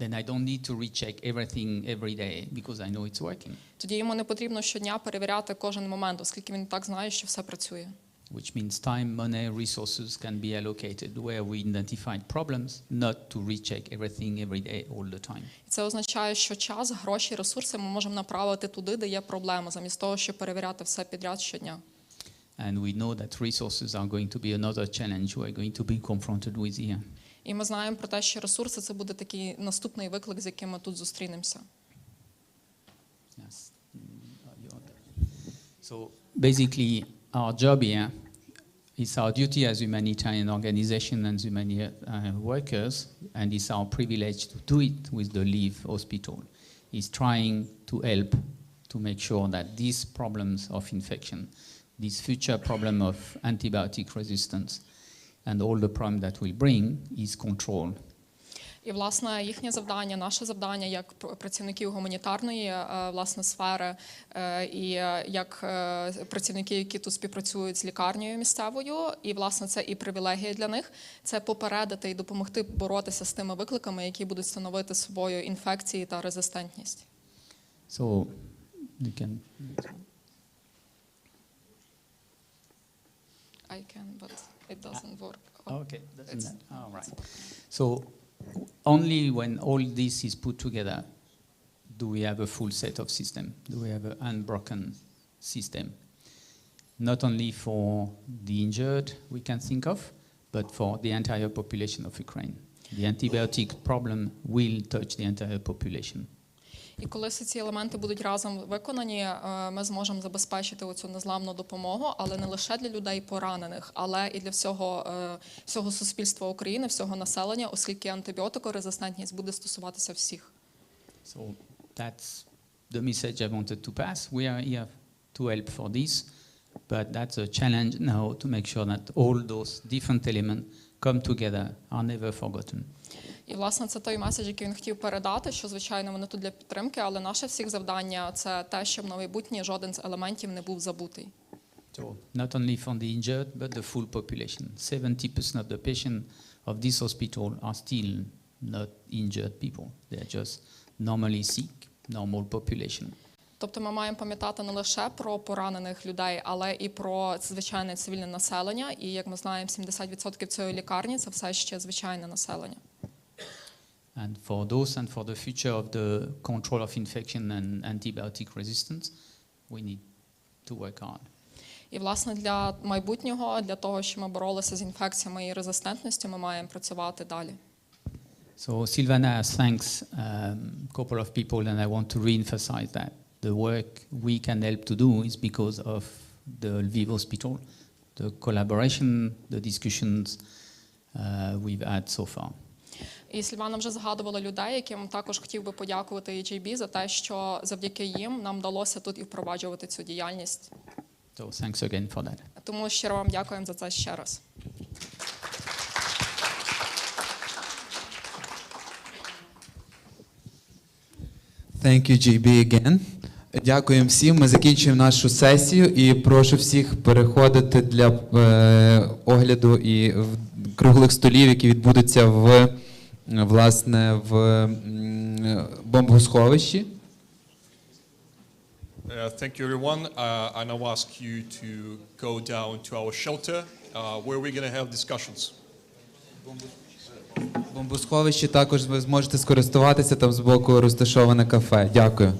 then I don't need to recheck everything every day because I know it's working. тоді йому не потрібно щодня перевіряти кожен момент, оскільки він так знає, що все працює. Which means time, money, resources can be allocated where we identified problems, not to recheck everything every day all the time. Це означає, що час, гроші, ресурси ми можемо направити туди, де є проблема, замість того, щоб перевіряти все підряд щодня. And we know that resources are going to be another challenge we're going to be confronted with here. І ми знаємо про те, що ресурси – це буде такий наступний виклик, з яким ми тут зустрінемося. Yes. So basically, our job here is our duty as humanitarian organization and humanitarian workers, and it's our privilege to do it with the Live Hospital, is trying to help to make sure that these problems of infection, this future problem of antibiotic resistance, and all the problem that will bring is controlled. І, власне, їхнє завдання, наше завдання як працівників гуманітарної, власне, сфери і як працівники, які тут співпрацюють з лікарнею місцевою, і, власне, це і привілегія для них, це попередити і допомогти боротися з тими викликами, які будуть становити собою інфекції та резистентність. So, you can... I can, but it doesn't work. Okay, doesn't that? All right. So, only when all this is put together do we have a full set of system, do we have an unbroken system. Not only for the injured we can think of, but for the entire population of Ukraine. The antibiotic problem will touch the entire population. І коли всі ці елементи будуть разом виконані, ми зможемо забезпечити оцю незламну допомогу, але не лише для людей поранених, але і для всього суспільства України, всього населення, оскільки антибіотикорезистентність буде стосуватися всіх. So that's the message I wanted to pass. We are here to help for this, but that's a challenge now to make sure that all those different elements come together, are never forgotten. І, власне, це той меседж, який він хотів передати, що, звичайно, вони тут для підтримки, але наше всіх завдання – це те, щоб на майбутнє жоден з елементів не був забутий. So not only for the injured, but the full population. 70% of the patients of this hospital are still not injured people. They're just normally sick, normal population. Тобто ми маємо пам'ятати не лише про поранених людей, але і про звичайне цивільне населення. І, як ми знаємо, 70% цієї лікарні – це все ще звичайне населення. And for those and for the future of the control of infection and antibiotic resistance, we need to work hard. І, власне, для майбутнього, для того, щоб ми боролися з інфекціями і резистентністю, ми маємо працювати далі. So Silvana thanks a couple of people, and I want to re-emphasize that the work we can help to do is because of the Lviv Hospital, the collaboration, the discussions we've had so far. І Сільвана вже згадувала людей, яким також хотів би подякувати EJB за те, що завдяки їм нам вдалося тут і впроваджувати цю діяльність. So thanks again for that. Тому щиро вам дякуємо за це ще раз. Thank you, JB, again. Дякуємо всім. Ми закінчуємо нашу сесію і прошу всіх переходити для огляду і круглих столів, які відбудуться власне в бомбосховищі. Thank you, everyone. I now ask you to go down to our shelter, where we're going to have discussions. Бомбосховищі також ви зможете скористуватися, там збоку розташоване кафе. Дякую.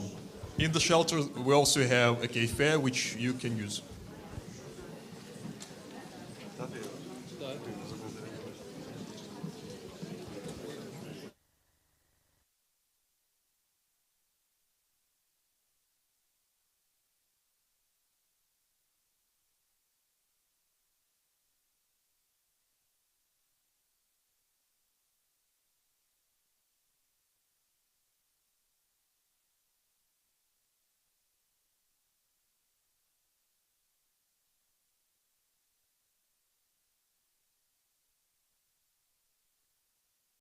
In the shelter, we also have a cafe which you can use.